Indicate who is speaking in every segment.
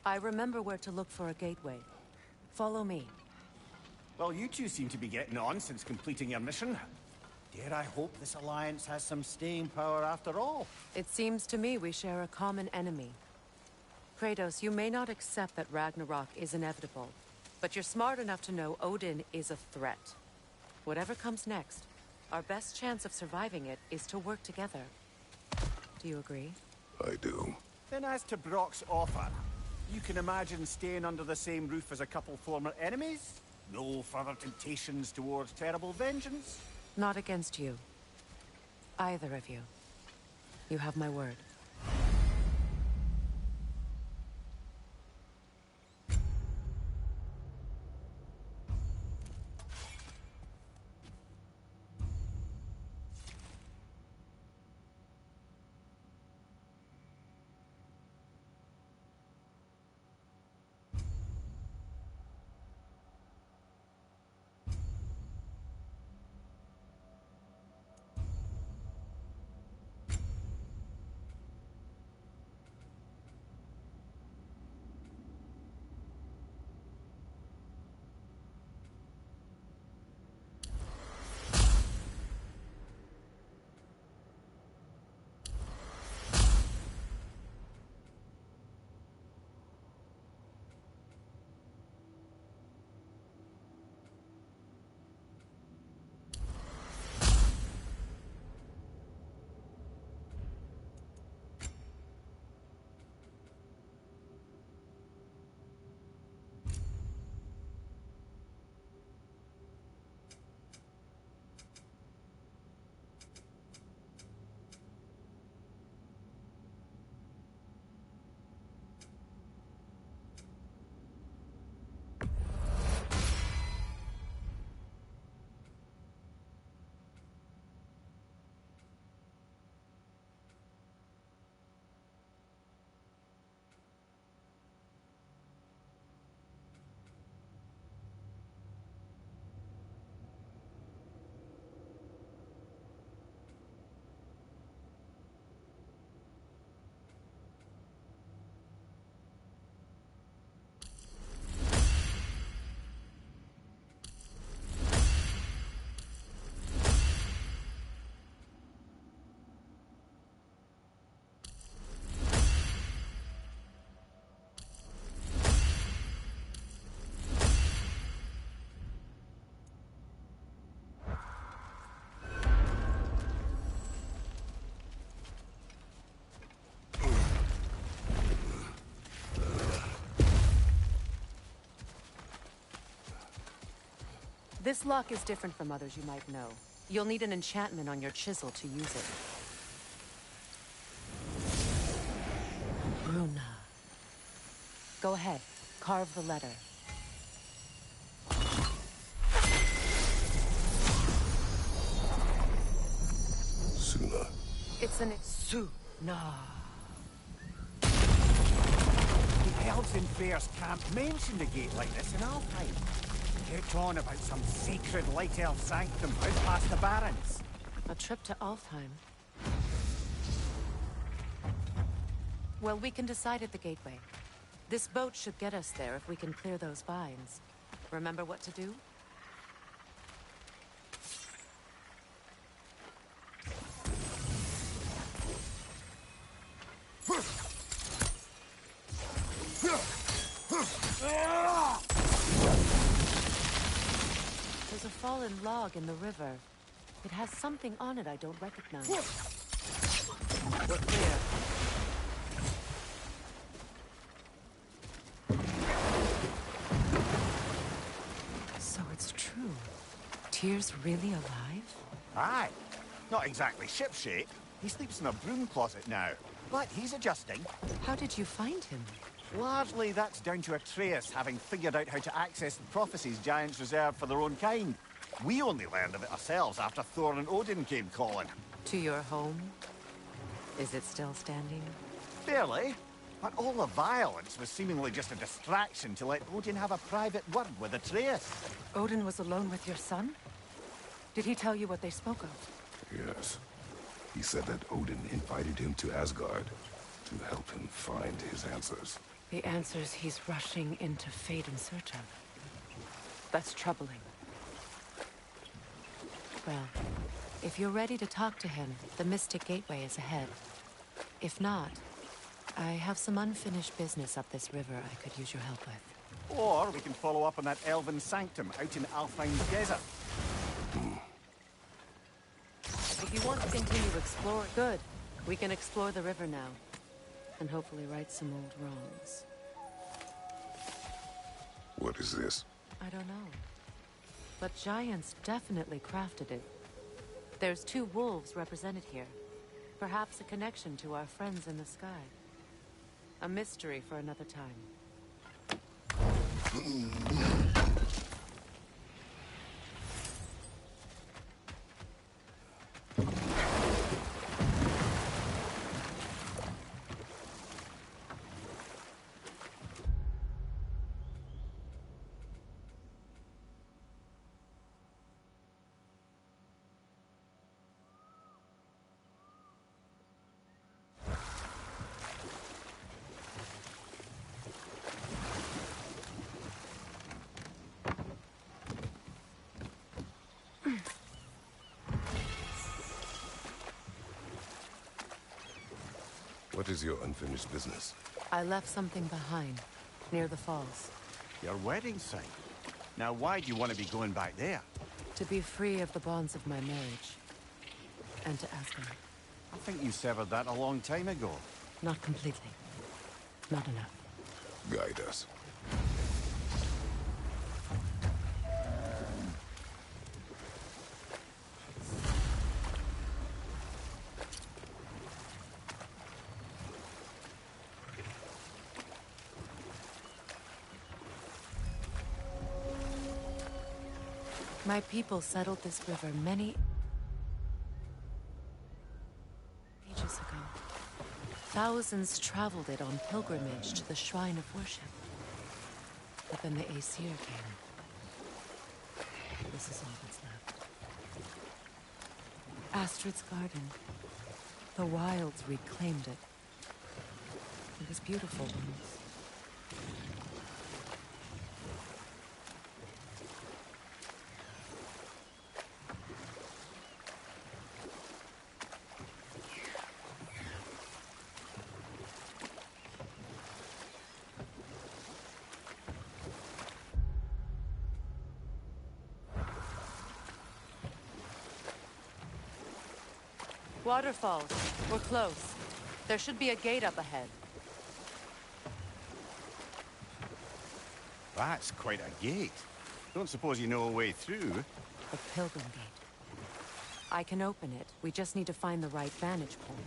Speaker 1: I remember where to look for a gateway. Follow me.
Speaker 2: Well, you two seem to be getting on since completing your mission. Dare I hope this alliance has some staying power after all?
Speaker 1: It seems to me we share a common enemy. Kratos, you may not accept that Ragnarok is inevitable, but you're smart enough to know Odin is a threat. Whatever comes next, our best chance of surviving it is to work together. Do you agree?
Speaker 3: I do.
Speaker 2: Then as to Brock's offer, you can imagine staying under the same roof as a couple former enemies? No further temptations towards terrible vengeance?
Speaker 1: Not against you. Either of you. You have my word. This lock is different from others you might know. You'll need an enchantment on your chisel to use it. Runa. Go ahead. Carve the letter.
Speaker 3: Suna.
Speaker 1: It's an Suna.
Speaker 2: The elves in Freya's camp mentioned a gate like this in Alfheim. Kept on about some sacred light elf sanctum out past the barrens.
Speaker 1: A trip to Alfheim. Well, we can decide at the gateway. This boat should get us there if we can clear those vines. Remember what to do? There's a fallen log in the river. It has something on it I don't recognize. Look there. So it's true. Tyr's really alive?
Speaker 2: Aye. Not exactly shipshape. He sleeps in a broom closet now. But he's adjusting.
Speaker 1: How did you find him?
Speaker 2: Largely, that's down to Atreus having figured out how to access the prophecies giants reserve for their own kind. We only learned of it ourselves after Thor and Odin came calling.
Speaker 1: To your home? Is it still standing?
Speaker 2: Fairly. But all the violence was seemingly just a distraction to let Odin have a private word with Atreus.
Speaker 1: Odin was alone with your son? Did he tell you what they spoke of?
Speaker 3: Yes. He said that Odin invited him to Asgard to help him find his answers.
Speaker 1: The answers he's rushing into fate in search of. That's troubling. Well, if you're ready to talk to him, the Mystic Gateway is ahead. If not, I have some unfinished business up this river I could use your help with.
Speaker 2: Or we can follow up on that elven sanctum out in Alfheim's desert.
Speaker 1: If you want to continue exploring, good. We can explore the river now. And hopefully right some old wrongs.
Speaker 3: What is this?
Speaker 1: I don't know. But giants definitely crafted it. There's 2 wolves represented here. Perhaps a connection to our friends in the sky. A mystery for another time.
Speaker 3: What is your unfinished business?
Speaker 1: I left something behind, near the falls.
Speaker 2: Your wedding site. Now, why do you want to be going back there?
Speaker 1: To be free of the bonds of my marriage. And to ask him.
Speaker 2: I think you severed that a long time ago.
Speaker 1: Not completely. Not enough.
Speaker 3: Guide us.
Speaker 1: My people settled this river many ages ago. Thousands traveled it on pilgrimage to the shrine of worship. But then the Aesir came. This is all that's left. Astrid's garden. The wilds reclaimed it. It was beautiful once. Waterfalls. We're close. There should be a gate up ahead.
Speaker 2: That's quite a gate. Don't suppose you know a way through?
Speaker 1: The Pilgrim Gate. I can open it. We just need to find the right vantage point.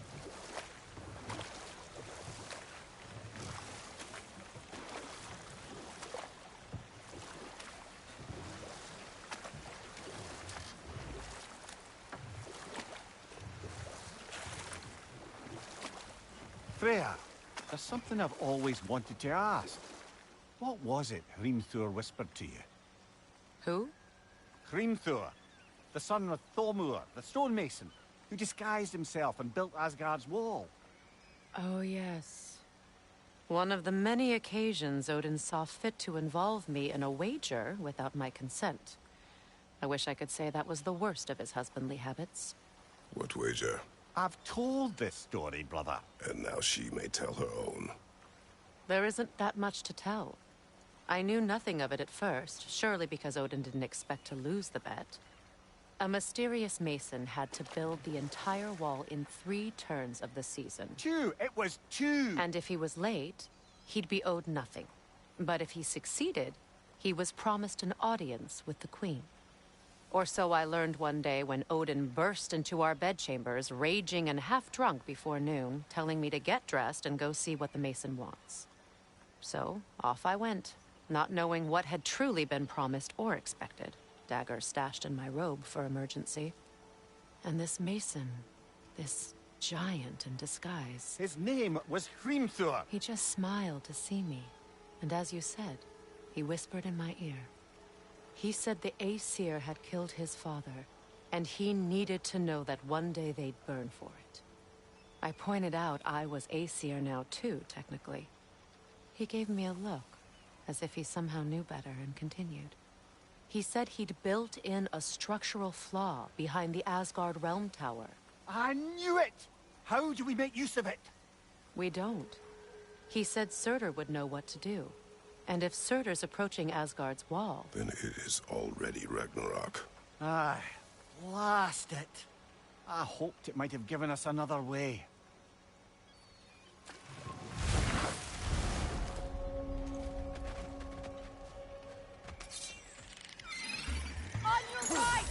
Speaker 2: Freya, there's something I've always wanted to ask. What was it Hrimthur whispered to you?
Speaker 1: Who?
Speaker 2: Hrimthur, the son of Thormur, the stonemason, who disguised himself and built Asgard's wall.
Speaker 1: Oh, yes. One of the many occasions Odin saw fit to involve me in a wager without my consent. I wish I could say that was the worst of his husbandly habits.
Speaker 3: What wager?
Speaker 2: I've told this story, brother.
Speaker 3: And now she may tell her own.
Speaker 1: There isn't that much to tell. I knew nothing of it at first, surely because Odin didn't expect to lose the bet. A mysterious mason had to build the entire wall in 3 turns of the season.
Speaker 2: 2! It was 2!
Speaker 1: And if he was late, he'd be owed nothing. But if he succeeded, he was promised an audience with the queen. Or so I learned one day when Odin burst into our bedchambers, raging and half-drunk before noon, telling me to get dressed and go see what the mason wants. So, off I went, not knowing what had truly been promised or expected. Dagger stashed in my robe for emergency. And this mason, this giant in disguise.
Speaker 2: His name was Hrimthur.
Speaker 1: He just smiled to see me. And as you said, he whispered in my ear. He said the Aesir had killed his father, and he needed to know that one day they'd burn for it. I pointed out I was Aesir now too, technically. He gave me a look, as if he somehow knew better, and continued. He said he'd built in a structural flaw behind the Asgard Realm Tower.
Speaker 2: I knew it! How do we make use of it?
Speaker 1: We don't. He said Surtur would know what to do. And if Surtur's approaching Asgard's wall...
Speaker 3: Then it is already Ragnarok.
Speaker 2: Aye, blast it. I hoped it might have given us another way.
Speaker 4: On your right!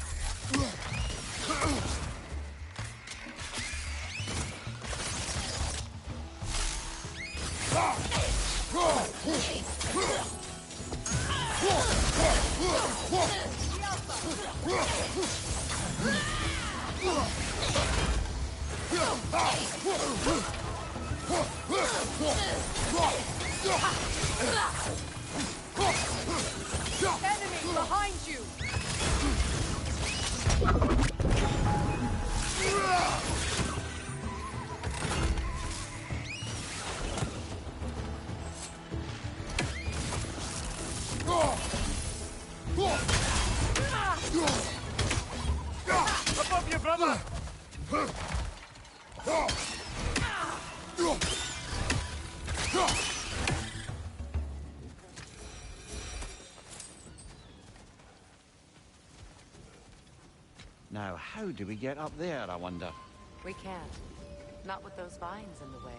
Speaker 4: Enemy behind you!
Speaker 2: Above you, brother! Now, how do we get up there, I wonder?
Speaker 1: We can't. Not with those vines in the way.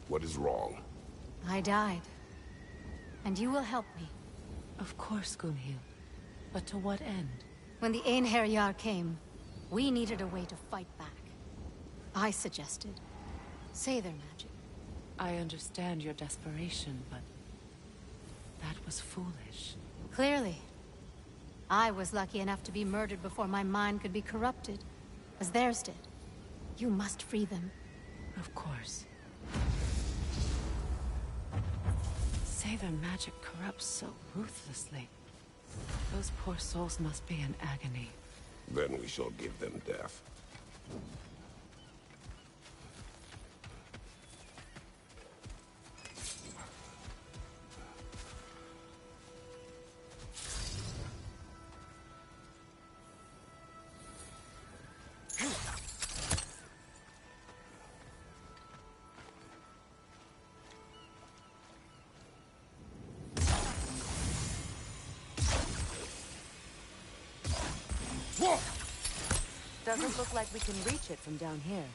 Speaker 3: What is wrong?
Speaker 5: I died. And you will help me.
Speaker 1: Of course, Gunhild. But to what end?
Speaker 5: When the Einherjar came, we needed a way to fight back. I suggested Seidr magic.
Speaker 1: I understand your desperation, but... that was foolish.
Speaker 5: Clearly. I was lucky enough to be murdered before my mind could be corrupted, as theirs did. You must free them.
Speaker 1: Of course. Seidr magic corrupts so ruthlessly. Those poor souls must be in agony.
Speaker 3: Then we shall give them death.
Speaker 1: Doesn't look like we can reach it from down here.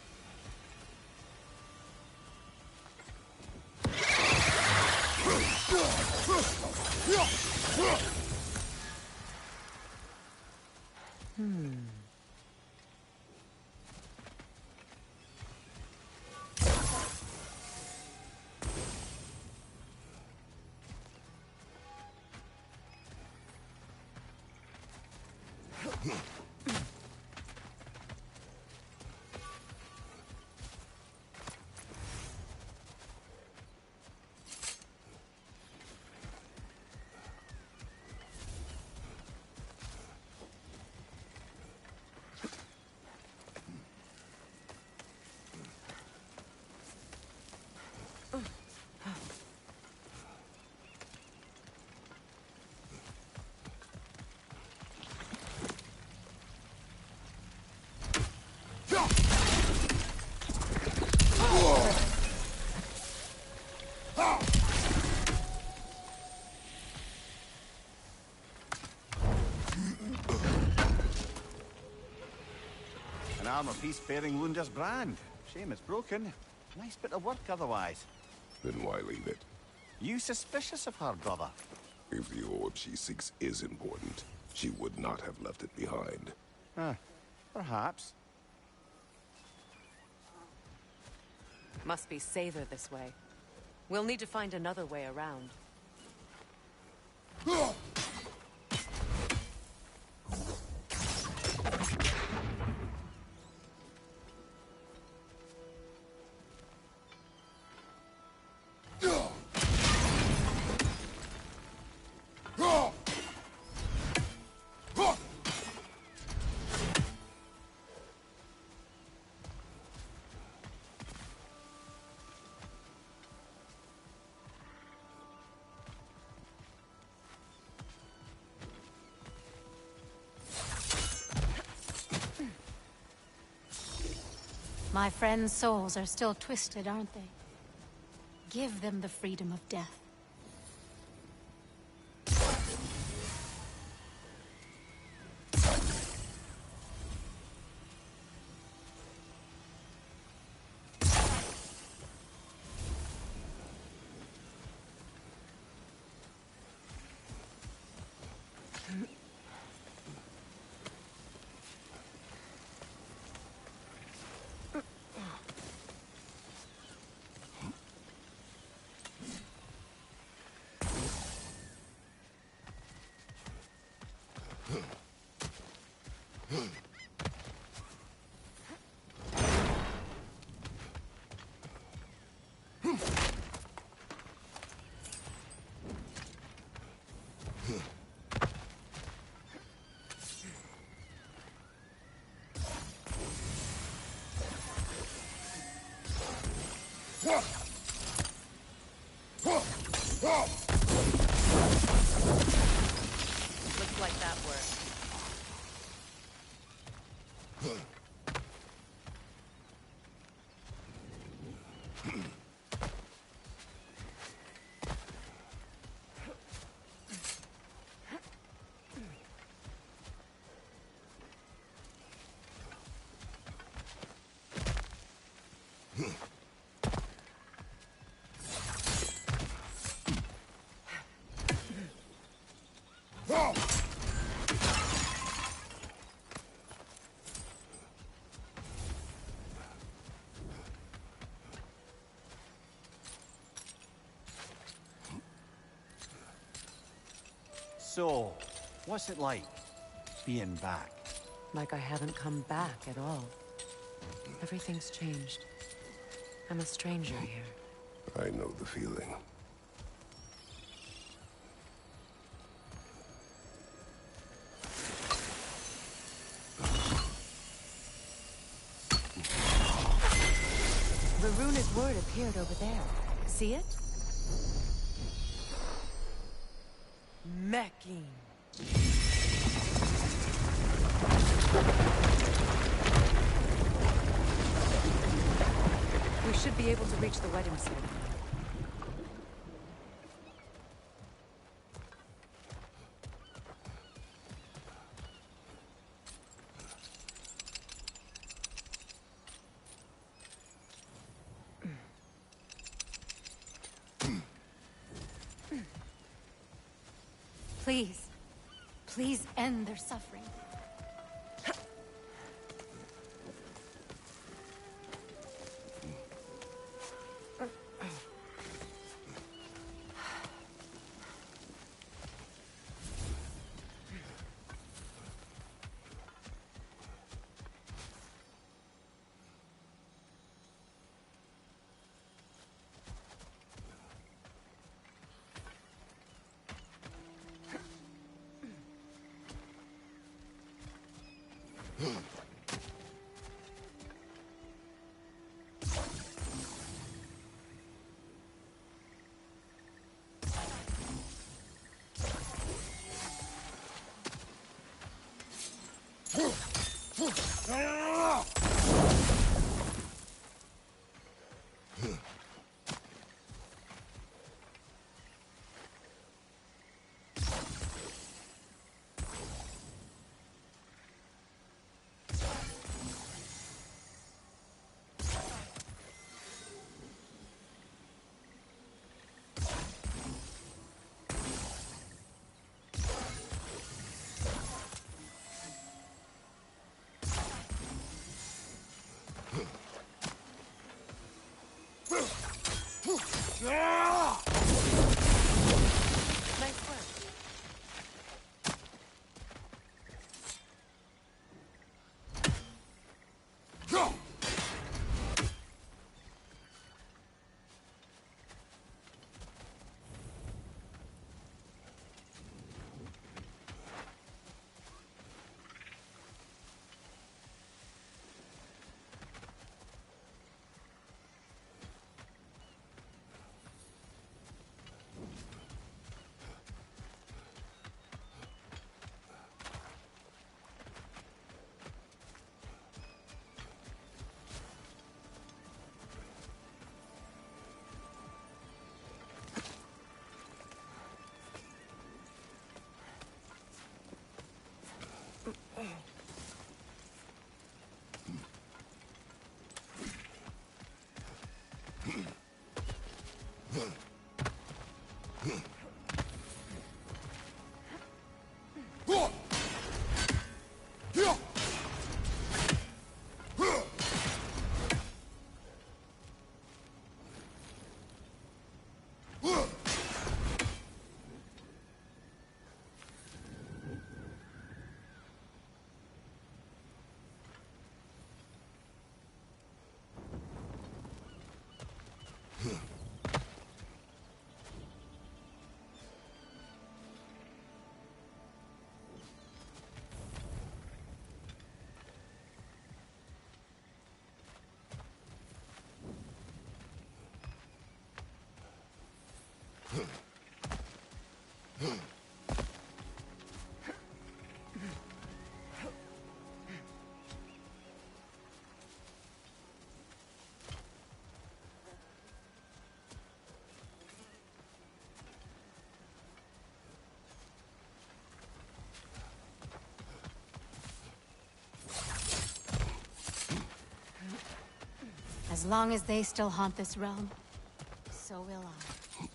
Speaker 2: An armor piece bearing Lunda's brand. Shame it's broken. Nice bit of work otherwise.
Speaker 3: Then why leave it?
Speaker 2: You suspicious of her, brother?
Speaker 3: If the orb she seeks is important, she would not have left it behind.
Speaker 2: Perhaps.
Speaker 1: Must be Seidr this way. We'll need to find another way around.
Speaker 5: My friends' souls are still twisted, aren't they? Give them the freedom of death.
Speaker 1: Looks like that worked.
Speaker 2: So, what's it like, being back?
Speaker 1: Like I haven't come back at all. Everything's changed. I'm a stranger here.
Speaker 3: I know the feeling.
Speaker 1: The runic word appeared over there. See it? Mecking. We should be able to reach the wedding ceremony.
Speaker 5: Please. Please end their suffering.
Speaker 1: Nice work.
Speaker 5: As long as they still haunt this realm, so will I.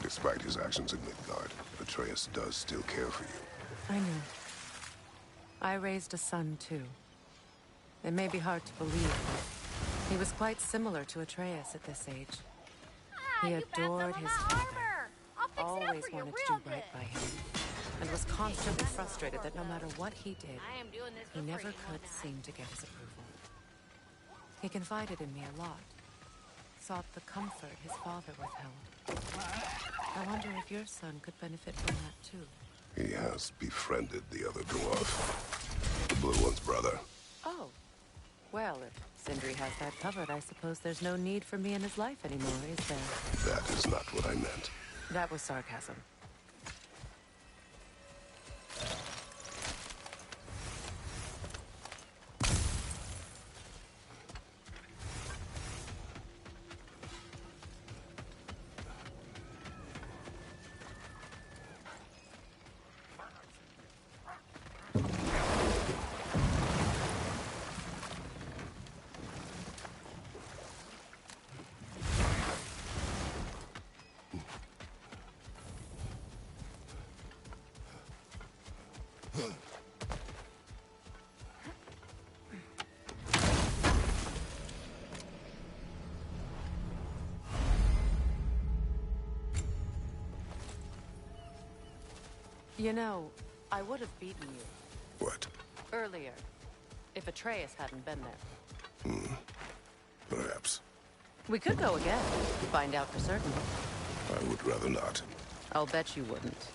Speaker 3: Despite his actions in Midgard, Atreus does still care for you.
Speaker 1: I know. I raised a son, too. It may be hard to believe, but he was quite similar to Atreus at this age. He adored his father, always wanted to do right by him, and was constantly frustrated that no matter what he did, he never could seem to get his approval. He confided in me a lot, sought the comfort his father withheld. I wonder if your son could benefit from that, too.
Speaker 3: He has befriended the other dwarf. The blue one's brother.
Speaker 1: Oh. Well, if Sindri has that covered, I suppose there's no need for me in his life anymore, is there?
Speaker 3: That is not what I meant.
Speaker 1: That was sarcasm. You know, I would have beaten you
Speaker 3: What?
Speaker 1: earlier if Atreus hadn't been there.
Speaker 3: Perhaps.
Speaker 1: We could go again, find out for certain.
Speaker 3: I would rather not.
Speaker 1: I'll bet you wouldn't.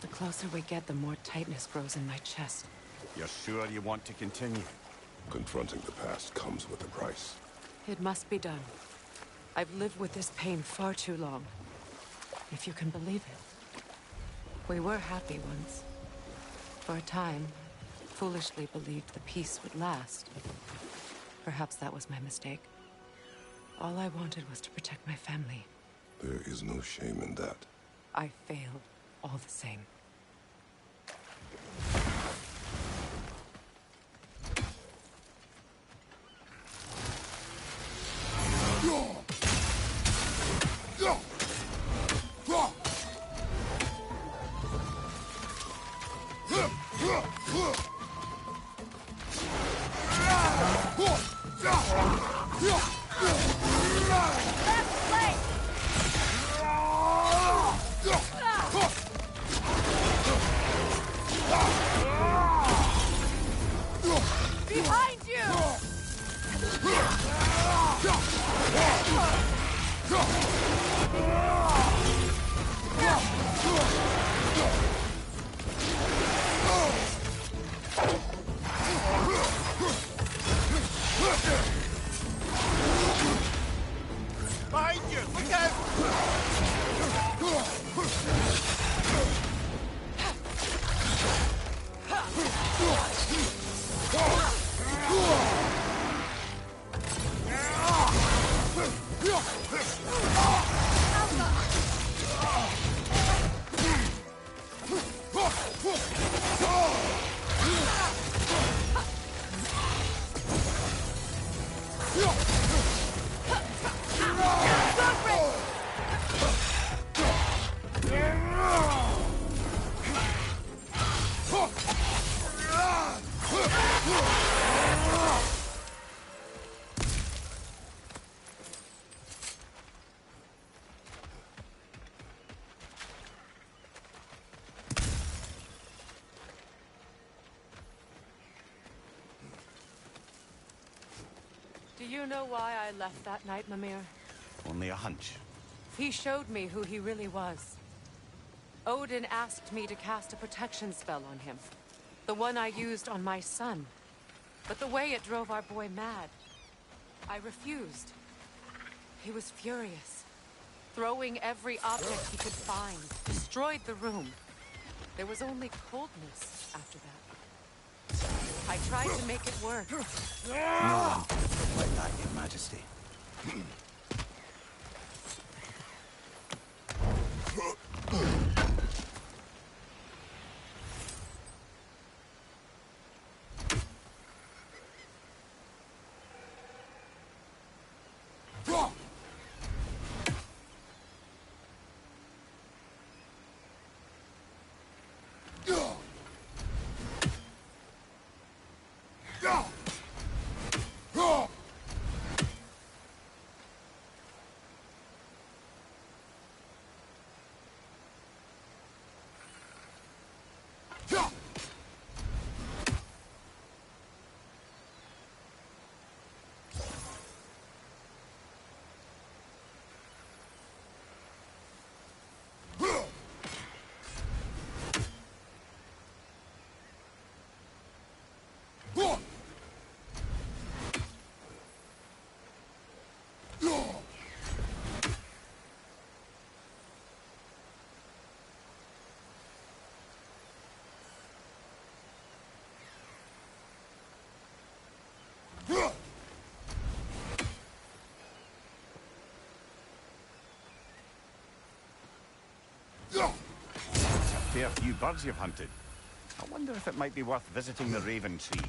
Speaker 1: The closer we get, the more tightness grows in my chest.
Speaker 2: You're sure you want to continue?
Speaker 3: Confronting the past comes with a price.
Speaker 1: It must be done. I've lived with this pain far too long. If you can believe it. We were happy once. For a time, foolishly believed the peace would last. Perhaps that was my mistake. All I wanted was to protect my family.
Speaker 3: There is no shame in that.
Speaker 1: I failed, all the same.
Speaker 4: Behind you!
Speaker 2: Behind you! Look out!
Speaker 1: Do you know why I left that night, Mimir?
Speaker 2: Only a hunch.
Speaker 1: He showed me who he really was. Odin asked me to cast a protection spell on him. The one I used on my son. But the way it drove our boy mad. I refused. He was furious. Throwing every object he could find. Destroyed the room. There was only coldness after that. I tried to make it work.
Speaker 2: No one can live like that, Your Majesty. Fair few birds you've hunted. I wonder if it might be worth visiting the Raven Tree.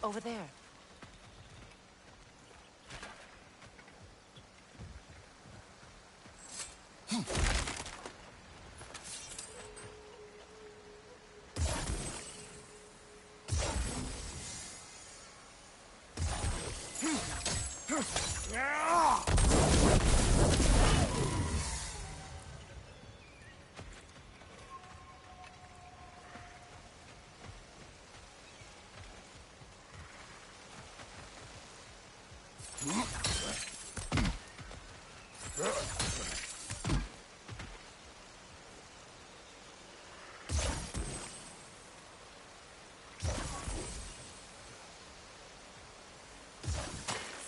Speaker 1: Over there.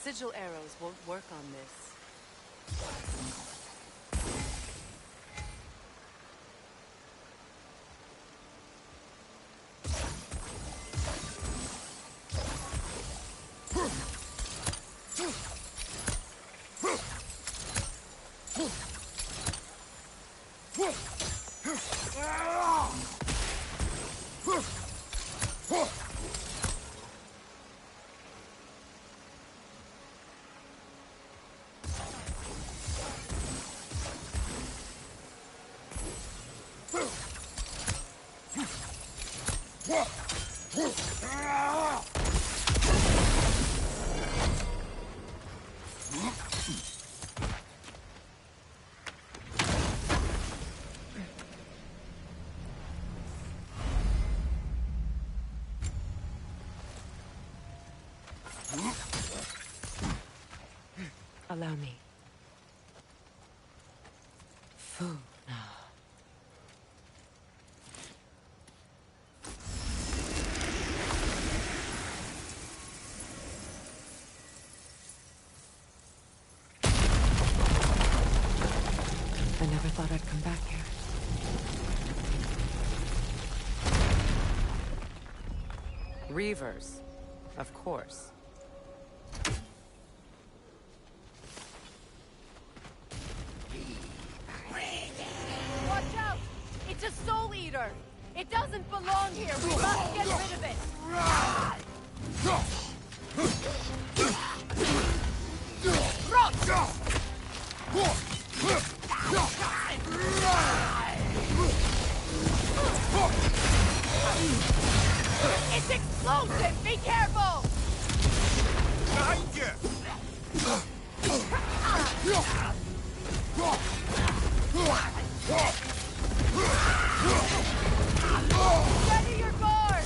Speaker 1: Sigil arrows won't work on this. Allow me. Food. I never thought I'd come back here. Reavers, of course.
Speaker 4: Watch out! It's a soul eater! It doesn't belong here! We must get rid of it! It's explosive! Be careful!
Speaker 2: Behind you!
Speaker 4: Ready your guard!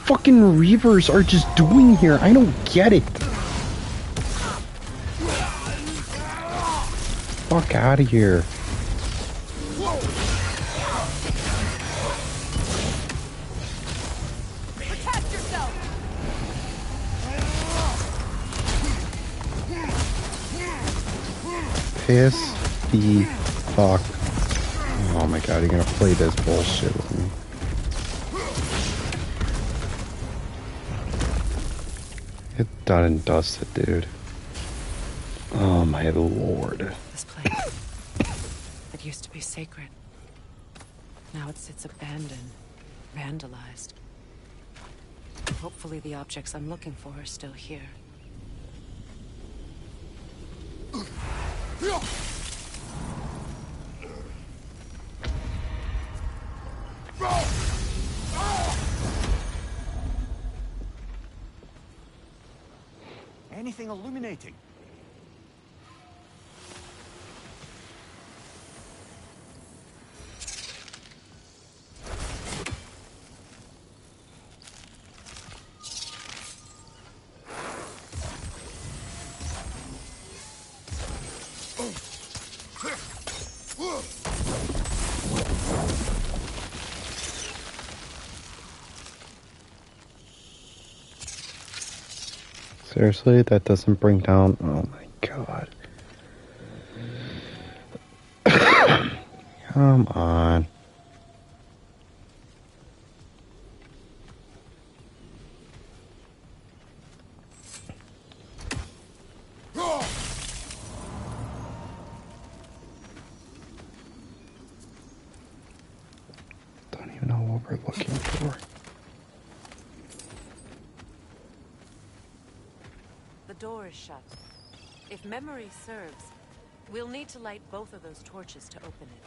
Speaker 6: Fucking Reavers are just doing here? I don't get it. Fuck out of here.
Speaker 4: Protect yourself!
Speaker 6: Piss the fuck. Oh my god, you're gonna play this bullshit with me. Get done and dusted, dude. Oh my lord.
Speaker 1: This place. I It used to be sacred. Now it sits abandoned, vandalized. Hopefully the objects I'm looking for are still here.
Speaker 2: Anything illuminating?
Speaker 6: Seriously, that doesn't bring down. Oh my god. Come on. Don't even know what we're looking for.
Speaker 1: The door is shut. If memory serves, we'll need to light both of those torches to open it.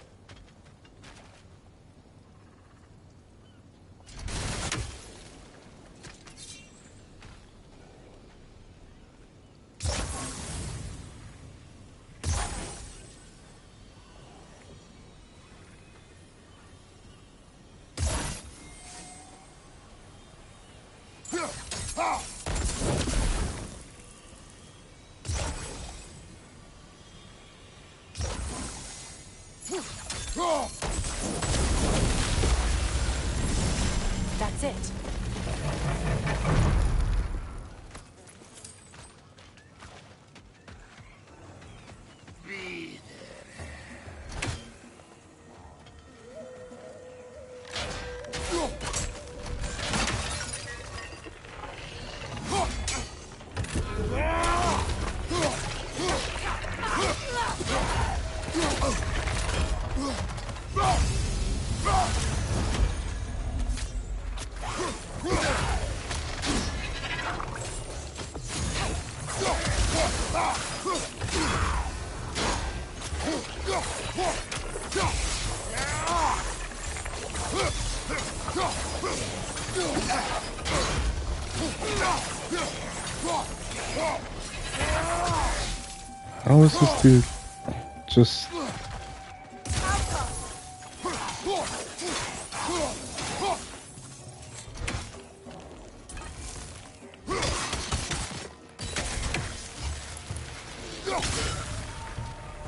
Speaker 1: That's it.
Speaker 6: How is this dude just...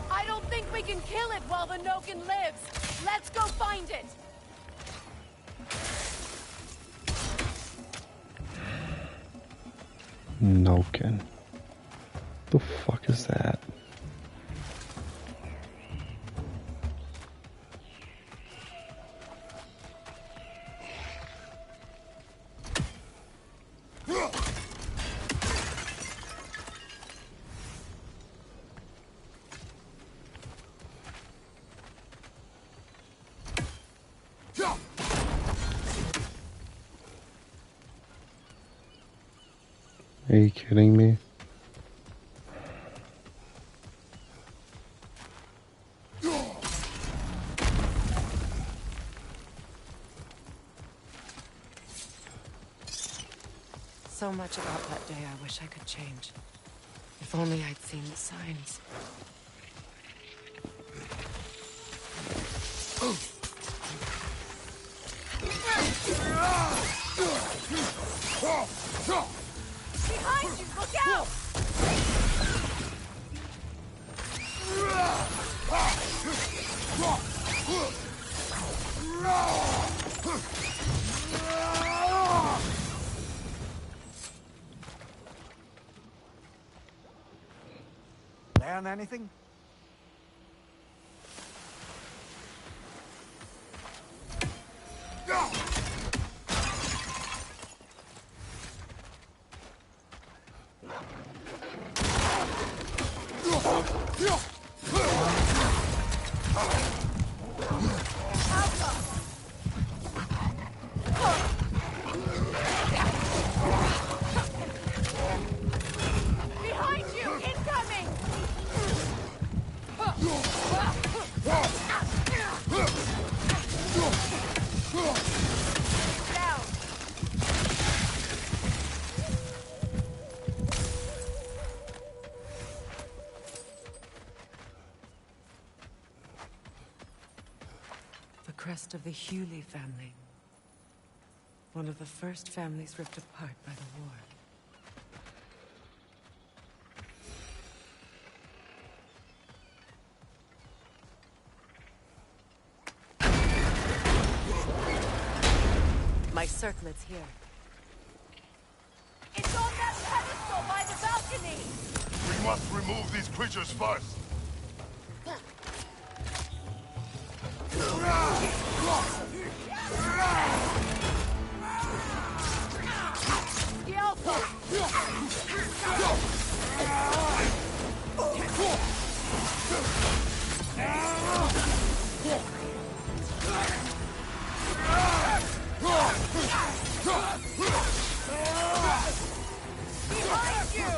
Speaker 4: I don't think we can kill it while the Noken lives. Let's go find it.
Speaker 6: Noken. The fuck is that? Are you kidding me?
Speaker 1: So much about that day I wish I could change. If only I'd seen the signs.
Speaker 4: Behind you, look out!
Speaker 2: Learn anything?
Speaker 1: crest of the Hewley family. One of the first families ripped apart by the war. My circlet's here.
Speaker 4: It's on that pedestal by the balcony!
Speaker 3: We must remove these creatures first.
Speaker 4: Behind you!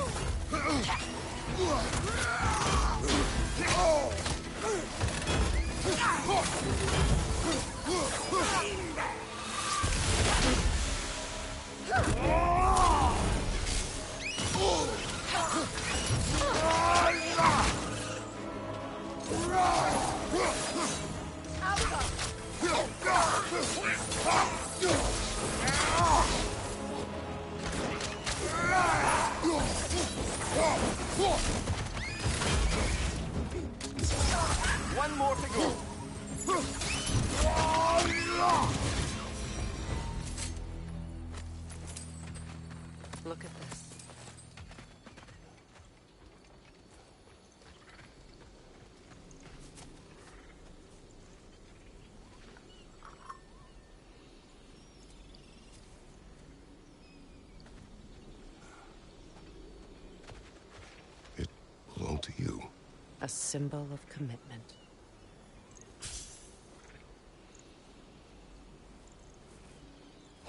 Speaker 2: One more to go.
Speaker 1: Look at this.
Speaker 3: It belonged to you.
Speaker 1: A symbol of commitment.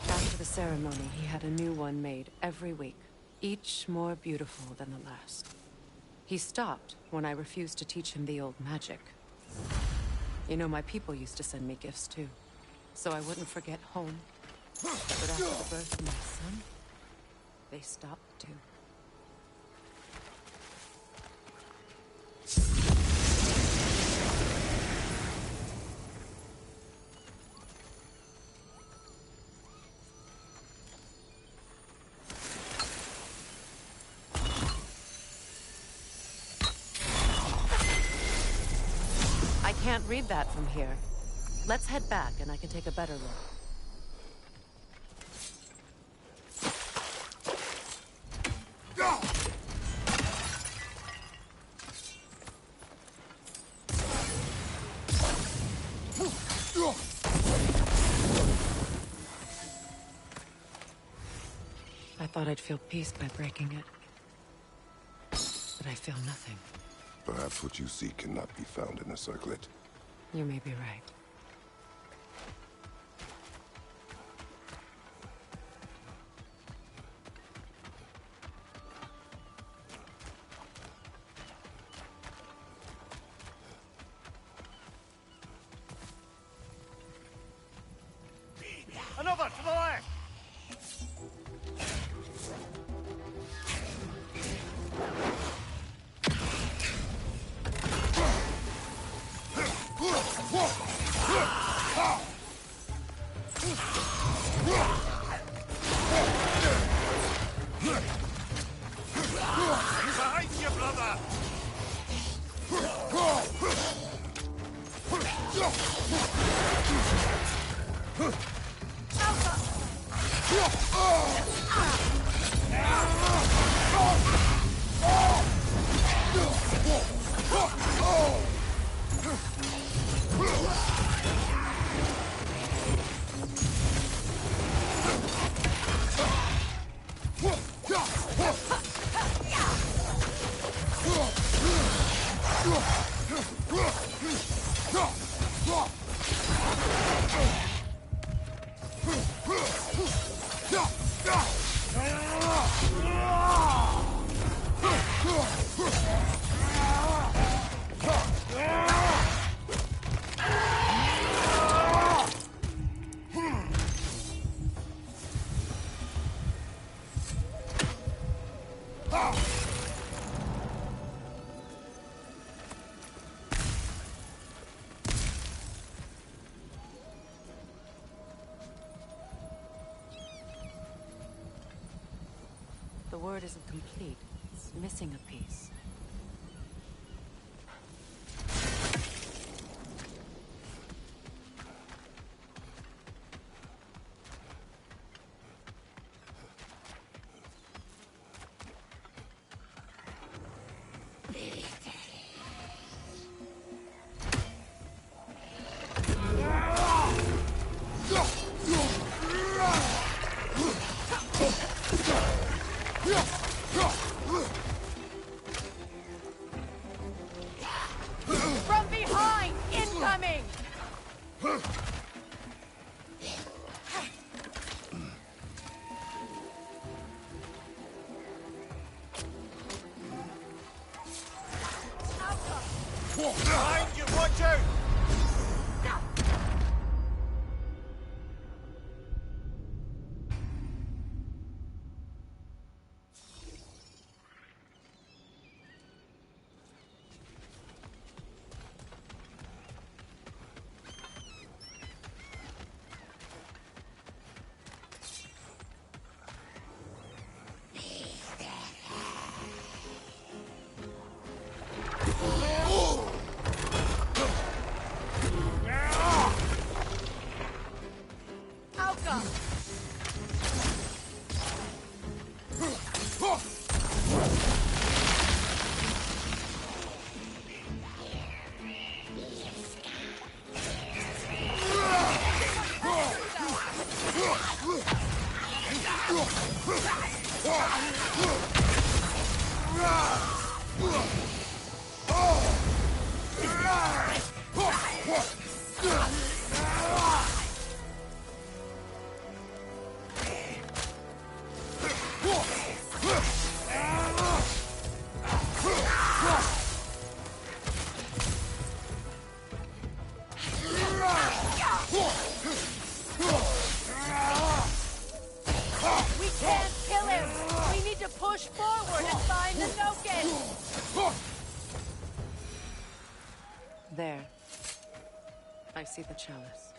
Speaker 1: After the ceremony, he had a new one made every week, each more beautiful than the last. He stopped when I refused to teach him the old magic. You know, my people used to send me gifts too, so I wouldn't forget home. But after the birth of my son, they stopped too. I can't read that from here. Let's head back and I can take a better look. I thought I'd feel peace by breaking it. But I feel nothing.
Speaker 3: Perhaps what you seek cannot be found in a circlet.
Speaker 1: You may be right.
Speaker 2: Another to the left. Behind you, brother!
Speaker 1: word isn't complete. It's missing a piece.
Speaker 4: From behind! Incoming!
Speaker 2: Behind you, watch out!
Speaker 4: Alka! We can't kill him! We need to push forward and find the token!
Speaker 1: There. I see the chalice.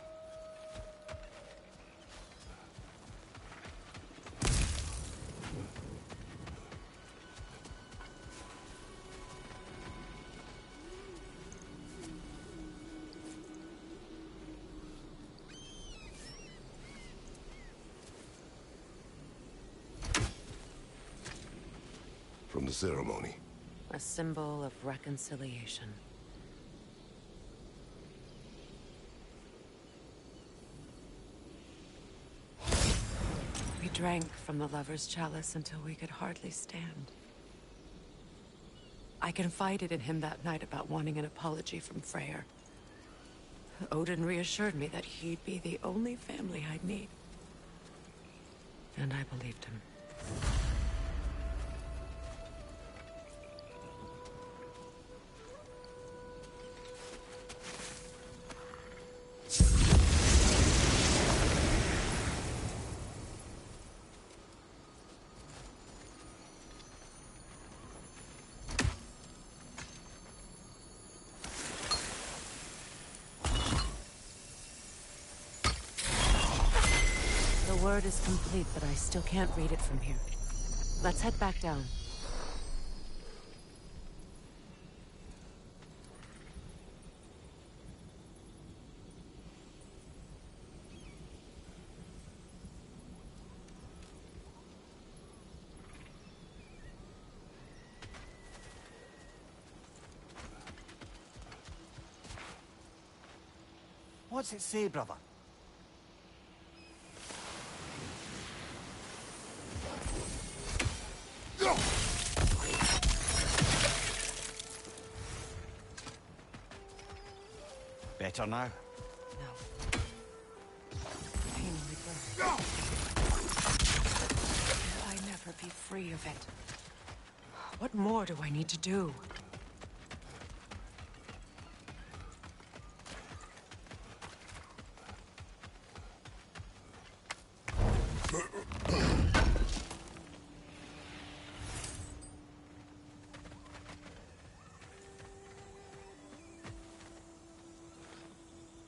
Speaker 3: From the ceremony.
Speaker 1: A symbol of reconciliation. We drank from the lover's chalice until we could hardly stand. I confided in him that night about wanting an apology from Freya. Odin reassured me that he'd be the only family I'd need. And I believed him. The word is complete, but I still can't read it from here. Let's head back down.
Speaker 2: What's it say, brother? Better now?
Speaker 1: No. Pain reverse. Will I never be free of it? What more do I need to do?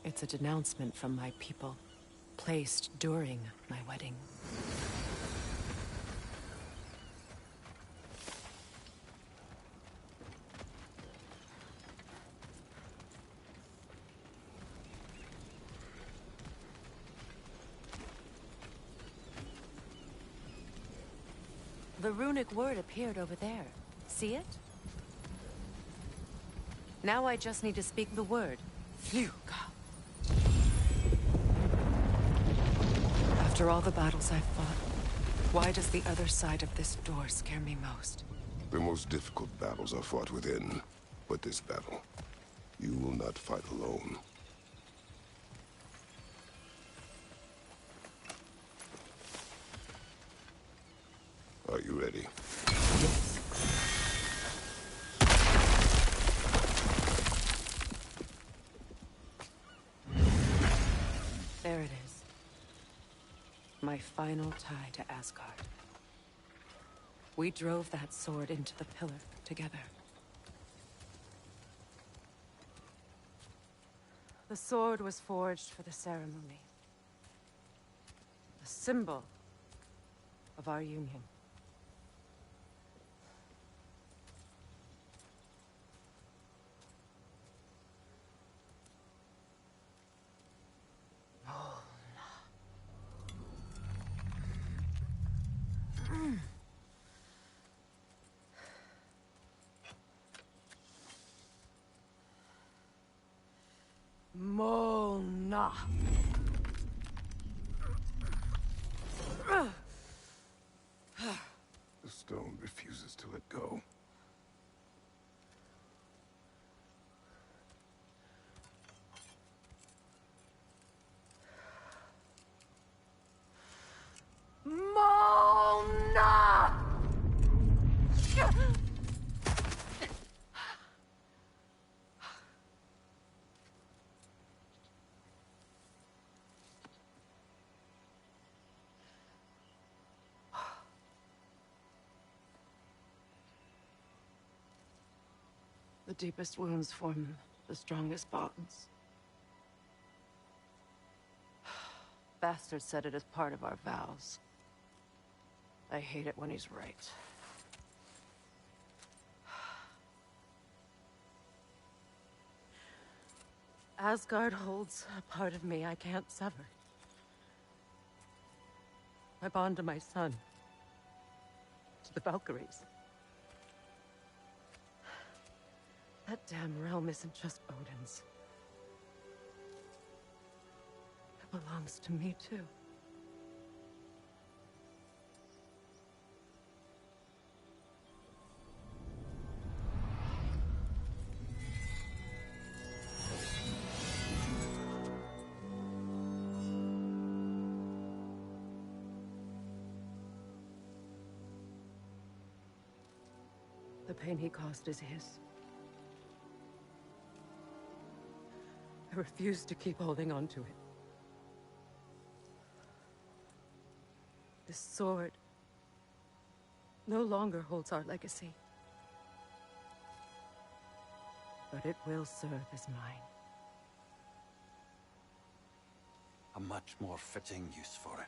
Speaker 1: It's a denouncement from my people, placed during my wedding. The runic word appeared over there. See it? Now I just need to speak the word. Phew. After all the battles I've fought, why does the other side of this door scare me most?
Speaker 3: The most difficult battles are fought within. But this battle, you will not fight alone. Are you ready?
Speaker 1: Yes. There it is. My final tie to Asgard. We drove that sword into the pillar together. The sword was forged for the ceremony. A symbol of our union. Mona.
Speaker 3: The stone refuses to let go.
Speaker 1: Mona! The deepest wounds form the strongest bonds. Bastard said it as part of our vows. I hate it when he's right. Asgard holds a part of me I can't sever. I bond to my son. To the Valkyries. That damn realm isn't just Odin's. It belongs to me, too. The pain he caused is his. I refuse to keep holding on to it. This sword no longer holds our legacy. But it will serve as mine.
Speaker 7: A much more fitting use for it.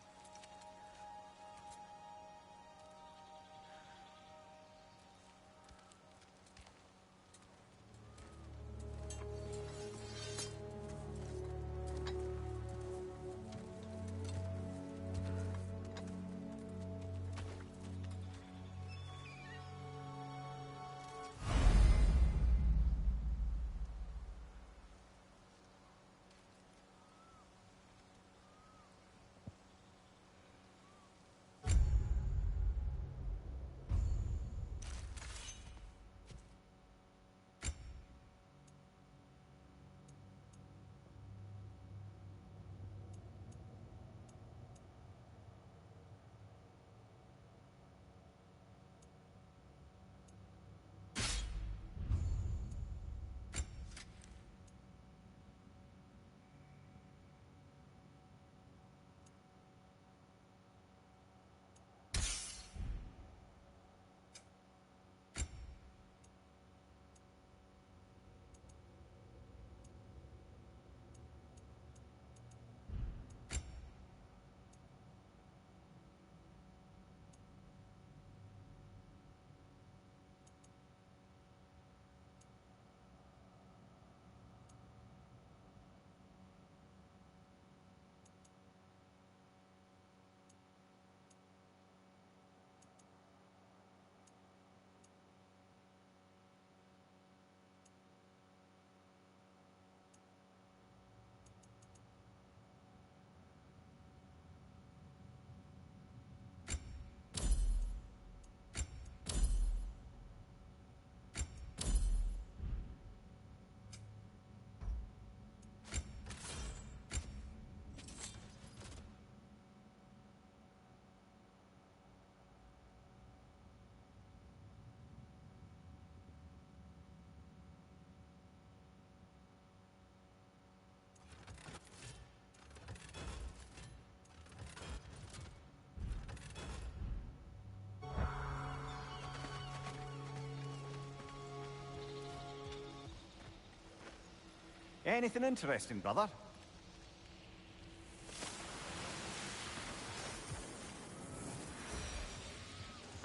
Speaker 2: Anything interesting, brother?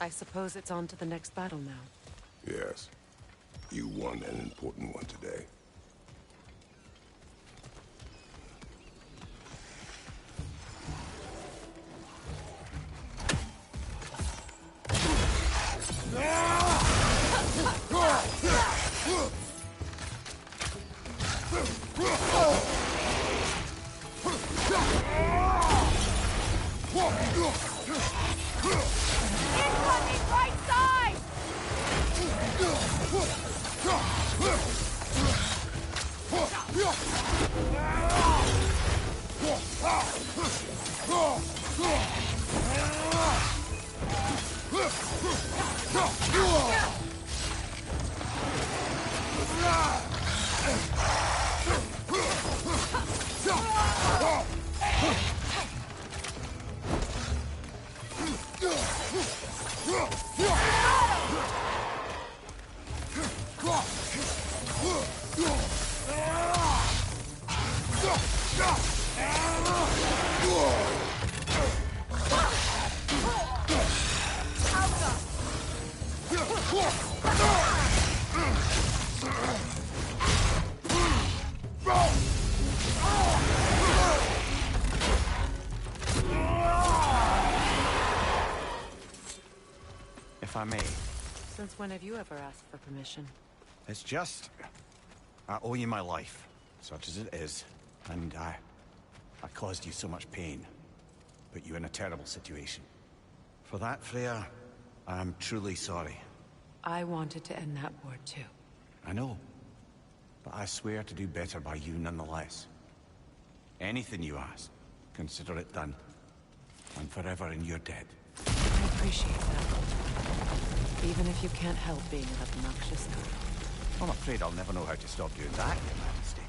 Speaker 1: I suppose it's on to the next battle now.
Speaker 3: Yes. You won an important one today.
Speaker 4: Incoming right side!
Speaker 2: If I may.
Speaker 1: Since when have you ever asked for permission?
Speaker 2: It's just... I owe you my life, such as it is. And I caused you so much pain. Put you in a terrible situation. For that, Freya, I'm truly sorry.
Speaker 1: I wanted to end that war too.
Speaker 2: I know. But I swear to do better by you nonetheless. Anything you ask, consider it done. I'm forever in your debt.
Speaker 1: I appreciate that. Even if you can't help being an obnoxious girl.
Speaker 2: I'm afraid I'll never know how to stop doing that, Your Majesty.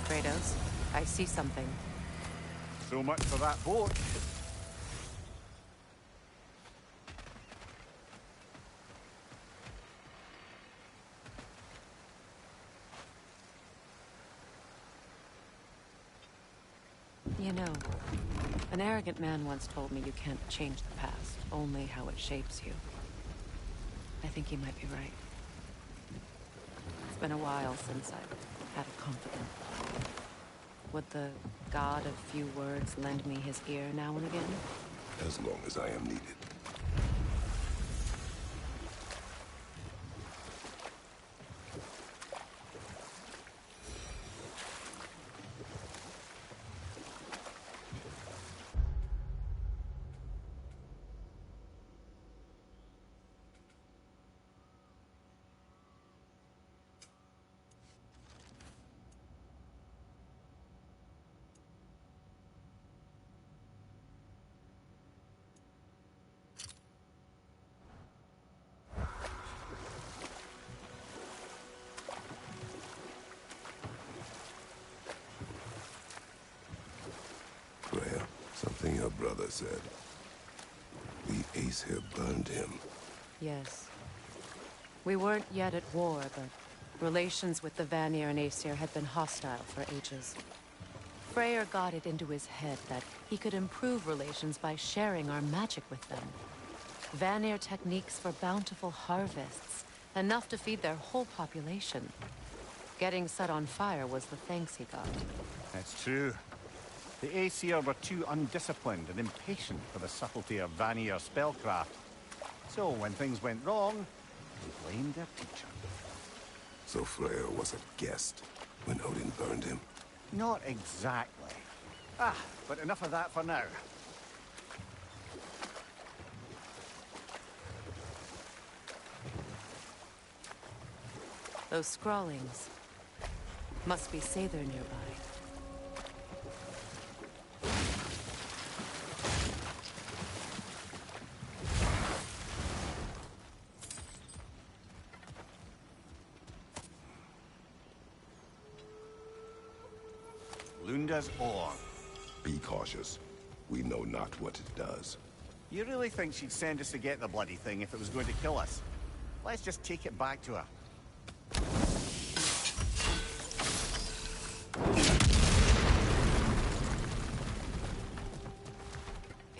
Speaker 1: Kratos, I see something.
Speaker 2: So much for that boat.
Speaker 1: You know, an arrogant man once told me you can't change the past, only how it shapes you. I think he might be right. It's been a while since I've had a confidant. Would the god of few words lend me his ear now and again?
Speaker 3: As long as I am needed. Freya, something your brother said. The Aesir burned him.
Speaker 1: Yes. We weren't yet at war, but relations with the Vanir and Aesir had been hostile for ages. Freyr got it into his head that he could improve relations by sharing our magic with them. Vanir techniques for bountiful harvests, enough to feed their whole population. Getting set on fire was the thanks he got.
Speaker 2: It's true. The Aesir were too undisciplined and impatient for the subtlety of Vanir spellcraft. So when things went wrong, they blamed their teacher.
Speaker 3: So Freya was a guest when Odin burned him?
Speaker 2: Not exactly. But enough of that for now.
Speaker 1: Those scrawlings must be Sather nearby.
Speaker 2: Lunda's ore.
Speaker 3: Be cautious. We know not what it does.
Speaker 2: You really think she'd send us to get the bloody thing if it was going to kill us? Let's just take it back to her.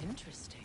Speaker 1: Interesting.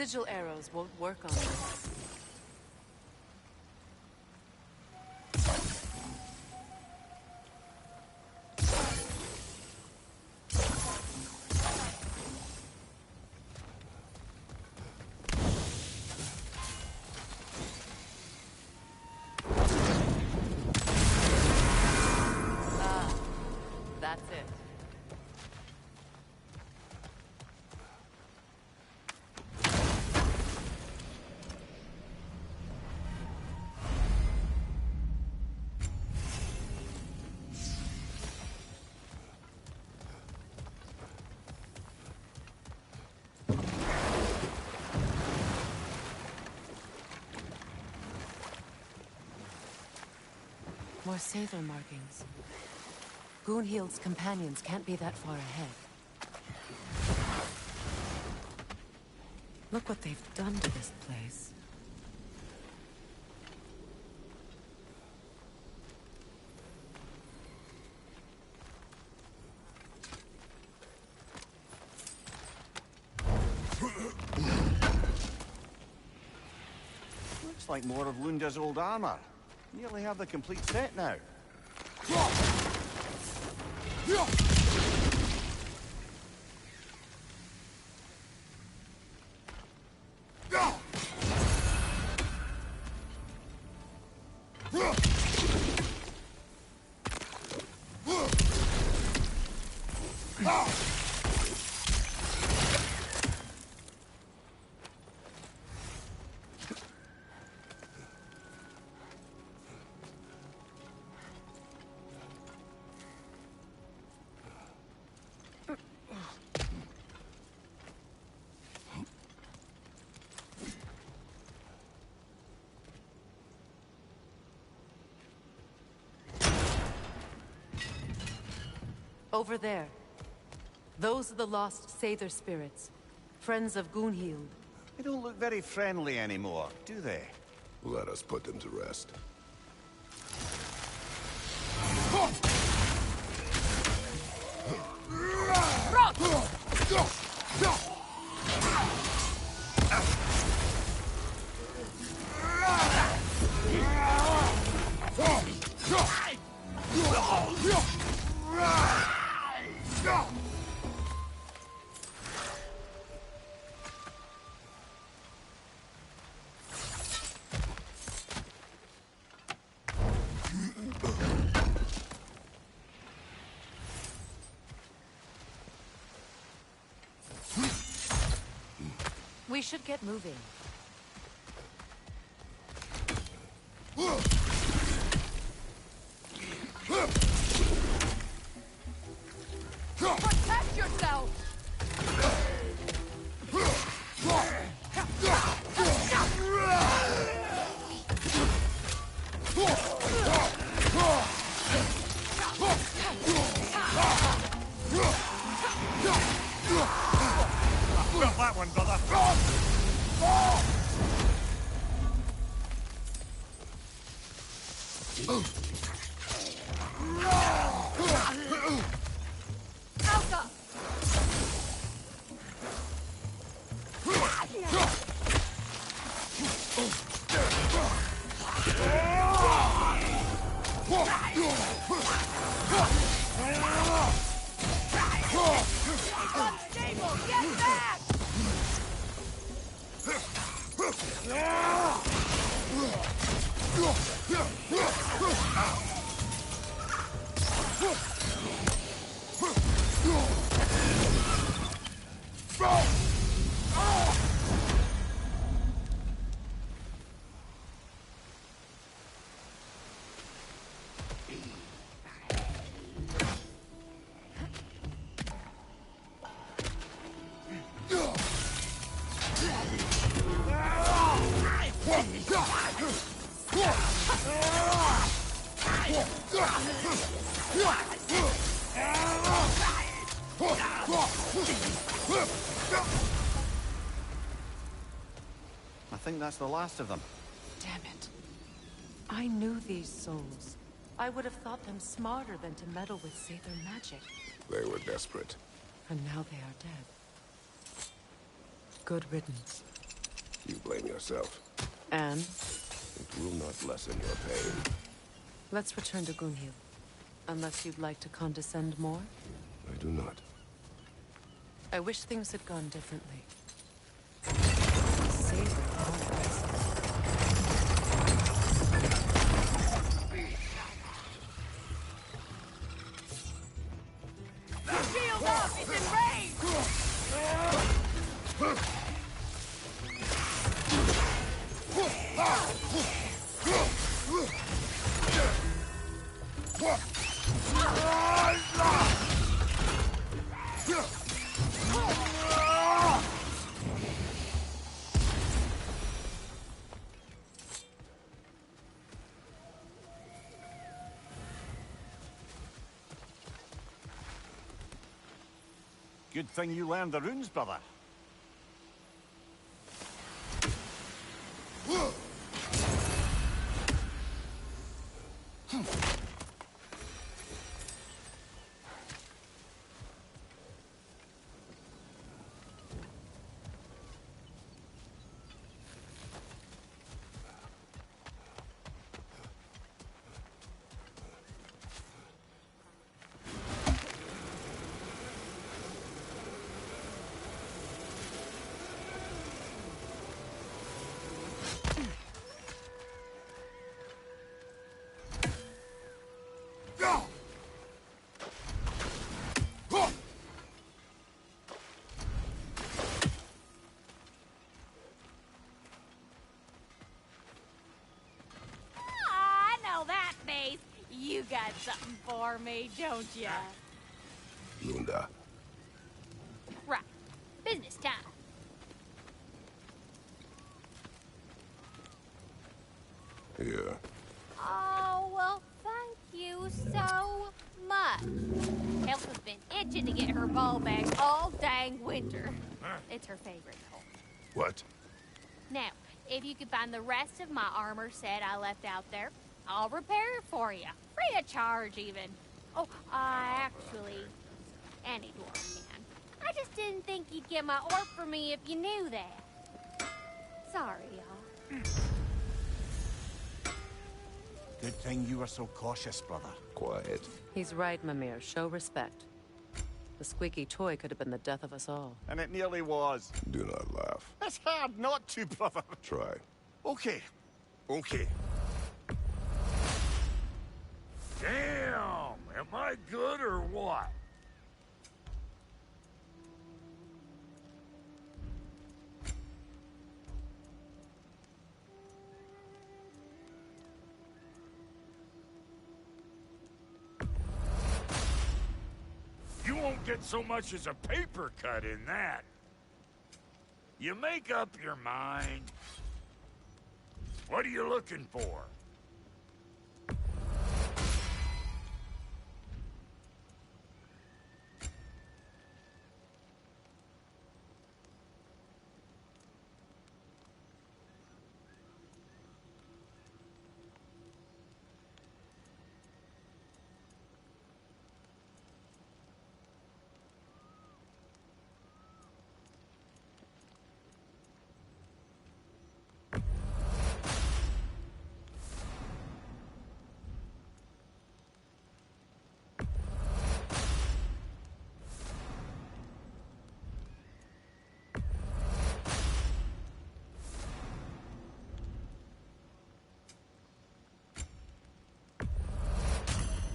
Speaker 1: Sigil arrows won't work on this.
Speaker 4: That's it.
Speaker 1: More Sather markings. Gunhild's companions can't be that far ahead. Look what they've done to this place.
Speaker 2: Looks like more of Lunda's old armor. Nearly have the complete set now.
Speaker 1: Over there. Those are the lost Sather spirits. Friends of Gunhild.
Speaker 2: They don't look very friendly anymore, do they?
Speaker 3: Let us put them to rest.
Speaker 1: We should get moving.
Speaker 4: Protect yourself!
Speaker 2: Got that one, brother.
Speaker 4: Alka! Unstable! Get back!
Speaker 2: I think that's the last of them.
Speaker 1: Damn it. I knew these souls. I would have thought them smarter than to meddle with Sather magic.
Speaker 3: They were desperate.
Speaker 1: And now they are dead. Good riddance.
Speaker 3: You blame yourself.
Speaker 1: And
Speaker 3: It will not lessen your pain.
Speaker 1: let's return to Gunhild. Unless you'd like to condescend more?
Speaker 3: I do not.
Speaker 1: I wish things had gone differently. Savor progress.
Speaker 4: Shield up! It's enraged!
Speaker 2: Good thing you learned the runes, brother.
Speaker 4: I know that face. You got something for me, don't ya?
Speaker 3: Lunda.
Speaker 4: Right. Business time.
Speaker 3: Here.
Speaker 4: Oh, well, thank you so much. Elsa's been itching to get her ball back all dang winter. It's her favorite toy.
Speaker 3: What?
Speaker 4: Now, if you could find the rest of my armor set I left out there, I'll repair it for you. Free of charge, even. Oh, actually, any dwarf can. I just didn't think you'd get my orb for me if you knew that. Sorry, y'all.
Speaker 2: Good thing you were so cautious, brother.
Speaker 3: Quiet.
Speaker 1: He's right, Mimir. Show respect. The squeaky toy could have been the death of us all.
Speaker 2: And it nearly was.
Speaker 3: Do not laugh.
Speaker 2: It's hard not to, brother.
Speaker 3: Try.
Speaker 2: Okay. Okay.
Speaker 8: Damn! Am I good or what? You won't get so much as a paper cut in that. You make up your mind. What are you looking for?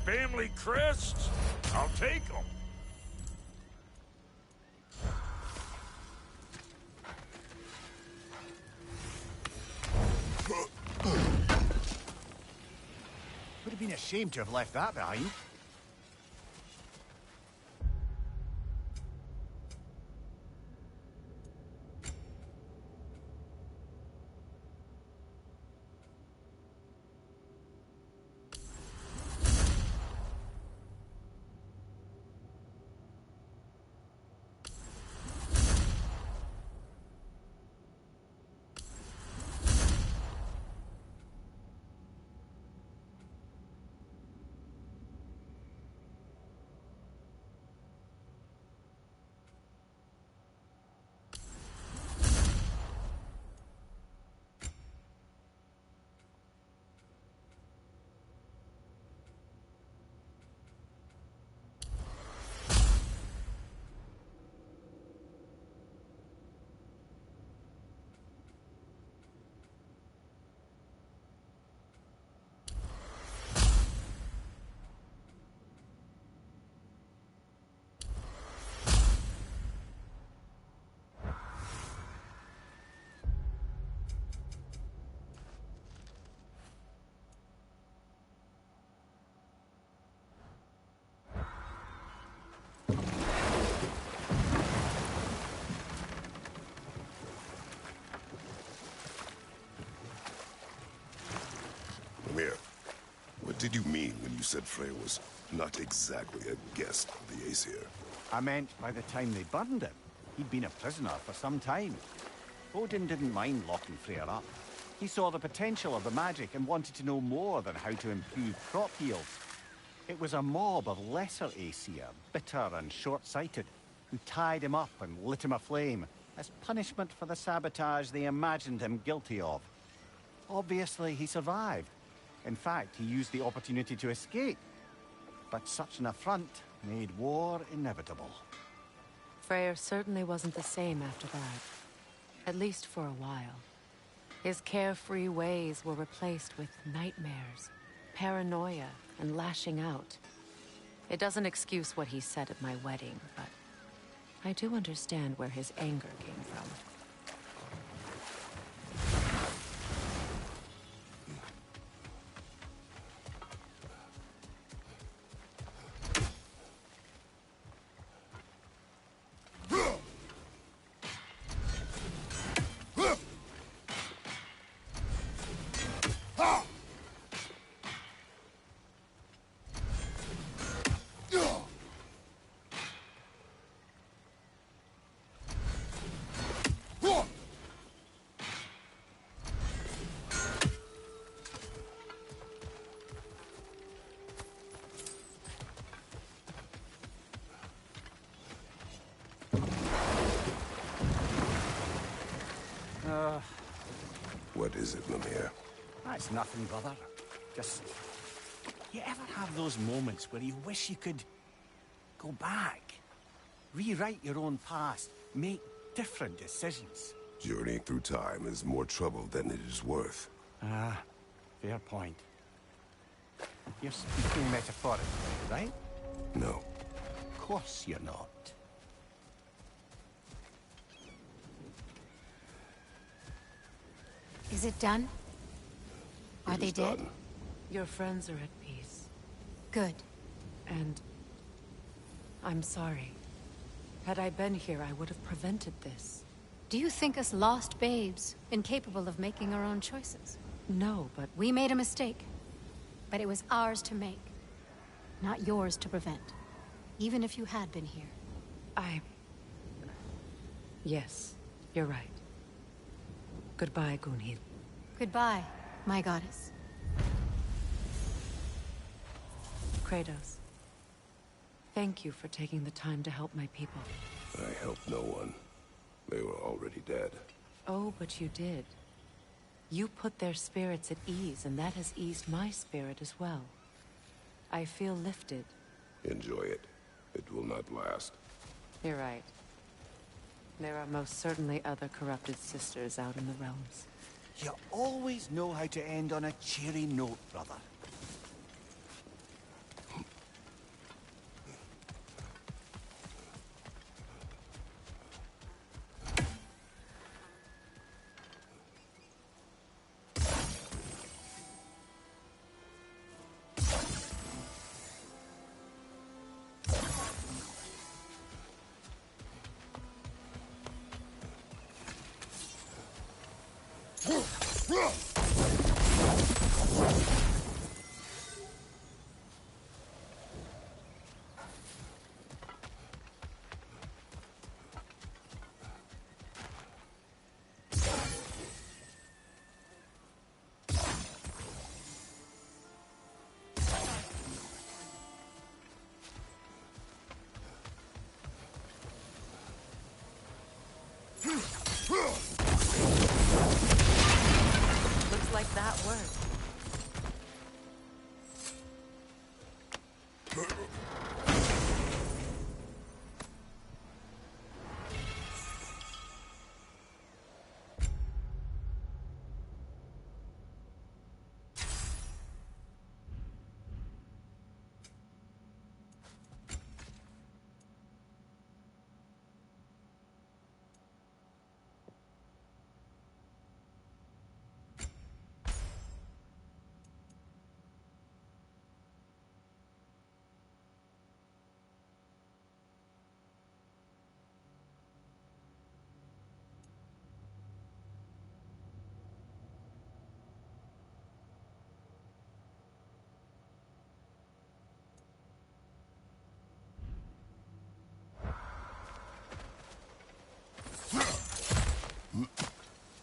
Speaker 8: Family crests? I'll take them.
Speaker 2: Would have been a shame to have left that behind.
Speaker 3: did you mean when you said Freya was not exactly a guest of the Aesir?
Speaker 2: I meant by the time they burned him, he'd been a prisoner for some time. Odin didn't mind locking Freya up. He saw the potential of the magic and wanted to know more than how to improve crop yields. It was a mob of lesser Aesir, bitter and short-sighted, who tied him up and lit him aflame as punishment for the sabotage they imagined him guilty of. Obviously, he survived. In fact, he used the opportunity to escape. But such an affront made war inevitable.
Speaker 1: Freyr certainly wasn't the same after that. At least for a while. His carefree ways were replaced with nightmares, paranoia, and lashing out. It doesn't excuse what he said at my wedding, but I do understand where his anger came from.
Speaker 3: What is it, Mimir?
Speaker 2: That's nothing, brother. Just... You ever have those moments where you wish you could go back? Rewrite your own past, make different decisions?
Speaker 3: Journeying through time is more trouble than it is worth.
Speaker 2: Ah, fair point. You're speaking metaphorically, right?
Speaker 3: No.
Speaker 2: Of course you're not.
Speaker 5: Is it done? Are
Speaker 3: It
Speaker 5: they
Speaker 3: is
Speaker 5: dead?
Speaker 3: done.
Speaker 1: Your friends are at peace.
Speaker 5: Good.
Speaker 1: And I'm sorry. Had I been here, I would have prevented this.
Speaker 5: Do you think us lost babes, incapable of making our own choices?
Speaker 1: No, but
Speaker 5: We made a mistake. But it was ours to make. Not yours to prevent. Even if you had been here.
Speaker 1: Yes, you're right. Goodbye, Gunhild.
Speaker 5: Goodbye, my goddess.
Speaker 1: Kratos. Thank you for taking the time to help my people.
Speaker 3: I helped no one. They were already dead.
Speaker 1: Oh, but you did. You put their spirits at ease, and that has eased my spirit as well. I feel lifted.
Speaker 3: Enjoy it. It will not last.
Speaker 1: You're right. There are most certainly other corrupted sisters out in the realms.
Speaker 2: You always know how to end on a cheery note, brother.
Speaker 1: Looks like that worked.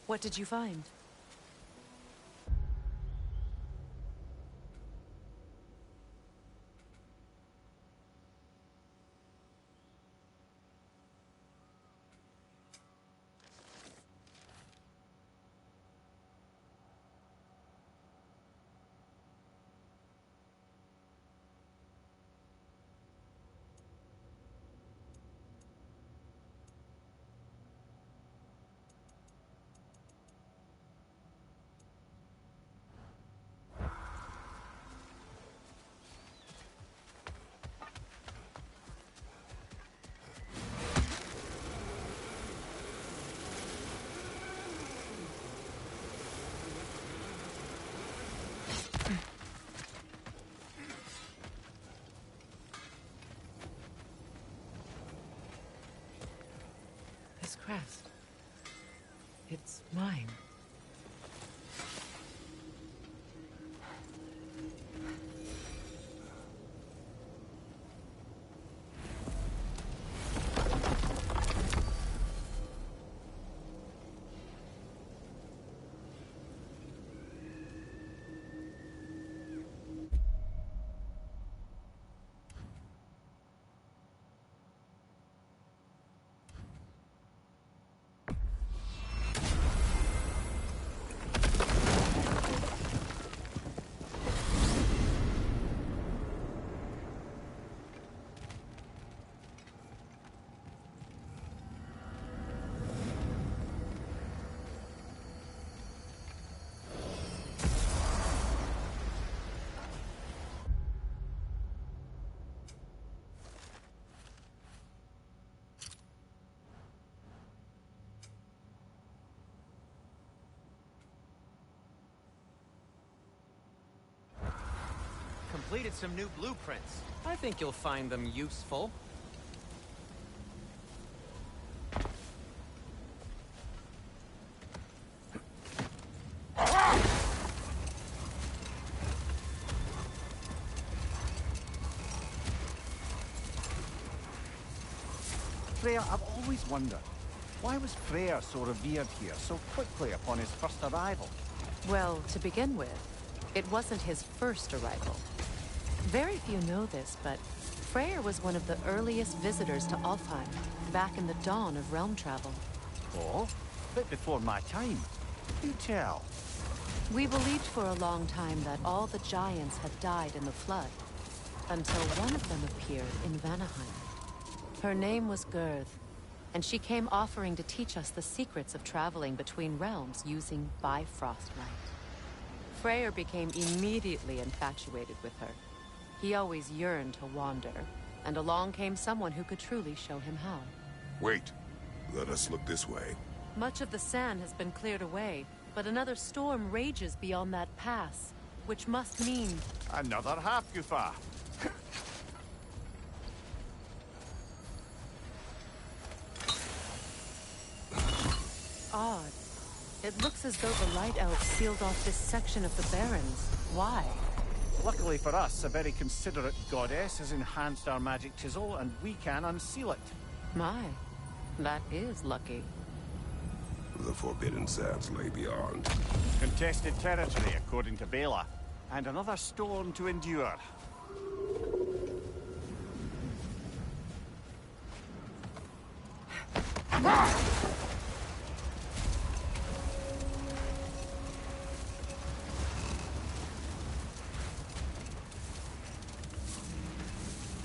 Speaker 1: What did you find? This crest. It's mine.
Speaker 9: Completed some new blueprints. I think you'll find them useful.
Speaker 2: Freya, I've always wondered, why was Freya so revered here so quickly upon his first arrival?
Speaker 1: Well, to begin with, it wasn't his first arrival. Very few know this, but Freya was one of the earliest visitors to Alfheim, back in the dawn of realm travel.
Speaker 2: Oh, a bit before my time. Do tell.
Speaker 1: We believed for a long time that all the giants had died in the flood, until one of them appeared in Vanaheim. Her name was Gerd, and she came offering to teach us the secrets of traveling between realms using Bifrost light. Freyr became immediately infatuated with her. He always yearned to wander, and along came someone who could truly show him how.
Speaker 3: Wait. Let us look this way.
Speaker 1: Much of the sand has been cleared away, but another storm rages beyond that pass, which must mean...
Speaker 2: Another Hafgufa.
Speaker 1: Odd. It looks as though the Light Elves sealed off this section of the Barrens. Why?
Speaker 2: Luckily for us, a very considerate goddess has enhanced our magic chisel, and we can unseal it.
Speaker 1: My, that is lucky.
Speaker 3: The forbidden sands lay beyond.
Speaker 2: Contested territory, according to Bela, and another storm to endure.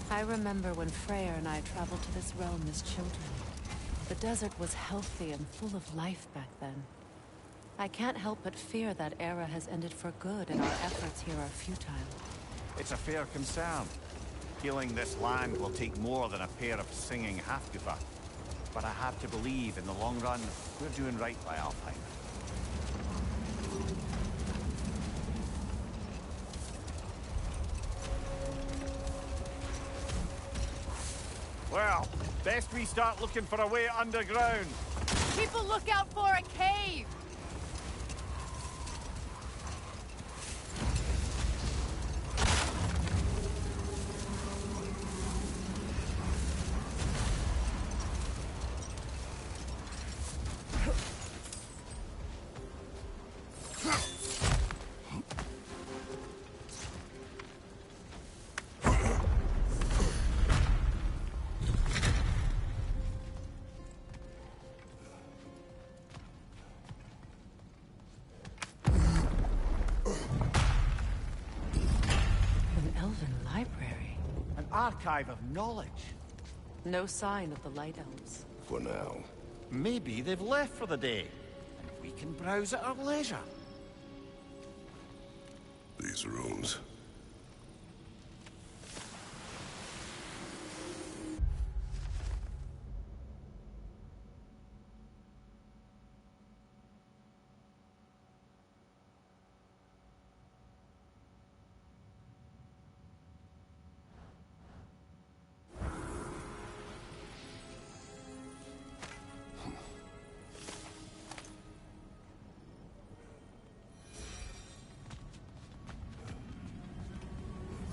Speaker 1: I remember when Freya and I traveled to this realm as children. The desert was healthy and full of life back then. I can't help but fear that era has ended for good and our efforts here are futile.
Speaker 2: It's a fair concern. Healing this land will take more than a pair of singing Hafgufa. But I have to believe, in the long run, we're doing right by Alfheim. Well, best we start looking for a way underground.
Speaker 1: People look out for a cave!
Speaker 2: archive of knowledge.
Speaker 1: No sign of the Light Elves.
Speaker 3: For now.
Speaker 2: Maybe they've left for the day, and we can browse at our leisure.
Speaker 3: These rooms.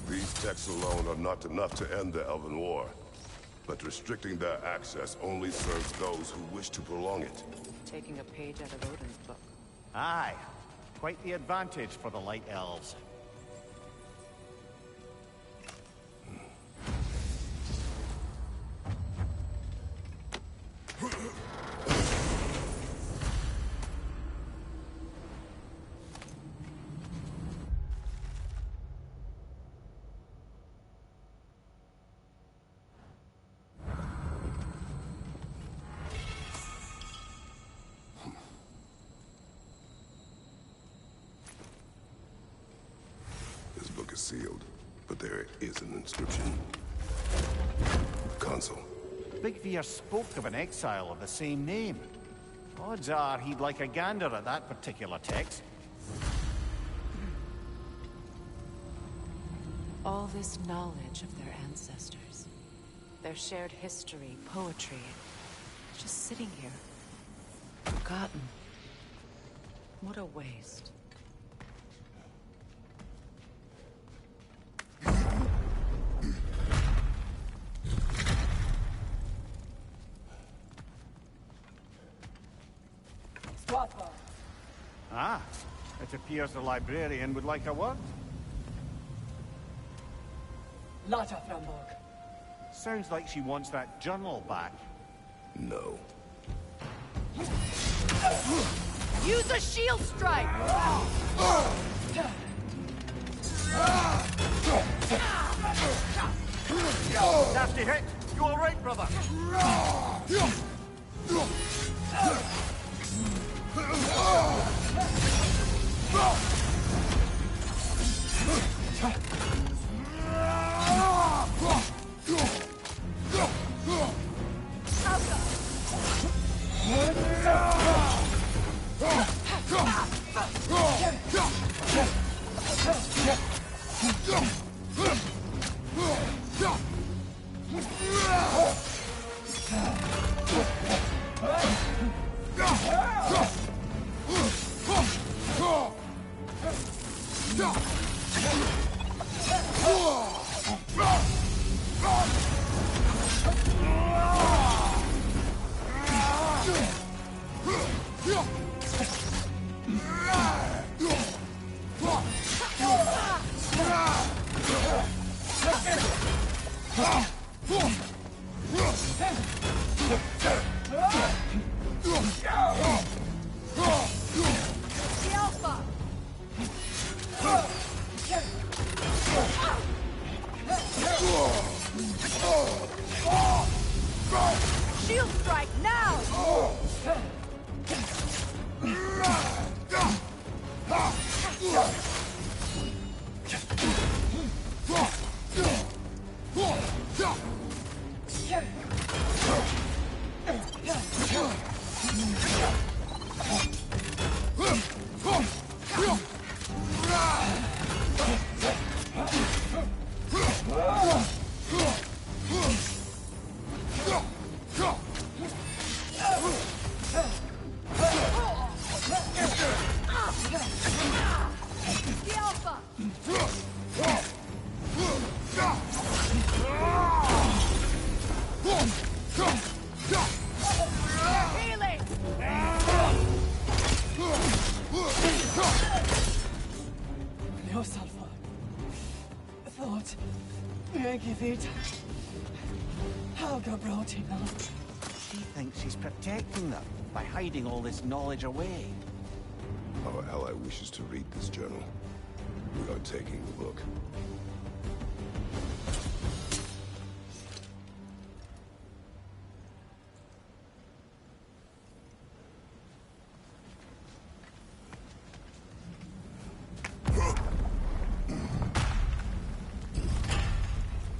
Speaker 3: These texts alone are not enough to end the Elven War, but restricting their access only serves those who wish to prolong it.
Speaker 1: Taking a page out of Odin's book.
Speaker 2: Aye. Quite the advantage for the Light Elves.
Speaker 3: This book is sealed, but there is an inscription. Console.
Speaker 2: Big Veer spoke of an exile of the same name. Odds are he'd like a gander at that particular text.
Speaker 1: All this knowledge of their ancestors, their shared history, poetry, just sitting here, forgotten. What a waste.
Speaker 2: Ah, it appears the librarian would like a word.
Speaker 10: Lata Framborg.
Speaker 2: Sounds like she wants that journal back.
Speaker 3: No.
Speaker 1: Use a shield strike!
Speaker 2: Nasty hit! You alright, brother?
Speaker 1: Shield strike now!
Speaker 2: She thinks she's protecting them by hiding all this knowledge away.
Speaker 3: Our ally wishes to read this journal. We are taking the book.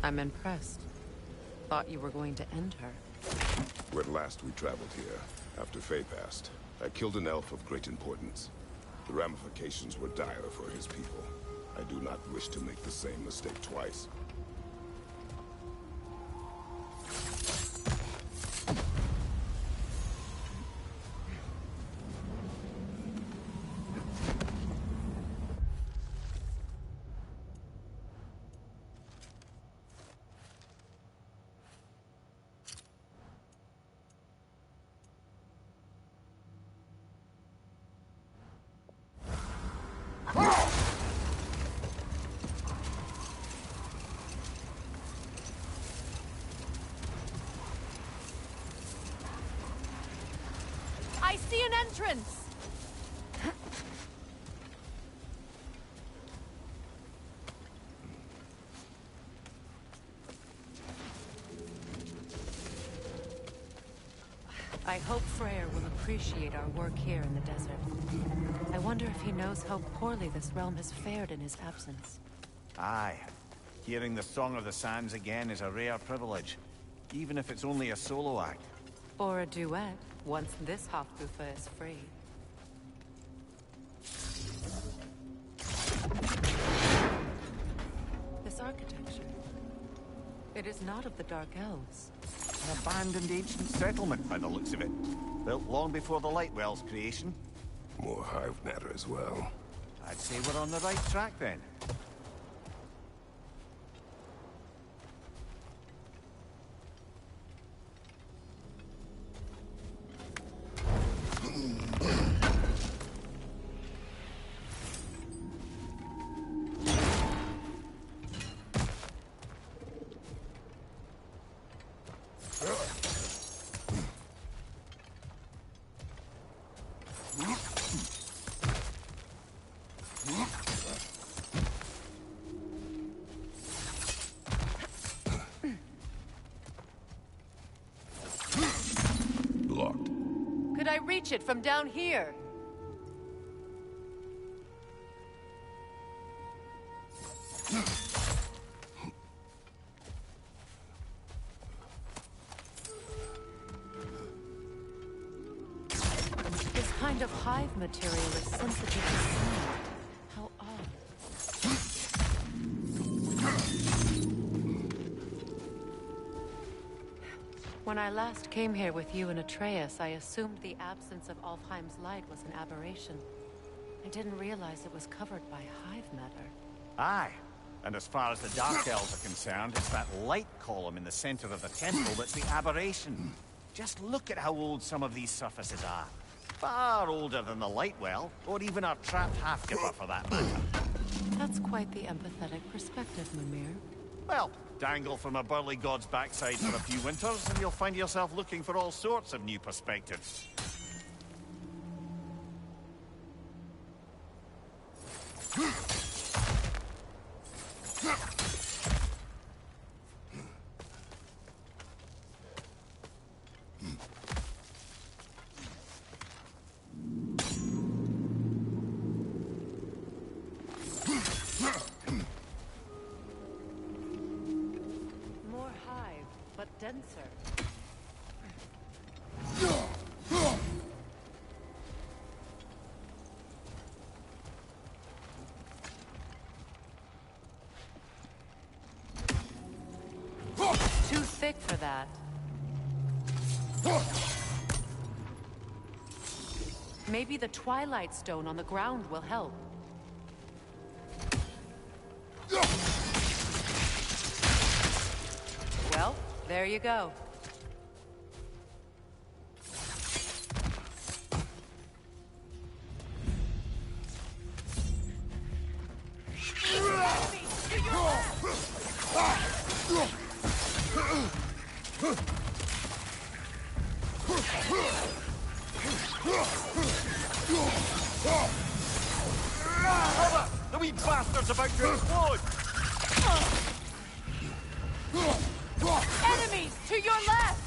Speaker 1: I'm impressed. Thought you were going to end her.
Speaker 3: When last we traveled here, after Faye passed, I killed an elf of great importance. The ramifications were dire for his people. I do not wish to make the same mistake twice.
Speaker 1: I see an entrance! I hope Freya will appreciate our work here in the desert. I wonder if he knows how poorly this realm has fared in his absence.
Speaker 2: Aye. Hearing the Song of the Sands again is a rare privilege, even if it's only a solo act.
Speaker 1: Or a duet, once this Hofbufa is free. This architecture, it is not of the Dark Elves.
Speaker 2: An abandoned ancient settlement, by the looks of it. Built long before the Lightwell's creation.
Speaker 3: More hive matter as well.
Speaker 2: I'd say we're on the right track then.
Speaker 3: Locked.
Speaker 1: Could I reach it from down here? This kind of hive material is sensitive to sound. How odd. When I last came here with you and Atreus, I assumed the absence of Alfheim's light was an aberration. I didn't realize it was covered by hive matter.
Speaker 2: Aye. And as far as the Dark Elves are concerned, it's that light column in the center of the temple that's the aberration. Just look at how old some of these surfaces are. Far older than the Lightwell, or even our trapped half-gipper for that matter.
Speaker 1: That's quite the empathetic perspective, Mimir.
Speaker 2: Well, dangle from a burly god's backside for a few winters, and you'll find yourself looking for all sorts of new perspectives.
Speaker 1: More hive, but denser. Too thick for that. Maybe the Twilight Stone on the ground will help. Well, there you go.
Speaker 2: The wee bastard's about to explode!
Speaker 1: Enemies to your left!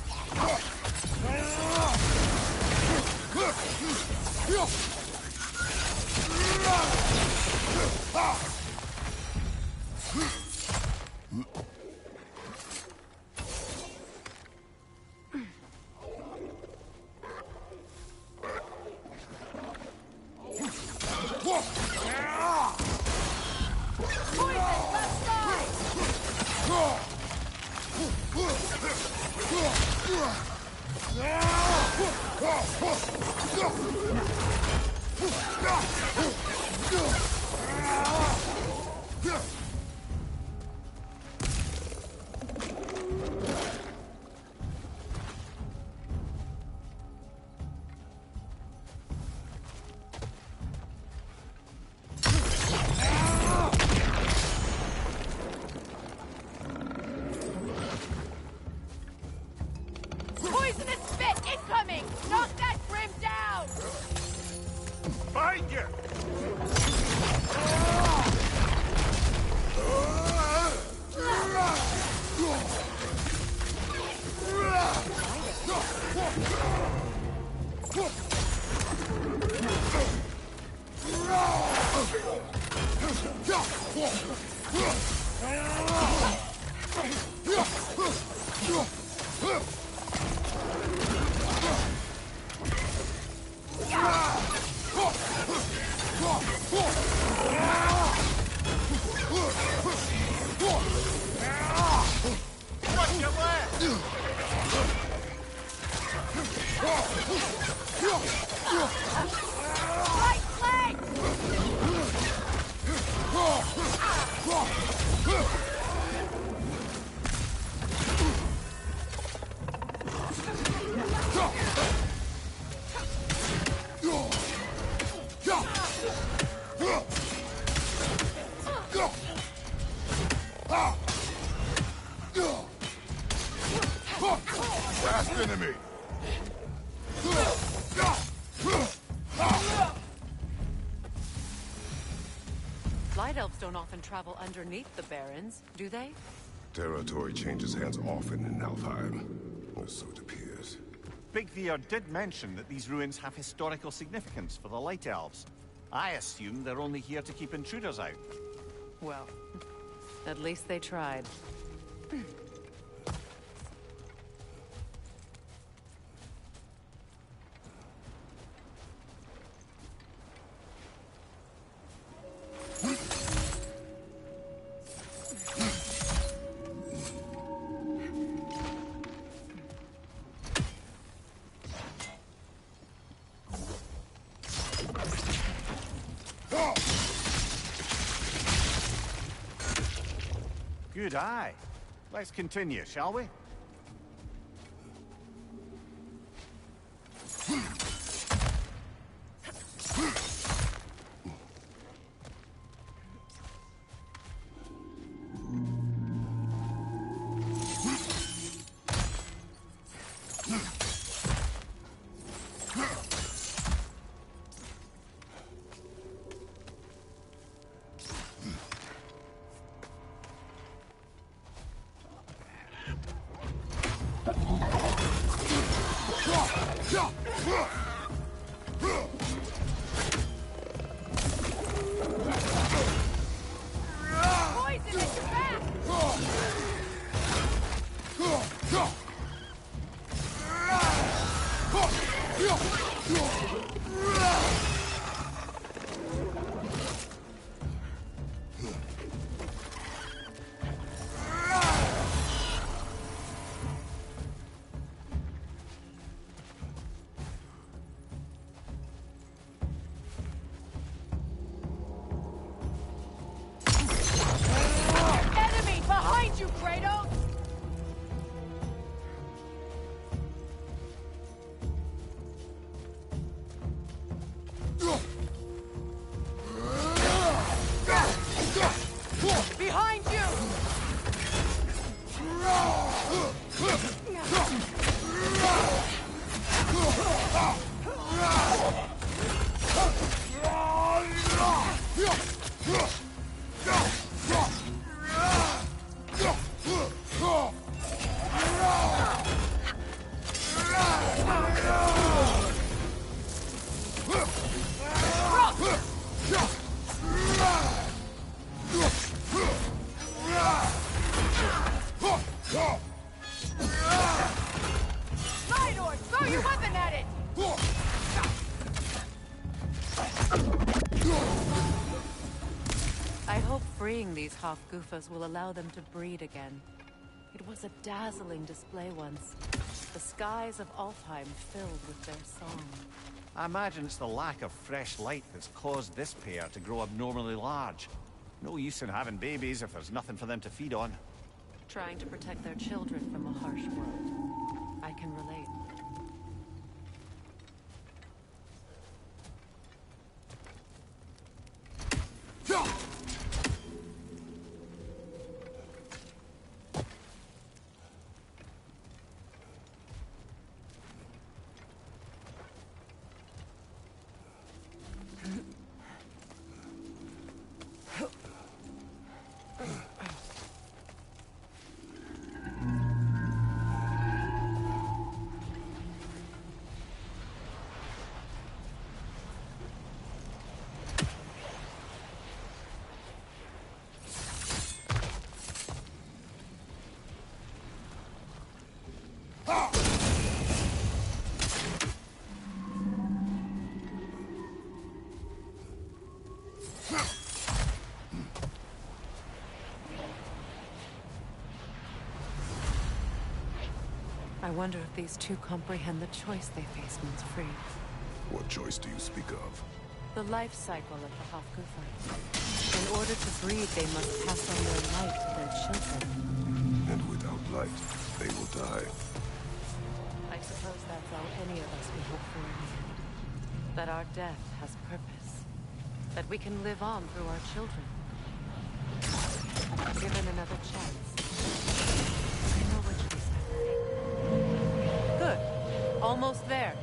Speaker 1: Poisonous spit incoming! Knock that grim down!
Speaker 8: Find you!
Speaker 1: Right leg!
Speaker 3: Last enemy!
Speaker 1: Light elves don't often travel underneath the barrens, do they?
Speaker 3: Territory changes hands often in Alfheim. Or so it appears.
Speaker 2: Big Veer did mention that these ruins have historical significance for the Light Elves. I assume they're only here to keep intruders out.
Speaker 1: Well, at least they tried.
Speaker 2: Good eye. Let's continue, shall we?
Speaker 1: Poison at your back! Enemy behind you, Kratos! Behind you! Lidor, throw your weapon at it! I hope freeing these Hofgufas will allow them to breed again. It was a dazzling display once. the skies of Alfheim filled with their song.
Speaker 2: I imagine it's the lack of fresh light that's caused this pair to grow abnormally large. No use in having babies if there's nothing for them to feed on.
Speaker 1: Trying to protect their children from a harsh world. I can relate. I wonder if these two comprehend the choice they face once free.
Speaker 3: What choice do you speak of?
Speaker 1: The life cycle of the Hofguthite. In order to breed, they must pass on their light to their children.
Speaker 3: And without light, they will die.
Speaker 1: I suppose that's all any of us can hope for in the end. That our death has purpose. That we can live on through our children. Given another chance. I know what she said. Good. Almost there.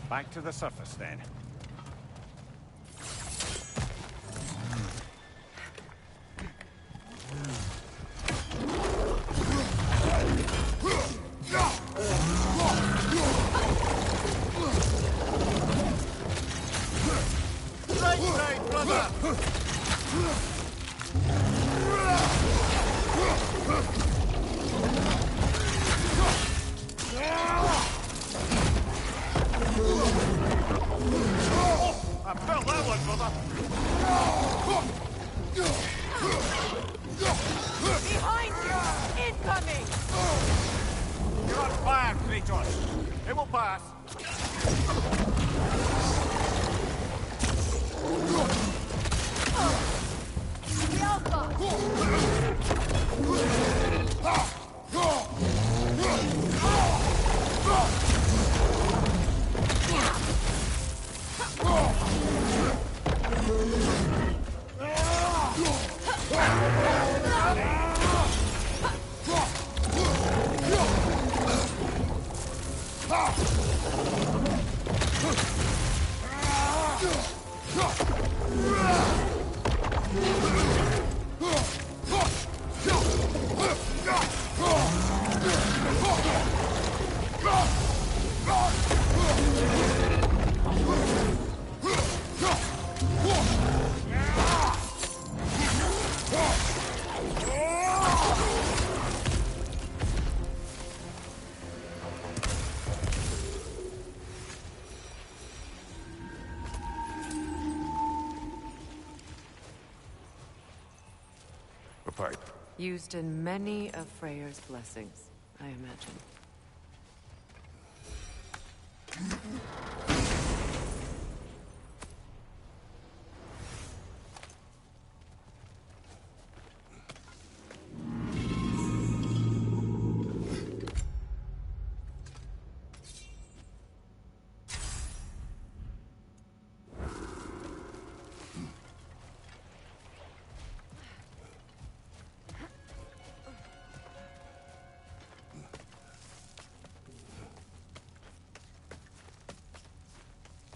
Speaker 2: Back to the surface, then.
Speaker 8: Right, brother!
Speaker 2: I felt that one, brother.
Speaker 1: Behind you! Incoming!
Speaker 2: You're on fire, Kratos. It will pass.
Speaker 1: The Alpha!
Speaker 3: A pipe.
Speaker 1: Used in many of Freyr's blessings. imagine.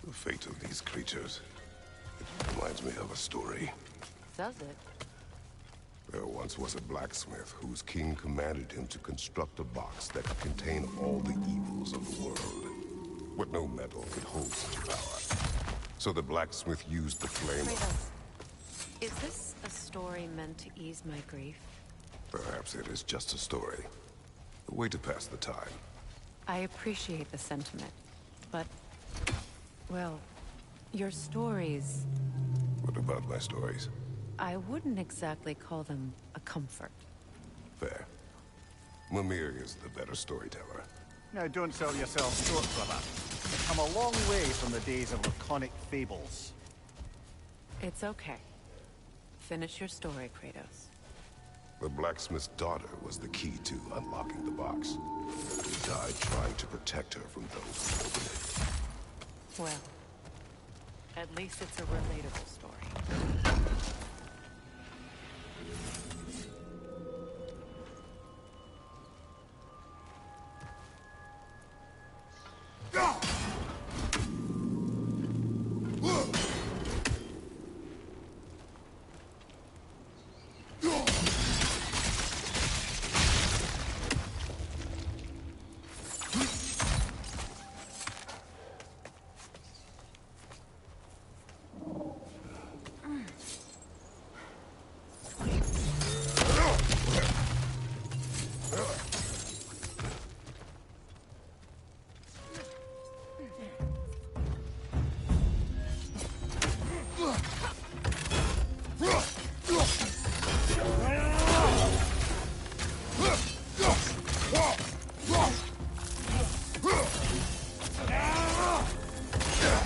Speaker 3: The fate of these creatures, it reminds me of a story.
Speaker 1: Does it?
Speaker 3: There once was a blacksmith whose king commanded him to construct a box that could contain all the evils of the world. But no metal could hold such power. So the blacksmith used the flame.
Speaker 1: Is this a story meant to ease my grief?
Speaker 3: Perhaps it is just a story. A way to pass the time.
Speaker 1: I appreciate the sentiment, but... well, your stories...
Speaker 3: What about my stories?
Speaker 1: I wouldn't exactly call them a comfort.
Speaker 3: Fair. Mimir is the better storyteller.
Speaker 11: Now, don't sell yourself short, brother. We've come a long way from the days of laconic fables.
Speaker 1: It's okay. Finish your story, Kratos.
Speaker 3: The blacksmith's daughter was the key to unlocking the box. He died trying to protect her from those who opened it.
Speaker 1: Well, at least it's a relatable story.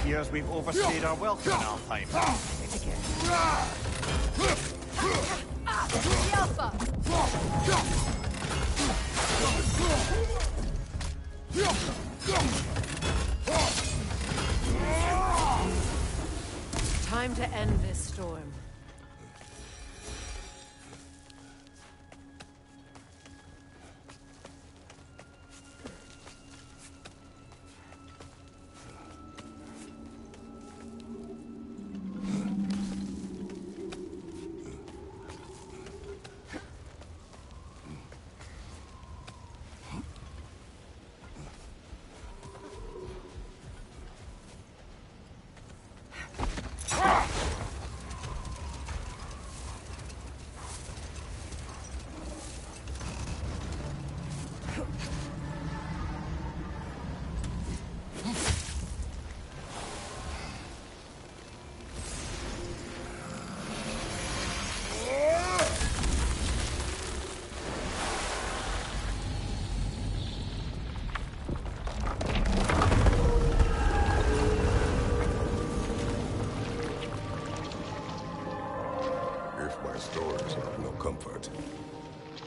Speaker 11: Appears we've overstayed our welcome in Alfheim.
Speaker 1: Time to end this storm.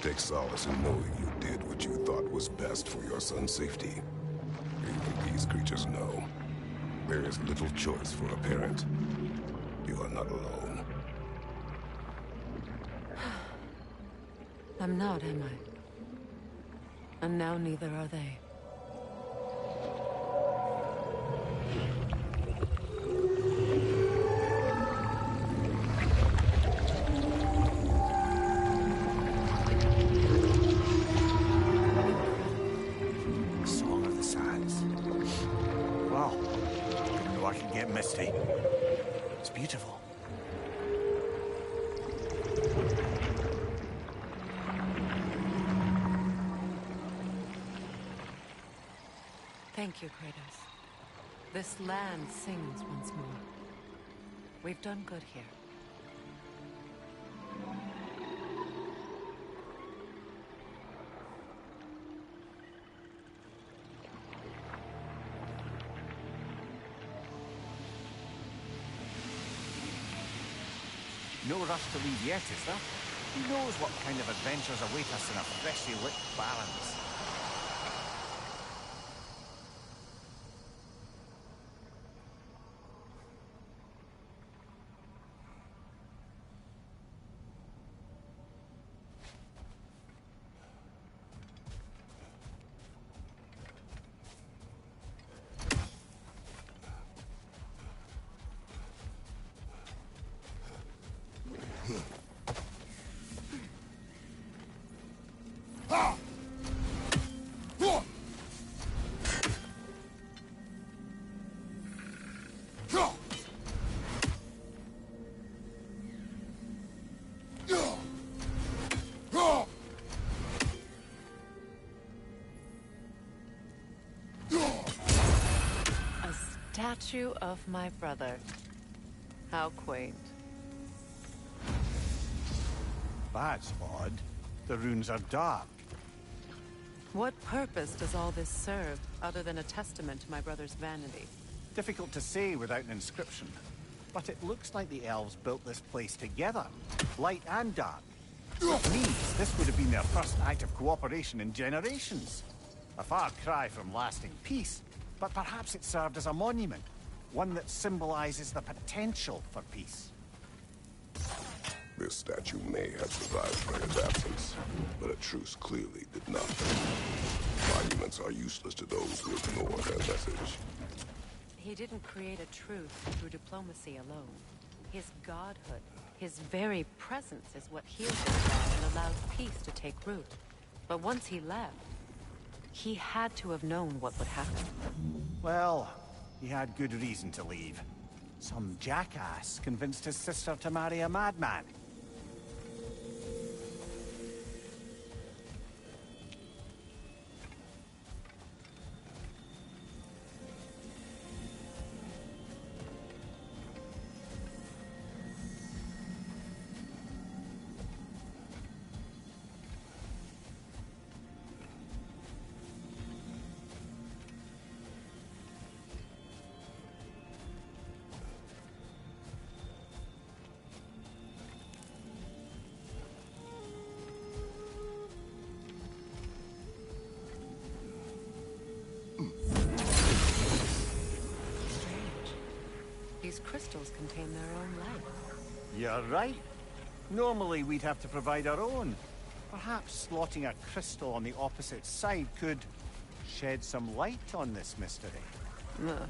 Speaker 3: Take solace in knowing you did what you thought was best for your son's safety. Even these creatures know. There is little choice for a parent. You are not alone.
Speaker 1: I'm not, am I? And now neither are they.
Speaker 2: Misty. It's beautiful.
Speaker 1: Thank you, Kratos. This land sings once more. We've done good here.
Speaker 11: No rush to leave yet, is there? Who knows what kind of adventures await us in our freshly lit barrens?
Speaker 1: Statue of my brother. How quaint.
Speaker 2: That's odd. The runes are dark.
Speaker 1: What purpose does all this serve, other than a testament to my brother's vanity?
Speaker 11: Difficult to say without an inscription. But it looks like the elves built this place together, light and dark. Which means this would have been their first act of cooperation in generations. A far cry from lasting peace, but perhaps it served as a monument, one that symbolizes the potential for peace.
Speaker 3: This statue may have survived Freya's absence, but a truce clearly did not. Monuments are useless to those who ignore their message.
Speaker 1: He didn't create a truth through diplomacy alone. His godhood, his very presence is what healed his wrath and allowed peace to take root. But once he left, he had to have known what would happen.
Speaker 11: Well, he had good reason to leave. Some jackass convinced his sister to marry a madman.
Speaker 1: These crystals contain their own life.
Speaker 11: You're right. Normally we'd have to provide our own. Perhaps slotting a crystal on the opposite side could shed some light on this mystery.
Speaker 1: Ugh.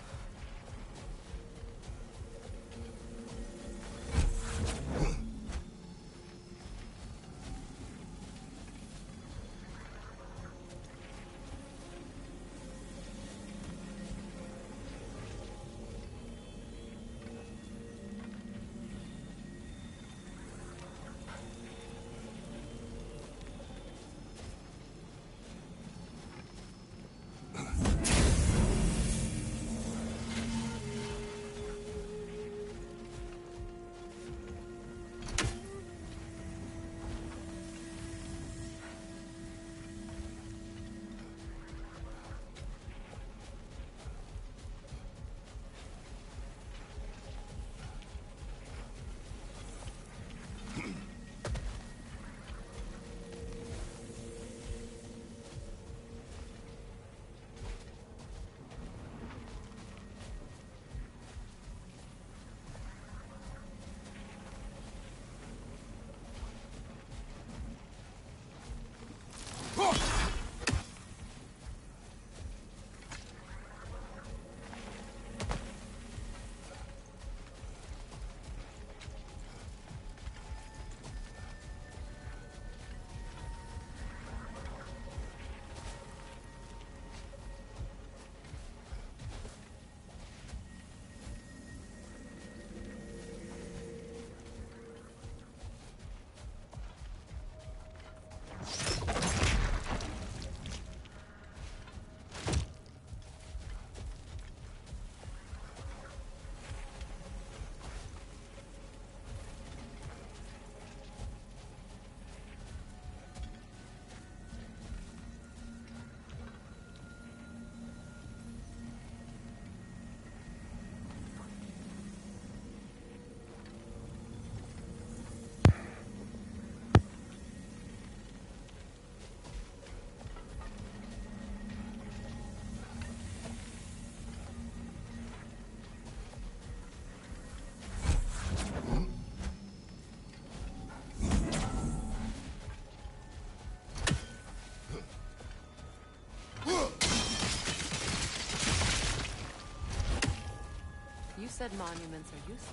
Speaker 1: said monuments are useless.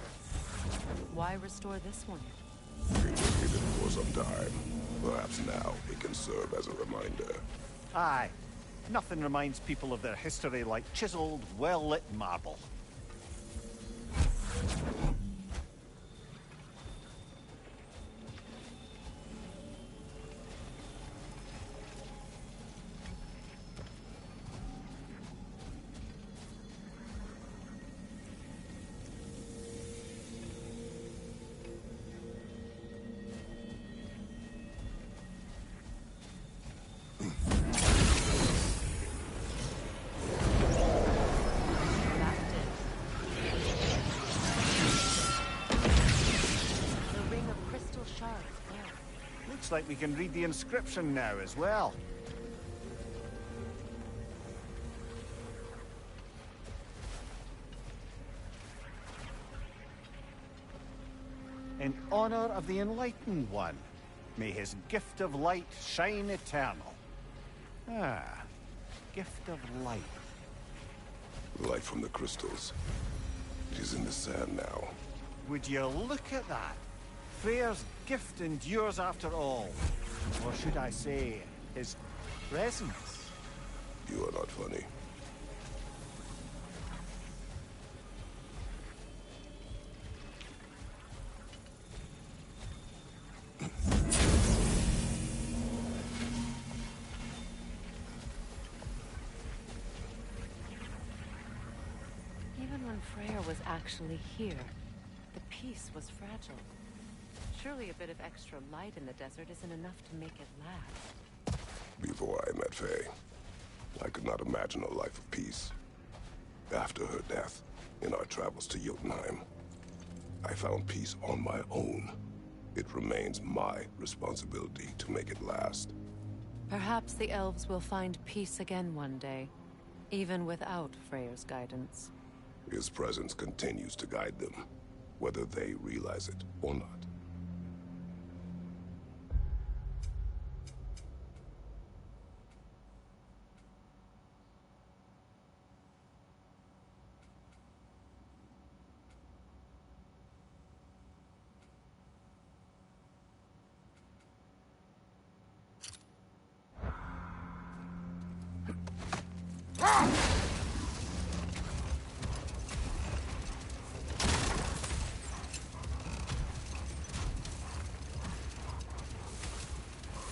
Speaker 1: Why restore this one?
Speaker 3: We just needed it for some time. Perhaps now it can serve as a reminder.
Speaker 11: Aye. Nothing reminds people of their history like chiseled, well-lit marble. Looks like we can read the inscription now as well. In honor of the Enlightened One, may his gift of light shine eternal. Ah, gift of light.
Speaker 3: The light from the crystals. It is in the sand now.
Speaker 11: Would you look at that? Freya's gift endures after all. Or should I say, his presence?
Speaker 3: You are not funny.
Speaker 1: Even when Freya was actually here, the peace was fragile. Surely a bit of extra light in the desert isn't enough to make it last.
Speaker 3: Before I met Faye, I could not imagine a life of peace. After her death, in our travels to Jotunheim, I found peace on my own. It remains my responsibility to make it last.
Speaker 1: Perhaps the elves will find peace again one day, even without Freya's guidance.
Speaker 3: His presence continues to guide them, whether they realize it or not.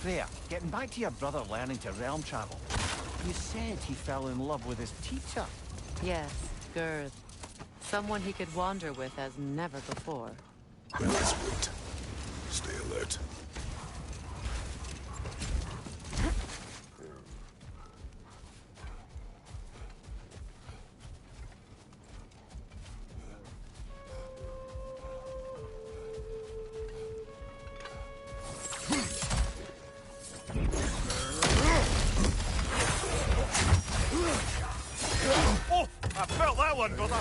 Speaker 11: Freya, getting back to your brother learning to realm travel. You said he fell in love with his teacher.
Speaker 1: Yes, Girth. Someone he could wander with as never before.
Speaker 3: Then let's wait. Stay alert.
Speaker 11: Oh! I felt that one, brother!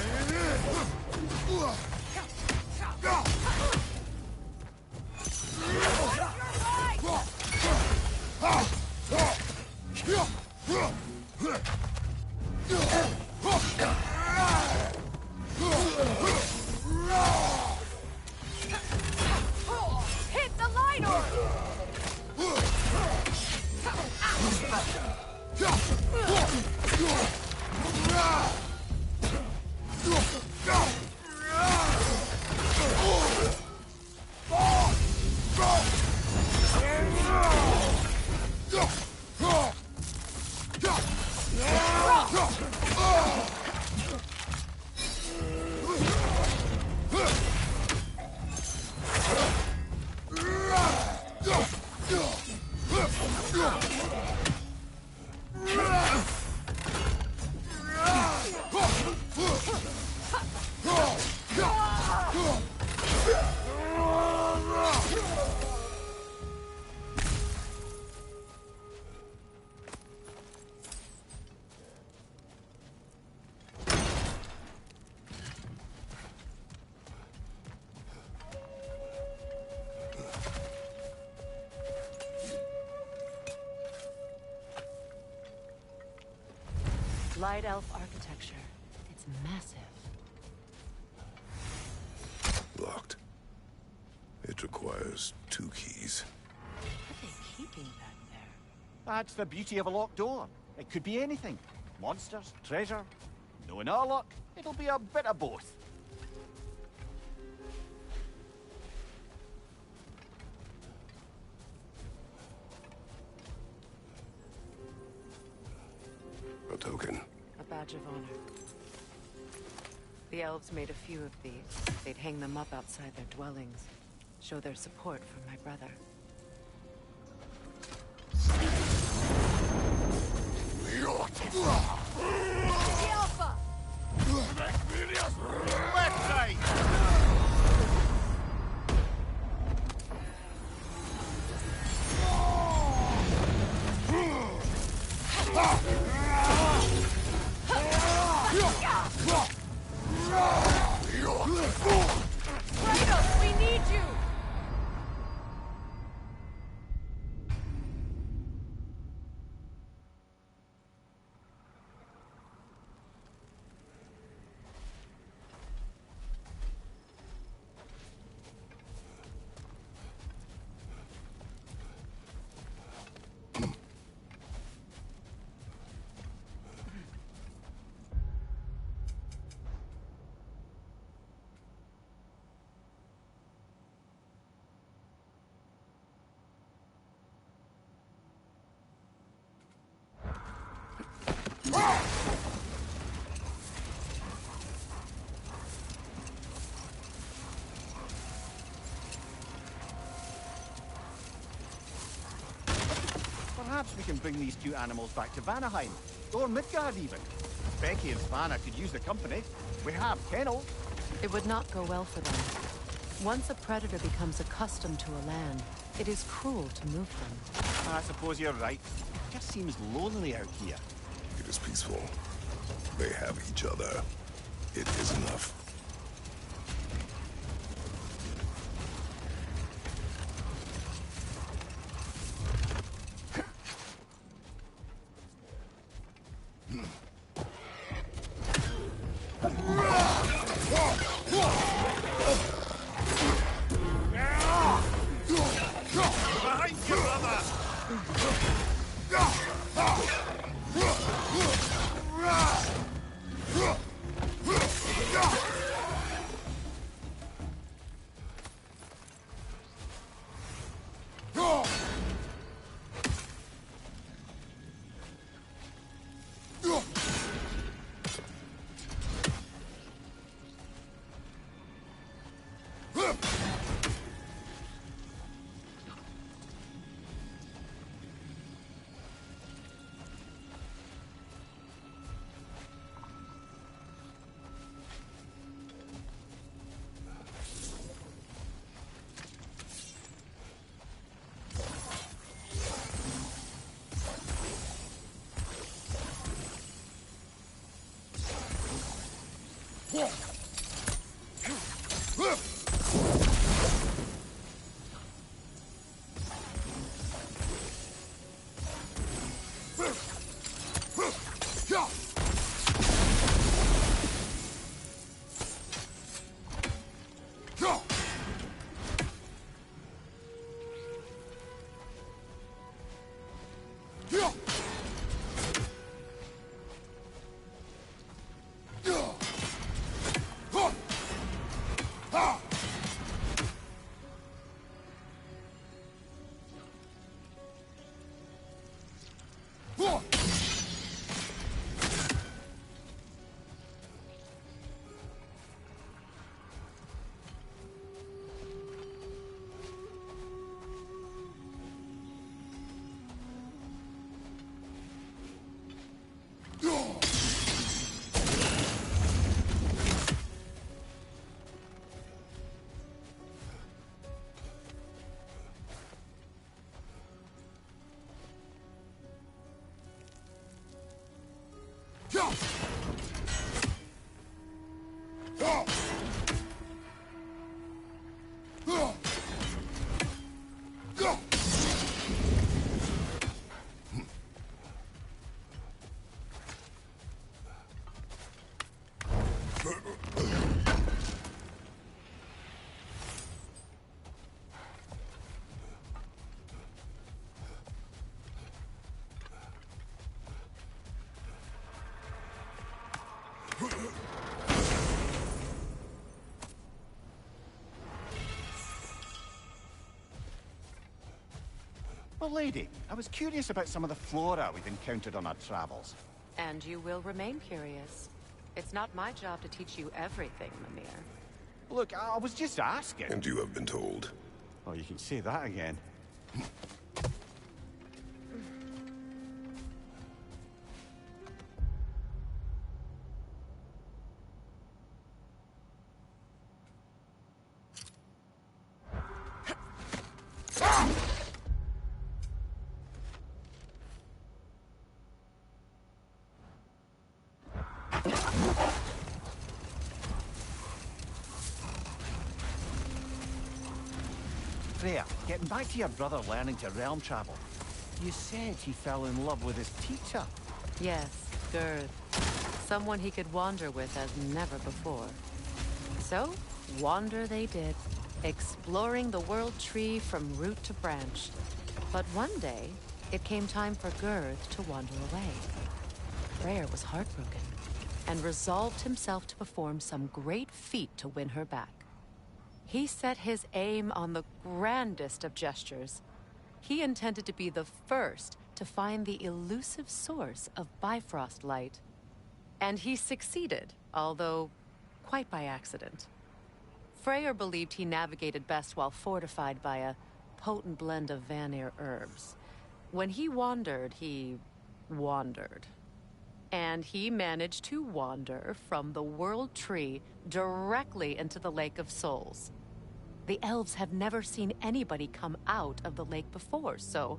Speaker 4: Hit the light orb!
Speaker 1: Light elf architecture. It's massive.
Speaker 3: locked. It requires 2 keys.
Speaker 1: What are they keeping back there?
Speaker 11: That's the beauty of a locked door. It could be anything. Monsters, treasure. Knowing our luck, it'll be a bit of both.
Speaker 3: A token.
Speaker 1: A badge of honor. The elves made a few of these. They'd hang them up outside their dwellings. Show their support for my brother.
Speaker 10: Alpha!
Speaker 11: Left side!
Speaker 10: Kratos, we need you!
Speaker 11: Perhaps we can bring these 2 animals back to Vanaheim, or Midgard even. Becky and Svanna could use the company. We have kennels.
Speaker 1: It would not go well for them. Once a predator becomes accustomed to a land, it is cruel to move them.
Speaker 11: I suppose you're right. It just seems lonely out here.
Speaker 3: It is peaceful. They have each other. It is enough.
Speaker 11: Well, lady, I was curious about some of the flora we've encountered on our travels.
Speaker 1: And you will remain curious. It's not my job to teach you everything, Mimir.
Speaker 11: Look, I was just asking.
Speaker 3: And you have been told.
Speaker 11: Oh, you can say that again. Freya, getting back to your brother learning to realm travel. You said he fell in love with his teacher.
Speaker 1: Yes, Gerd. Someone he could wander with as never before. So, wander they did, exploring the world tree from root to branch. But one day, it came time for Gerd to wander away. Freyr was heartbroken, and resolved himself to perform some great feat to win her back. He set his aim on the grandest of gestures. He intended to be the first to find the elusive source of Bifrost light. And he succeeded, although quite by accident. Freyr believed he navigated best while fortified by a potent blend of Vanir herbs. When he wandered, he wandered. And he managed to wander from the World Tree directly into the Lake of Souls. The elves have never seen anybody come out of the lake before, so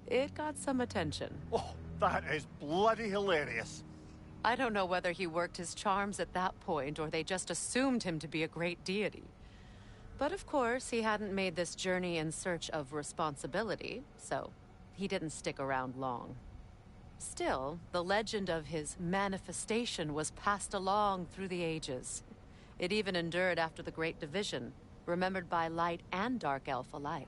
Speaker 1: it got some attention.
Speaker 11: Oh, that is bloody hilarious.
Speaker 1: I don't know whether he worked his charms at that point or they just assumed him to be a great deity. But of course, he hadn't made this journey in search of responsibility, so he didn't stick around long. Still, the legend of his manifestation was passed along through the ages. It even endured after the Great Division, remembered by Light and Dark Elf alike.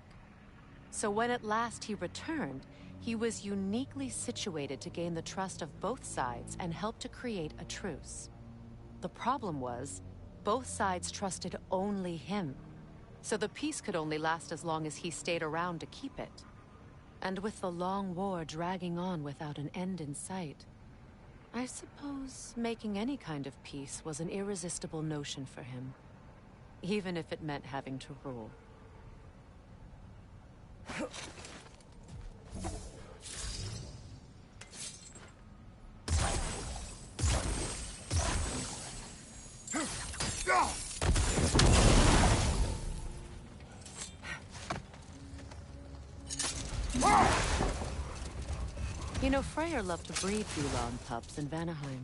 Speaker 1: So when at last he returned, he was uniquely situated to gain the trust of both sides and help to create a truce. The problem was, both sides trusted only him, so the peace could only last as long as he stayed around to keep it. And with the long war dragging on without an end in sight, I suppose making any kind of peace was an irresistible notion for him, even if it meant having to rule. You know, Freyr loved to breed Gulan pups in Vanaheim.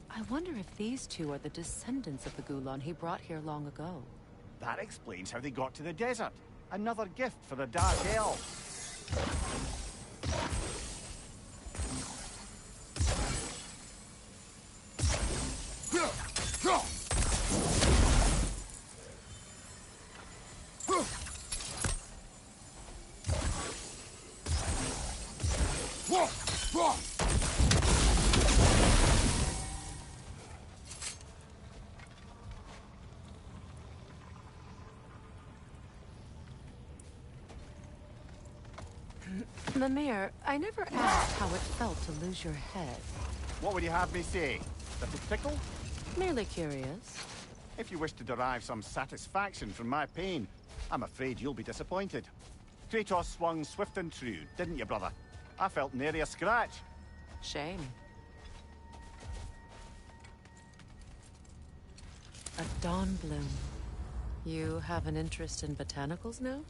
Speaker 1: I wonder if these two are the descendants of the Gulan he brought here long ago.
Speaker 11: That explains how they got to the desert. Another gift for the Dark Elves.
Speaker 1: Mimir, I never asked how it felt to lose your head.
Speaker 11: What would you have me say? Does it tickle?
Speaker 1: Merely curious.
Speaker 11: If you wish to derive some satisfaction from my pain, I'm afraid you'll be disappointed. Kratos swung swift and true, didn't you, brother? I felt nary a scratch.
Speaker 1: Shame. A dawn bloom. You have an interest in botanicals now?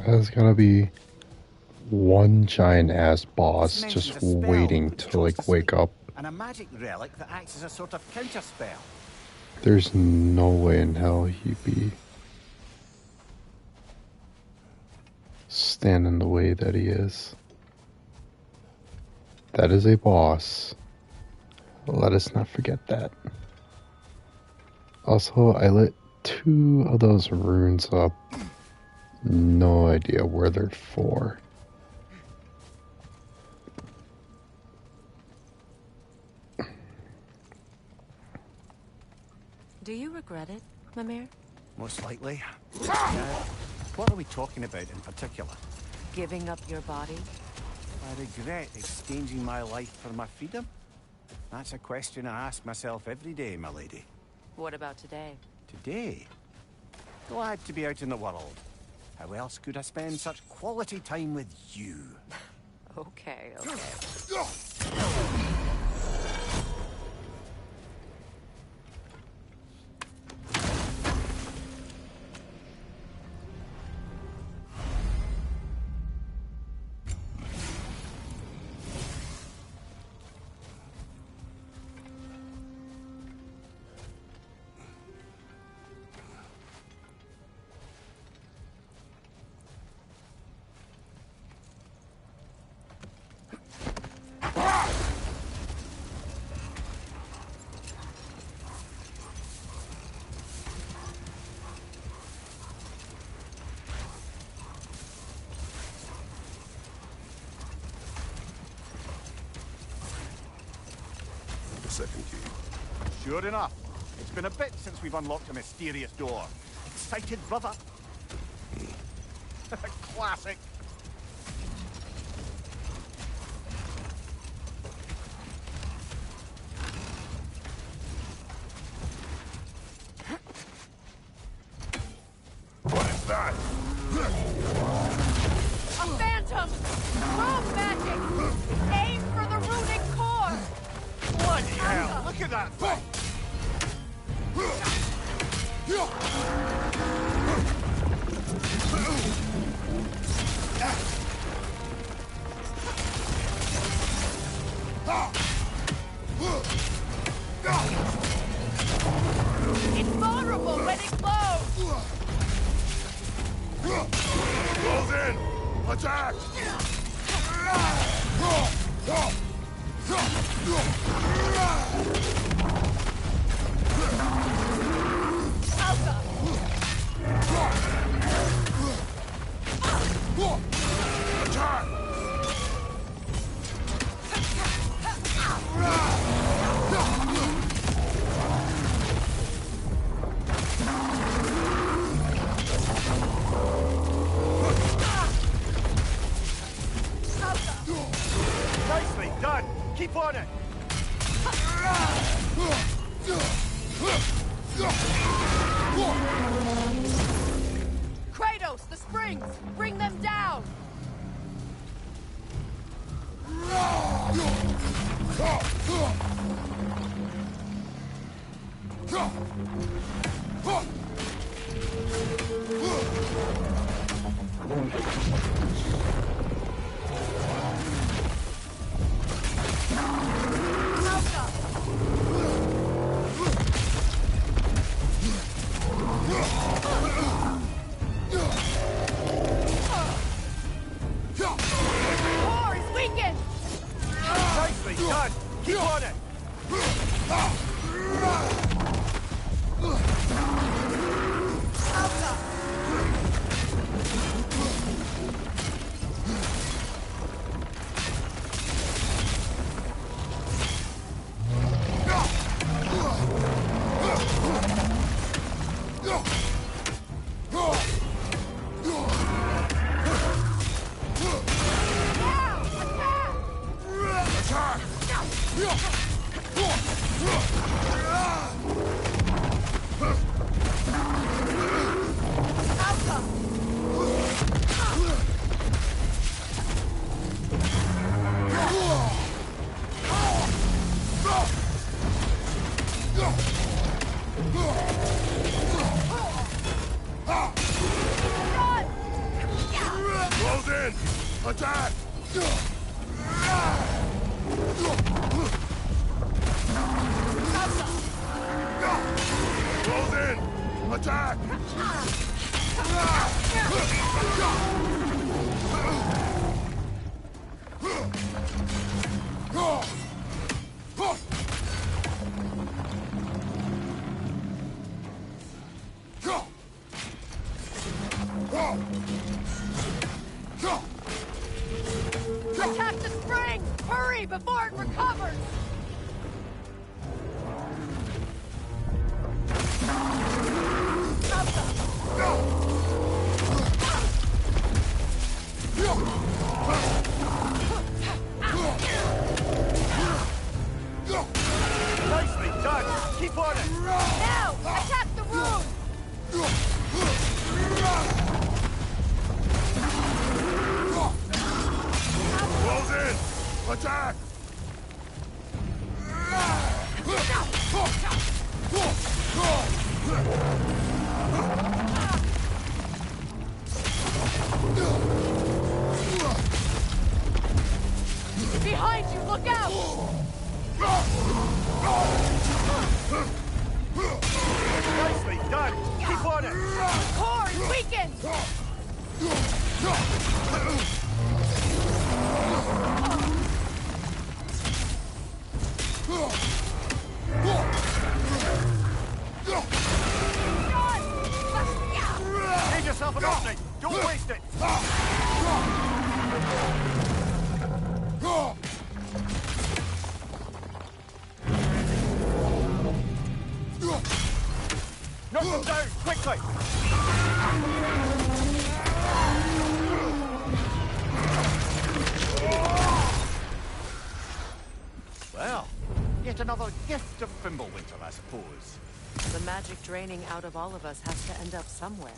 Speaker 6: There's gonna be one giant ass boss just waiting to like wake up.
Speaker 11: And a magic relic that acts as a sort of counter spell.
Speaker 6: There's no way in hell he'd be standing the way that he is. That is a boss. Let us not forget that. Also, I lit 2 of those runes up. No idea where they're for.
Speaker 1: Do you regret it, Mimir?
Speaker 11: Most likely. What are we talking about in particular?
Speaker 1: Giving up your body?
Speaker 11: I regret exchanging my life for my freedom? That's a question I ask myself every day, my lady.
Speaker 1: What about today?
Speaker 11: Today? Glad to be out in the world. How else could I spend such quality time with you?
Speaker 1: Okay.
Speaker 3: Second key.
Speaker 11: Sure enough. It's been a bit since we've unlocked a mysterious door. Excited, brother? Classic.
Speaker 3: What is that?
Speaker 10: A phantom! Rune magic! Aim for the runic core!
Speaker 11: Bloody hell! Look at that thing!
Speaker 10: It's vulnerable when it glows!
Speaker 3: Close in! Attack! Attack!
Speaker 11: Nicely done! Keep on it!
Speaker 10: Kratos, the springs! Bring them down! Core is weakened!
Speaker 11: Nicely done! Keep on it!
Speaker 3: Close in! Attack! Attack!
Speaker 10: Attack the spring! Hurry before it recovers!
Speaker 11: Nicely done! Keep on it!
Speaker 10: Now! Attack the room!
Speaker 3: Close in! Attack!
Speaker 10: Behind you! Look out!
Speaker 11: Nicely done! Keep on it!
Speaker 10: The core is weakened!
Speaker 11: Give yourself an opening! Don't waste it! Knock them down, quickly! Well, yet another gift of Fimbulwinter, I suppose.
Speaker 1: The magic draining out of all of us has to end up somewhere.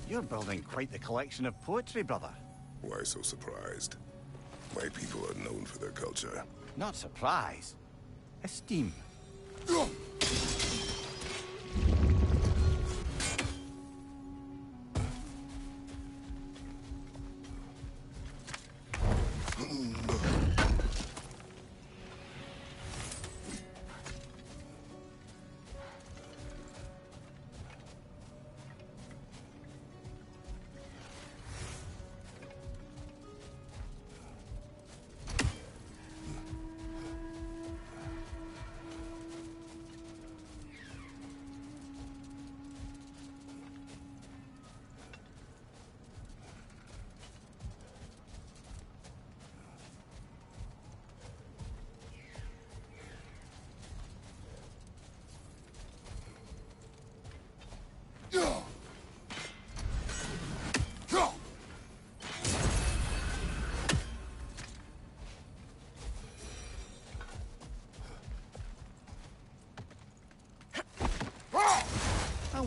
Speaker 11: You're building quite the collection of poetry, brother.
Speaker 3: Why so surprised? My people are known for their culture.
Speaker 11: Not surprise. Esteem.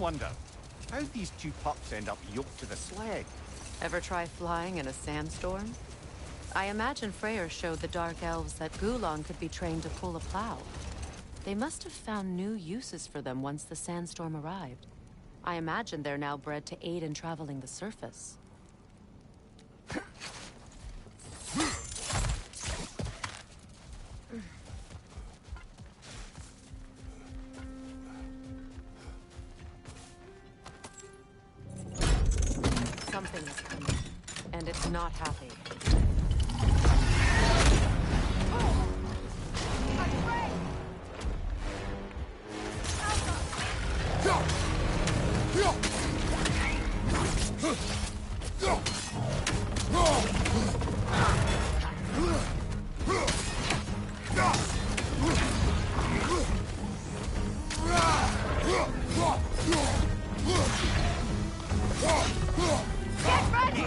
Speaker 11: wonder, how'd these two pups end up yoked to the sled?
Speaker 1: Ever try flying in a sandstorm? I imagine Freyr showed the Dark Elves that Gulon could be trained to pull a plow. They must have found new uses for them once the sandstorm arrived. I imagine they're now bred to aid in traveling the surface. Something is coming, and it's not happy.
Speaker 10: Get ready!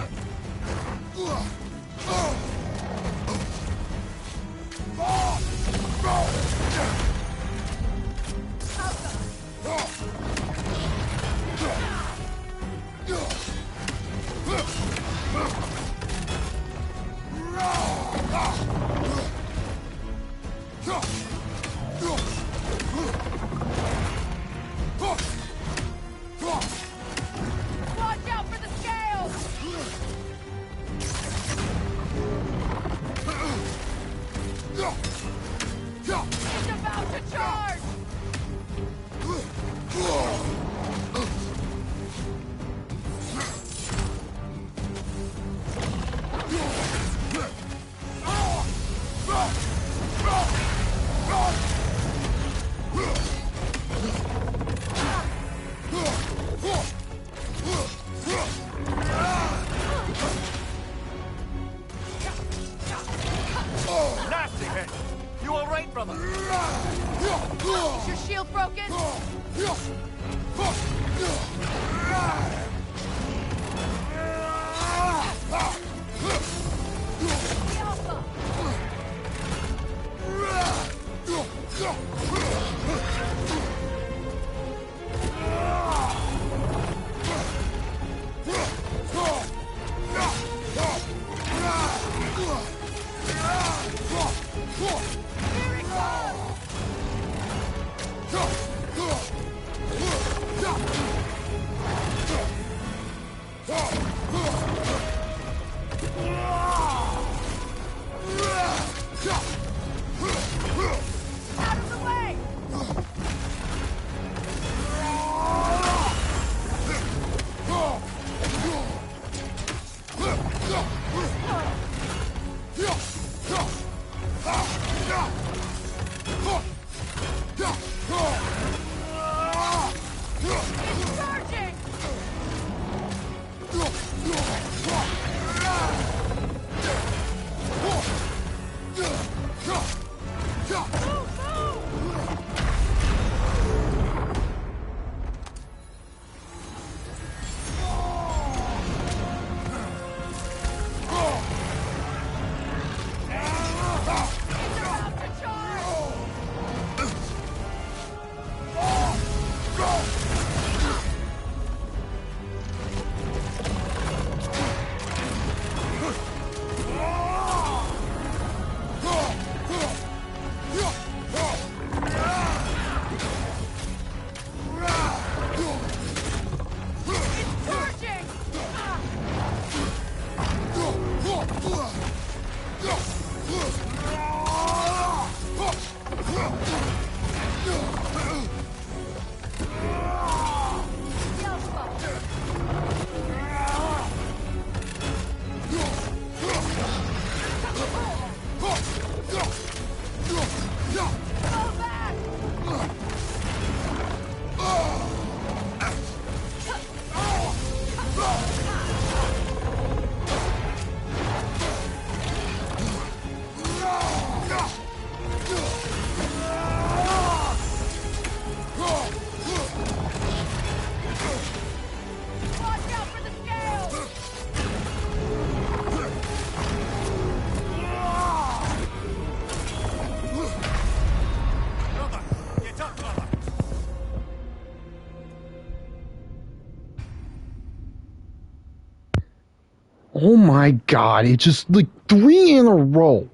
Speaker 6: Oh my god, it just, like, 3 in a row.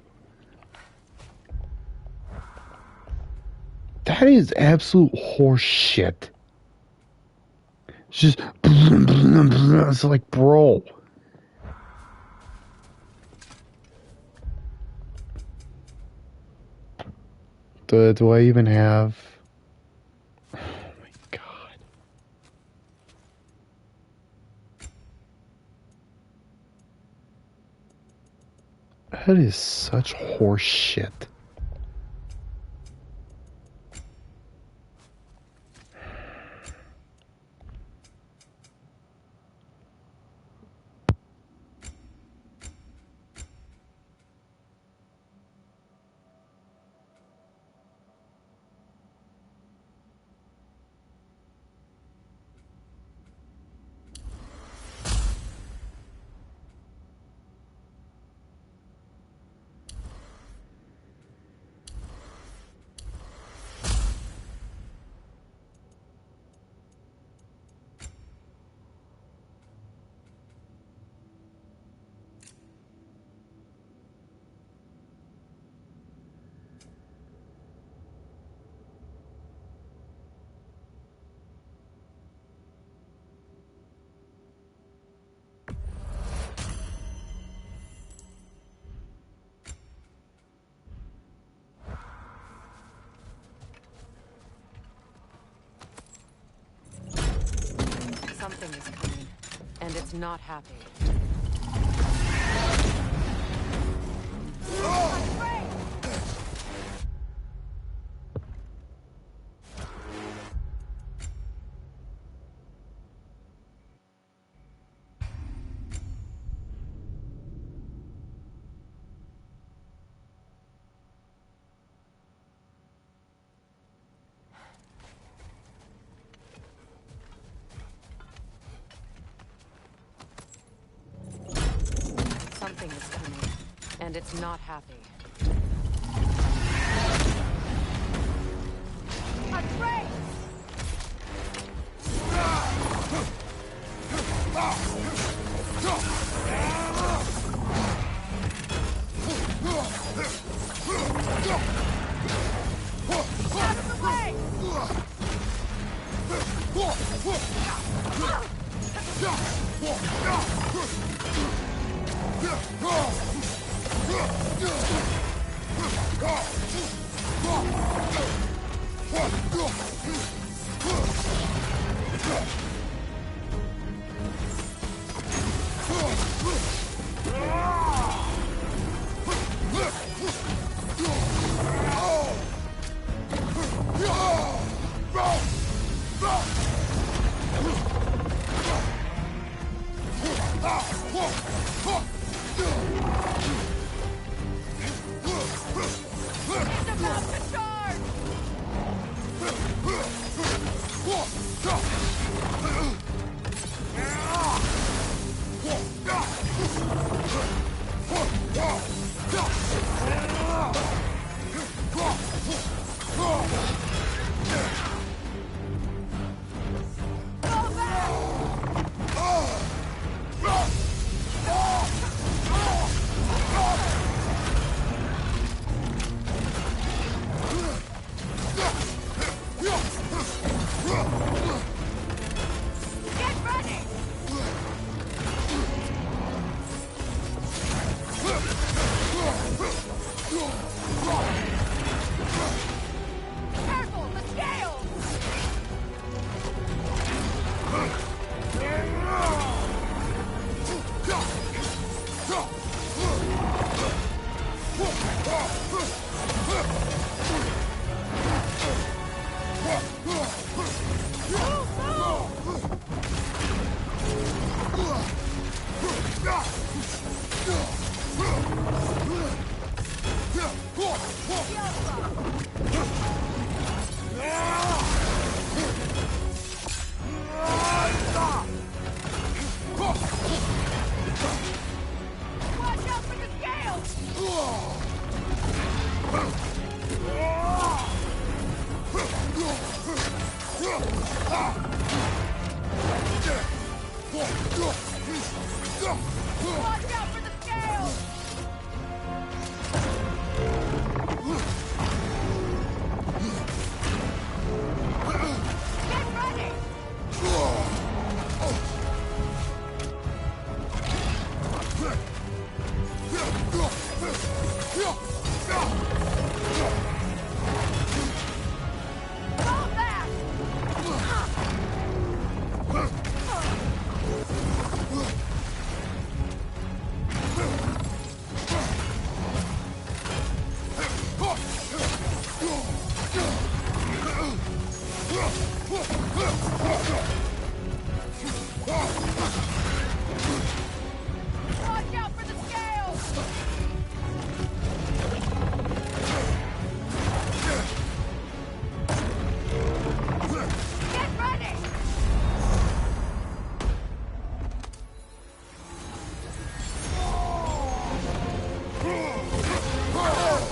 Speaker 6: That is absolute horse shit. It's just, it's like, bro. Do I even have... Oh my god. That is such horse shit.
Speaker 1: Something is coming, and it's not happy. Something is coming, and it's not happy.
Speaker 10: Watch out for the scales! Get ready! Fall back! Watch out for the scales! Get ready!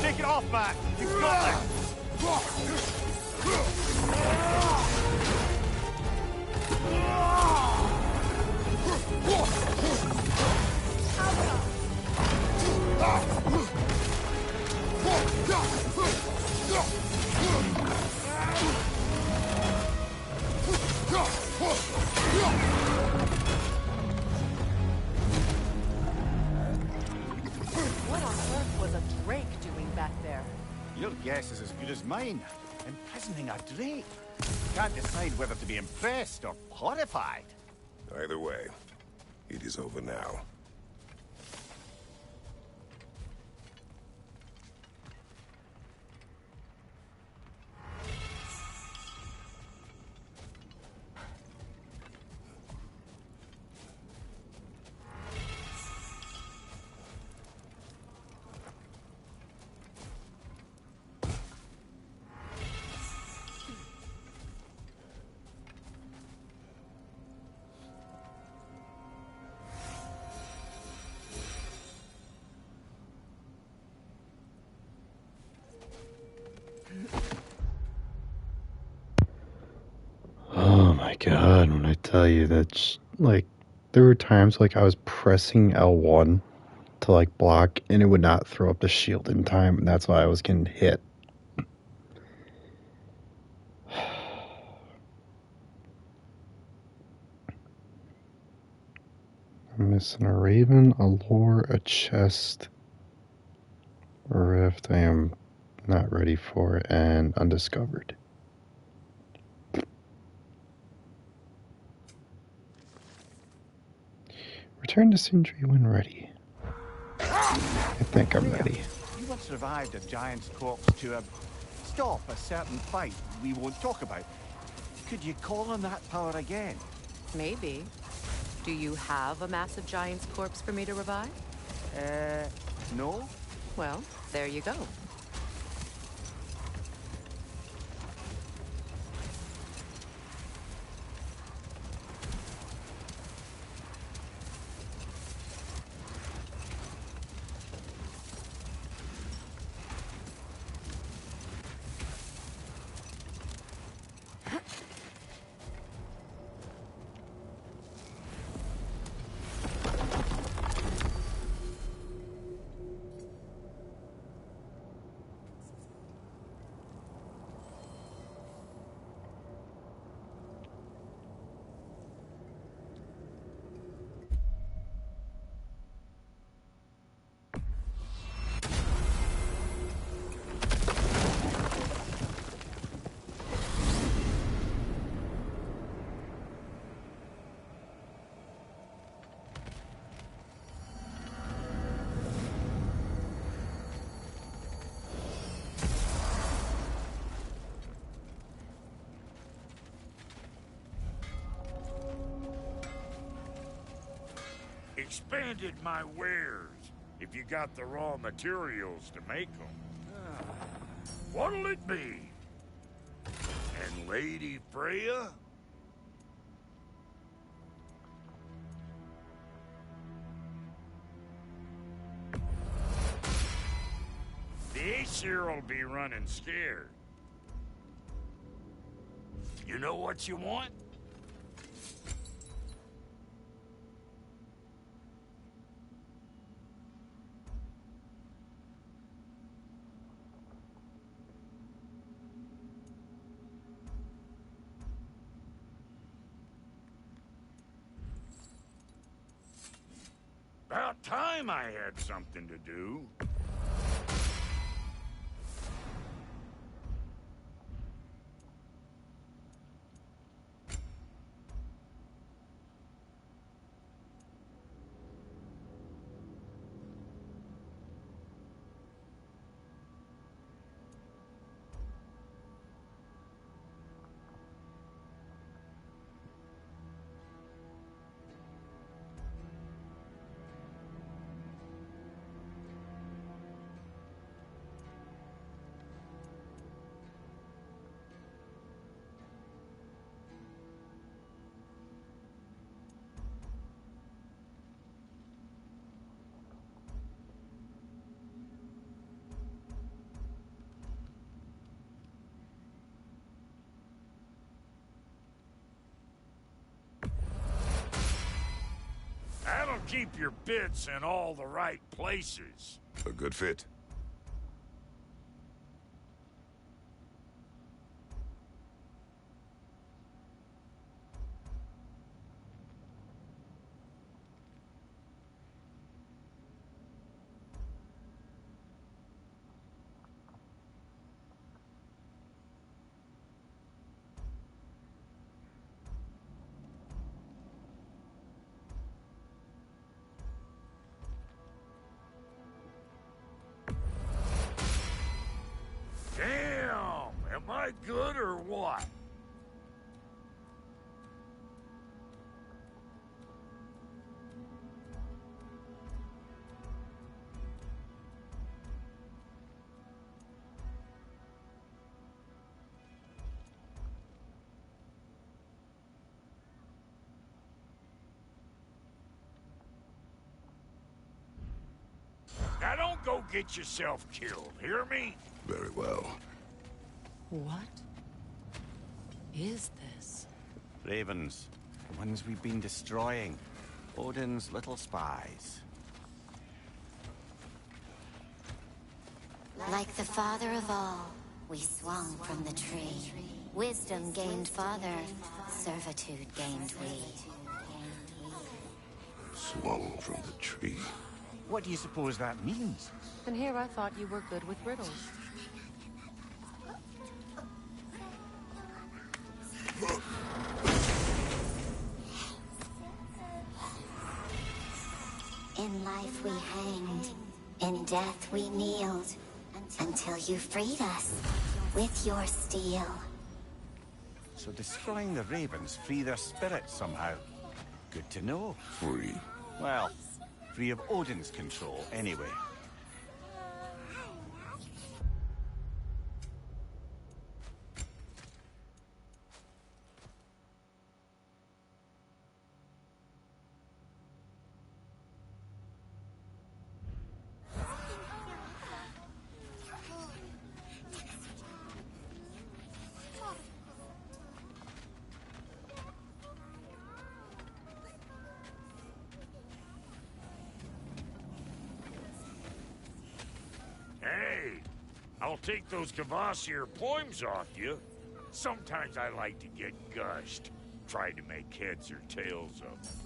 Speaker 11: Take it off, Mac! You've got this!
Speaker 1: What on earth was a drake doing back there?
Speaker 11: Your guess is as good as mine. Imprisoning a drake. Can't decide whether to be impressed or horrified.
Speaker 3: Either way, it is over now.
Speaker 6: Oh my god, when I tell you that, like, there were times like I was pressing L1 to like block and it would not throw up the shield in time, and that's why I was getting hit. I'm missing a raven, a lore, a chest, a rift I am not ready for, and undiscovered. Return to Sindri when ready. I think I'm ready.
Speaker 11: You once revived a giant's corpse to stop a certain fight we won't talk about. Could you call on that power again?
Speaker 1: Maybe. Do you have a massive giant's corpse for me to revive?
Speaker 11: No?
Speaker 1: Well, there you go.
Speaker 8: Expanded my wares, if you got the raw materials to make them. What'll it be? And Lady Freya? The Aesir'll be running scared. You know what you want? About time I had something to do. That'll keep your bits in all the right places.
Speaker 3: A good fit.
Speaker 8: Damn! Am I good or what? Now don't go get yourself killed, hear me?
Speaker 3: Very well.
Speaker 1: What is this?
Speaker 2: Ravens. The ones we've been destroying. Odin's little spies.
Speaker 12: Like the father of all, we swung from the tree. Wisdom gained father, servitude gained we.
Speaker 3: Swung from the tree.
Speaker 11: What do you suppose that means?
Speaker 1: And here I thought you were good with riddles.
Speaker 12: In life we hanged, in death we kneeled, until you freed us with your steel.
Speaker 2: So destroying the ravens free their spirits somehow. Good to know.
Speaker 3: Free.
Speaker 2: Well, free of Odin's control, anyway.
Speaker 8: Hey, I'll take those Kvasir poems off you. Sometimes I like to get gushed. Try to make heads or tails of them.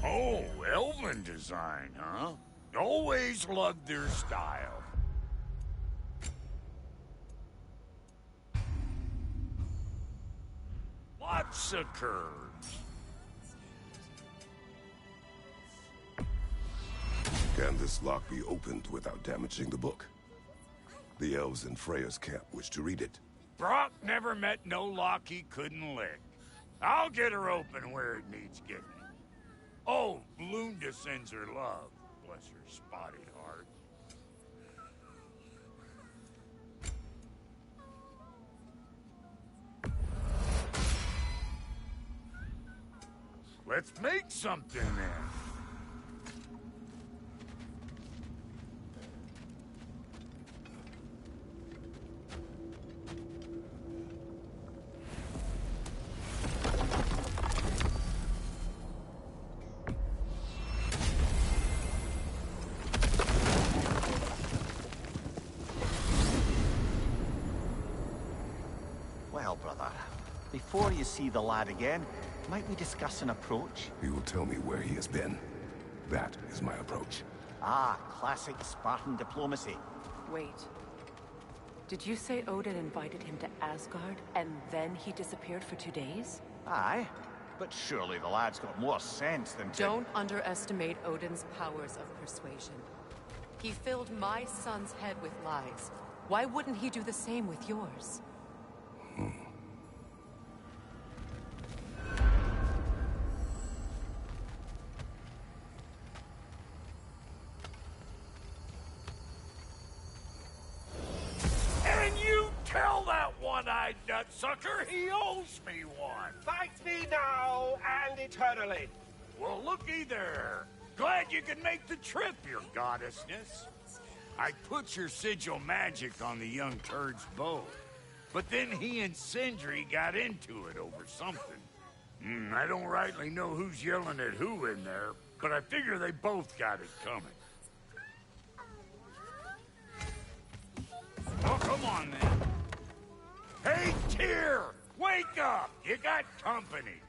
Speaker 8: Oh, elven design, huh? Always loved their style. Lots of curves.
Speaker 3: Can this lock be opened without damaging the book? The elves in Freya's camp wish to read it.
Speaker 8: Brock never met no lock he couldn't lick. I'll get her open where it needs getting. Oh, Lunda sends her love. Bless her spotted heart. Let's make something then.
Speaker 11: Well, brother, before you see the lad again, might we discuss an approach?
Speaker 3: He will tell me where he has been. That is my approach.
Speaker 11: Ah, classic Spartan diplomacy.
Speaker 1: Wait. Did you say Odin invited him to Asgard, and then he disappeared for 2 days?
Speaker 11: Aye, but surely the lad's got more sense than to...
Speaker 1: Don't underestimate Odin's powers of persuasion. He filled my son's head with lies. Why wouldn't he do the same with yours?
Speaker 8: And you tell that one-eyed nutsucker he owes me one.
Speaker 13: Fight me now and eternally.
Speaker 8: Well, looky there. Glad you could make the trip, your goddessness. I put your sigil magic on the young turd's bow, but then he and Sindri got into it over something. I don't rightly know who's yelling at who in there, but I figure they both got it coming. Oh, come on, then. Hey, Tyr! Wake up! You got company.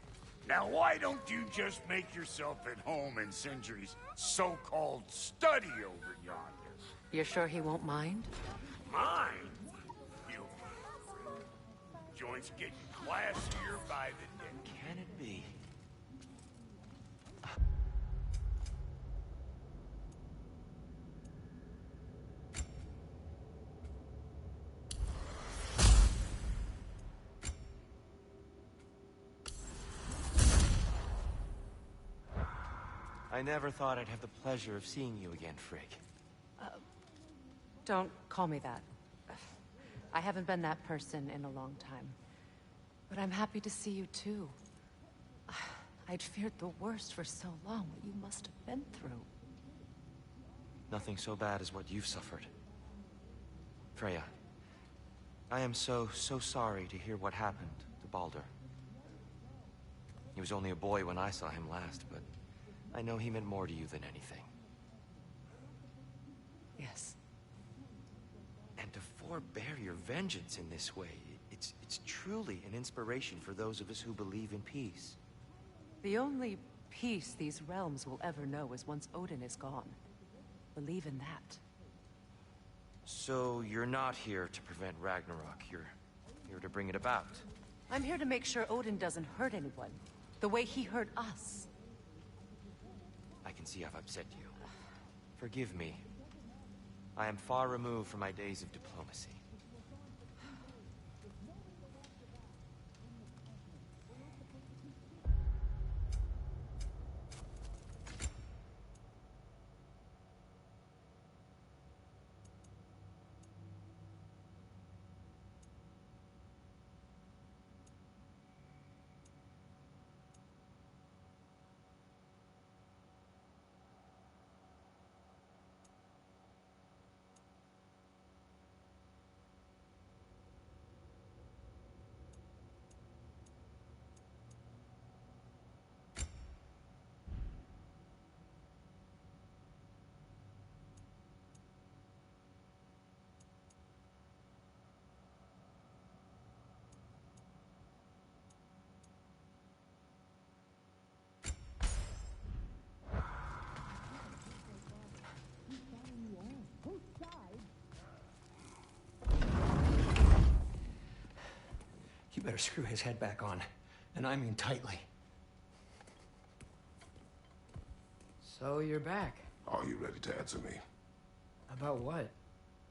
Speaker 8: Now, why don't you just make yourself at home in Sindri's so-called study over yonder?
Speaker 1: You're sure he won't mind?
Speaker 8: Mine? You... Joint's getting classier by the day.
Speaker 9: Can it be? I never thought I'd have the pleasure of seeing you again, Frigg.
Speaker 1: Don't call me that. I haven't been that person in a long time. But I'm happy to see you too. I'd feared the worst for so long, what you must have been through.
Speaker 9: Nothing so bad as what you've suffered. Freya, I am so sorry to hear what happened to Baldur. He was only a boy when I saw him last, but I know he meant more to you than anything.
Speaker 1: Yes.
Speaker 9: And to forbear your vengeance in this way, it's truly an inspiration for those of us who believe in peace.
Speaker 1: The only peace these realms will ever know is once Odin is gone. Believe in that.
Speaker 9: So you're not here to prevent Ragnarok, you're here to bring it about.
Speaker 1: I'm here to make sure Odin doesn't hurt anyone, the way he hurt us.
Speaker 9: I can see I've upset you. Forgive me. I am far removed from my days of diplomacy.
Speaker 14: You better screw his head back on, and I mean tightly.
Speaker 15: So you're back.
Speaker 3: Are you ready to answer me?
Speaker 15: About what?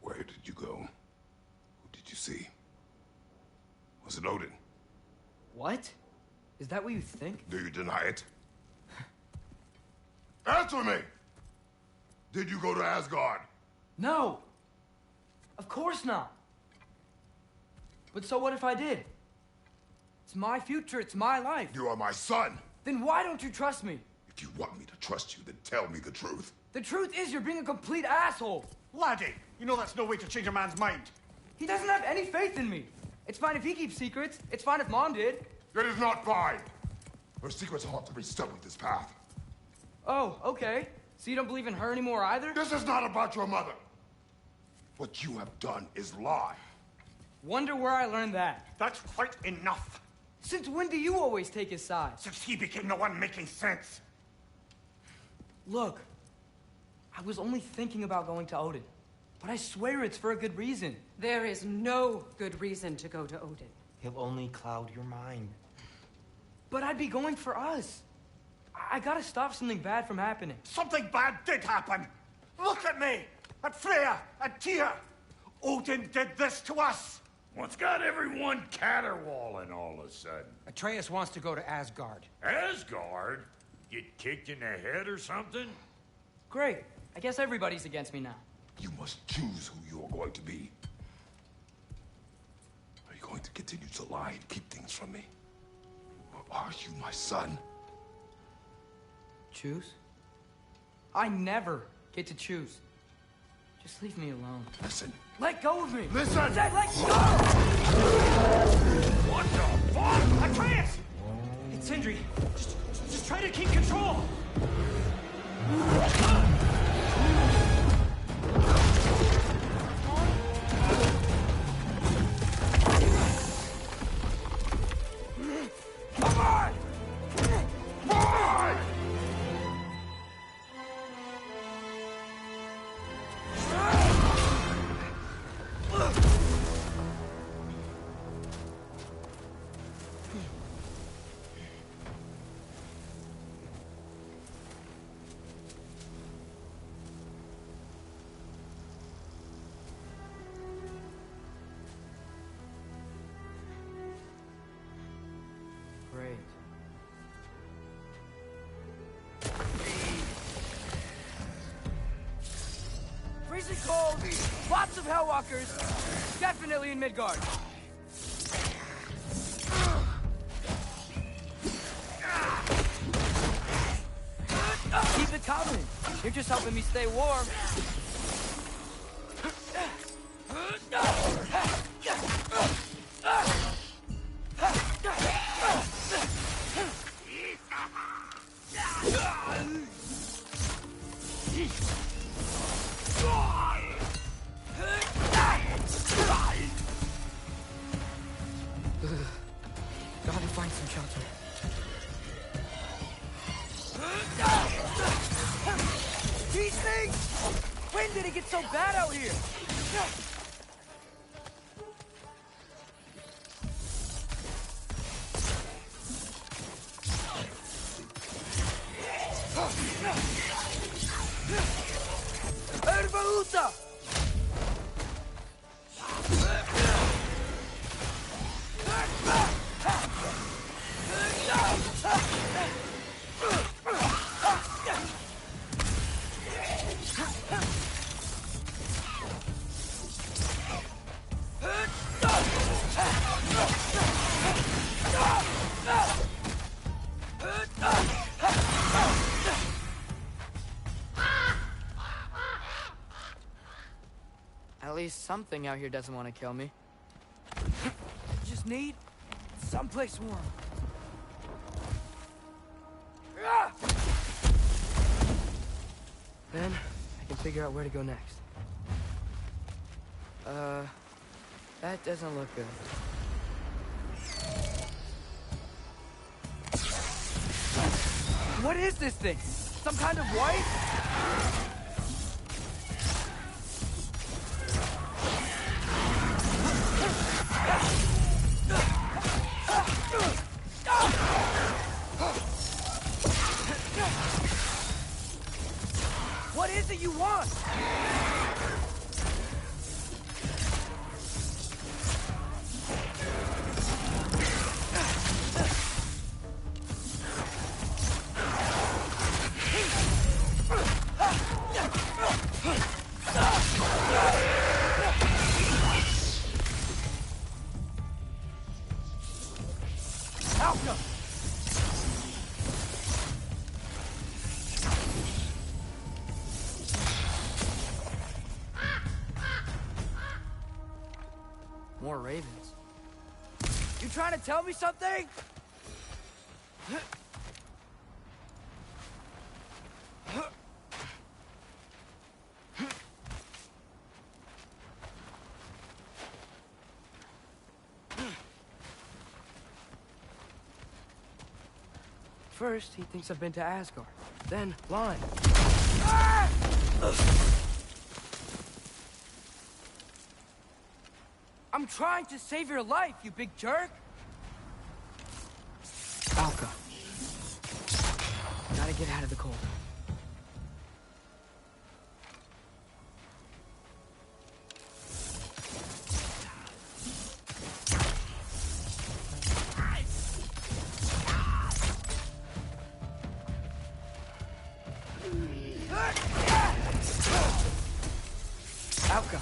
Speaker 3: Where did you go? Who did you see? Was it Odin?
Speaker 15: What? Is that what you think?
Speaker 3: Do you deny it? Answer me! Did you go to Asgard?
Speaker 15: No! Of course not! But so what if I did? It's my future, it's my life.
Speaker 3: You are my son!
Speaker 15: Then why don't you trust me?
Speaker 3: If you want me to trust you, then tell me the truth.
Speaker 15: The truth is you're being a complete asshole!
Speaker 11: Laddie, you know that's no way to change a man's mind.
Speaker 15: He doesn't have any faith in me. It's fine if he keeps secrets. It's fine if Mom did.
Speaker 3: It is not fine! Her secrets ought to be studied this path.
Speaker 15: Oh, okay. So you don't believe in her anymore either?
Speaker 3: This is not about your mother! What you have done is lie.
Speaker 15: Wonder where I learned that.
Speaker 11: That's quite enough.
Speaker 15: Since when do you always take his side?
Speaker 11: Since he became the one making sense.
Speaker 15: Look, I was only thinking about going to Odin, but I swear it's for a good reason.
Speaker 1: There is no good reason to go to Odin.
Speaker 9: He'll only cloud your mind.
Speaker 15: But I'd be going for us. I gotta stop something bad from happening.
Speaker 11: Something bad did happen. Look at me, at Freya, at Tyr. Odin did this to us.
Speaker 8: What's got everyone caterwauling all of a sudden?
Speaker 14: Atreus wants to go to Asgard.
Speaker 8: Asgard? Get kicked in the head or something?
Speaker 15: Great. I guess everybody's against me now.
Speaker 3: You must choose who you're going to be. Are you going to continue to lie and keep things from me? Or are you my son?
Speaker 15: Choose? I never get to choose. Just leave me alone.
Speaker 3: Listen.
Speaker 15: Let go of me!
Speaker 3: Listen!
Speaker 15: I said let go!
Speaker 8: What the fuck?
Speaker 15: Atreus! It's Sindri. Just try to keep control!
Speaker 8: Come on! Come on!
Speaker 15: Great. Freezing cold, lots of Hellwalkers, definitely in Midgard. Keep it coming. You're just helping me stay warm. Gotta find some shelter. These things! When did it get so bad out here? Ervaluta! At least something out here doesn't want to kill me. Just need someplace warm. Then I can figure out where to go next. That doesn't look good. What is this thing? Some kind of white? What is it you want? Outcome! More ravens. You trying to tell me something? First, he thinks I've been to Asgard. Then, blind. I'm trying to save your life, you big jerk! Alka. Gotta get out of the cold. Alka.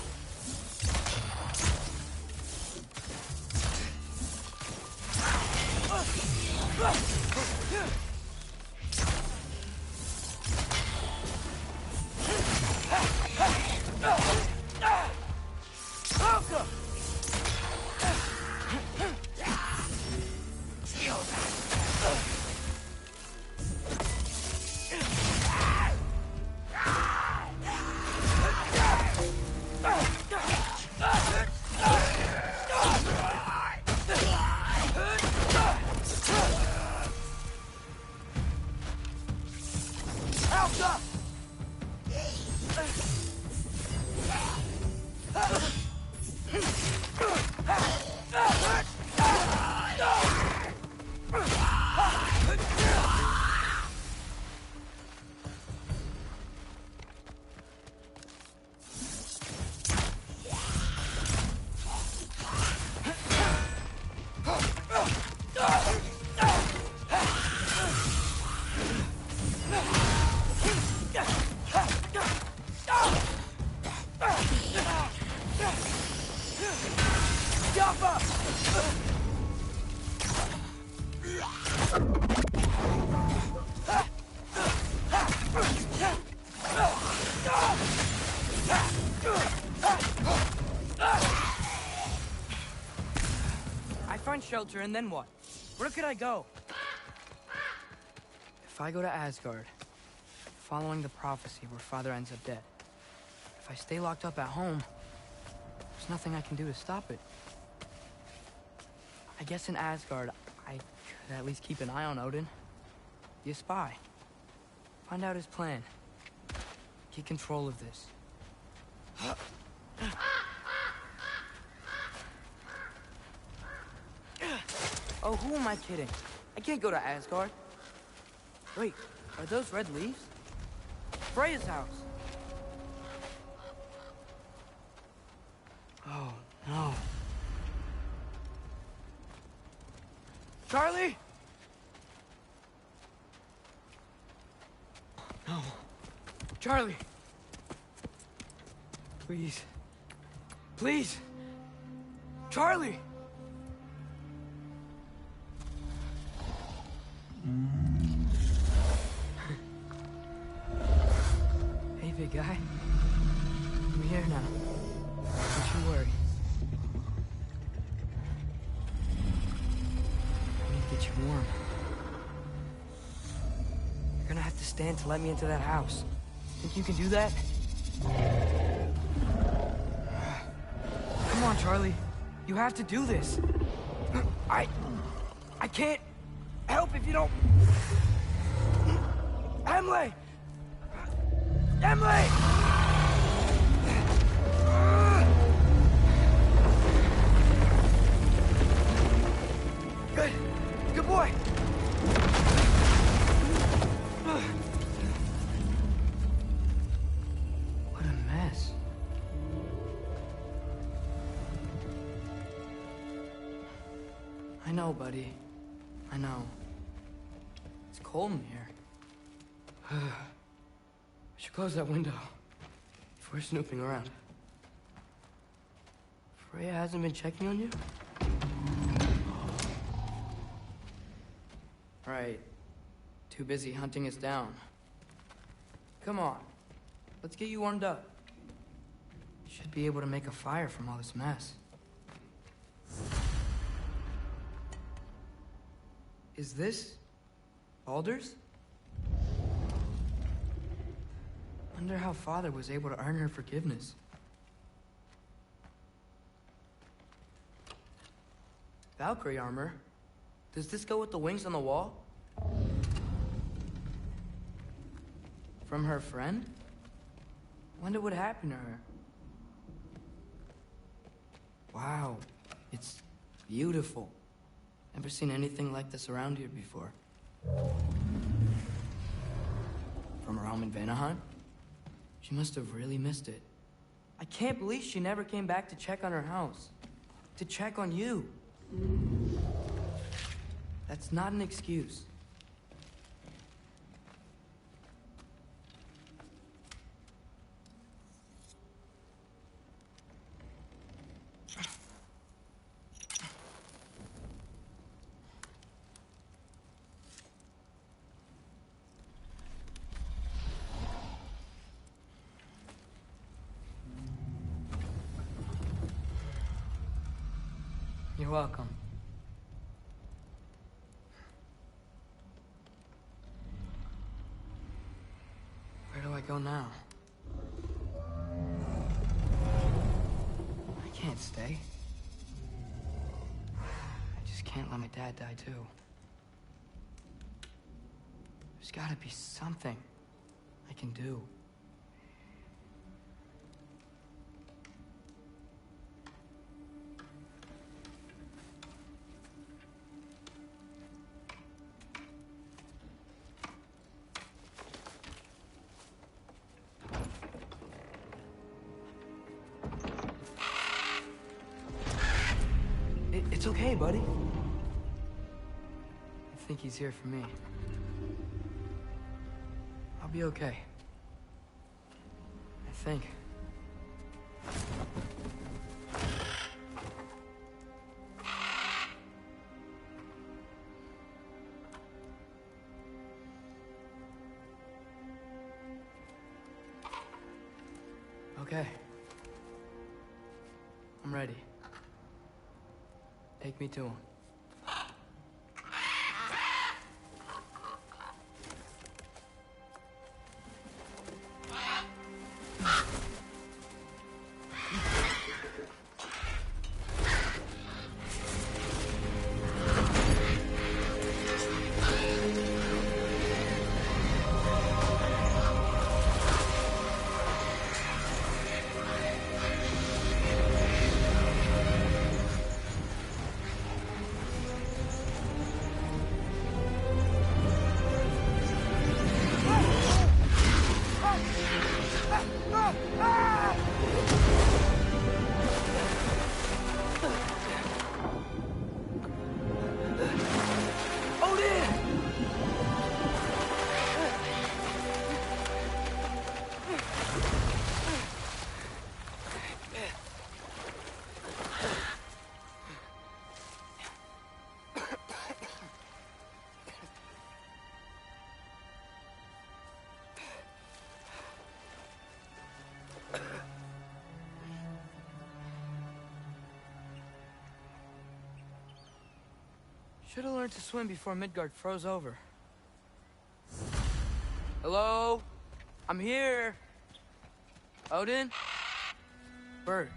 Speaker 15: I find shelter, and then what? Where could I go? If I go to Asgard, following the prophecy where Father ends up dead. If I stay locked up at home, there's nothing I can do to stop it. I guess in Asgard, I could at least keep an eye on Odin. Be a spy. Find out his plan. Get control of this. Oh, who am I kidding? I can't go to Asgard. Wait, are those red leaves? Freya's house. Oh, no. Charlie? No. Charlie. Please. Please. Charlie! Hey, big guy. I'm here now. Don't you worry. I need to get you warm. You're gonna have to stand to let me into that house. Think you can do that? Come on, Charlie. You have to do this. I can't help if you don't... Emily! Emily! Good. Good boy. What a mess. I know, buddy. I know. It's cold in here. I should close that window if we're snooping around. Freya hasn't been checking on you? Right. Too busy hunting us down. Come on. Let's get you warmed up. Should be able to make a fire from all this mess. Is this Baldur's? Wonder how Father was able to earn her forgiveness. Valkyrie armor? Does this go with the wings on the wall? From her friend? Wonder what happened to her. Wow, it's beautiful. Never seen anything like this around here before. From her home in Vanaheim? She must have really missed it. I can't believe she never came back to check on her house. To check on you. That's not an excuse. You're welcome. Where do I go now? I can't stay. I just can't let my dad die too. There's gotta be something I can do. It's okay, buddy. I think he's here for me. I'll be okay. I think. Okay. I'm ready. Take me to him. Should have learned to swim before Midgard froze over. Hello? I'm here. Odin? Bird.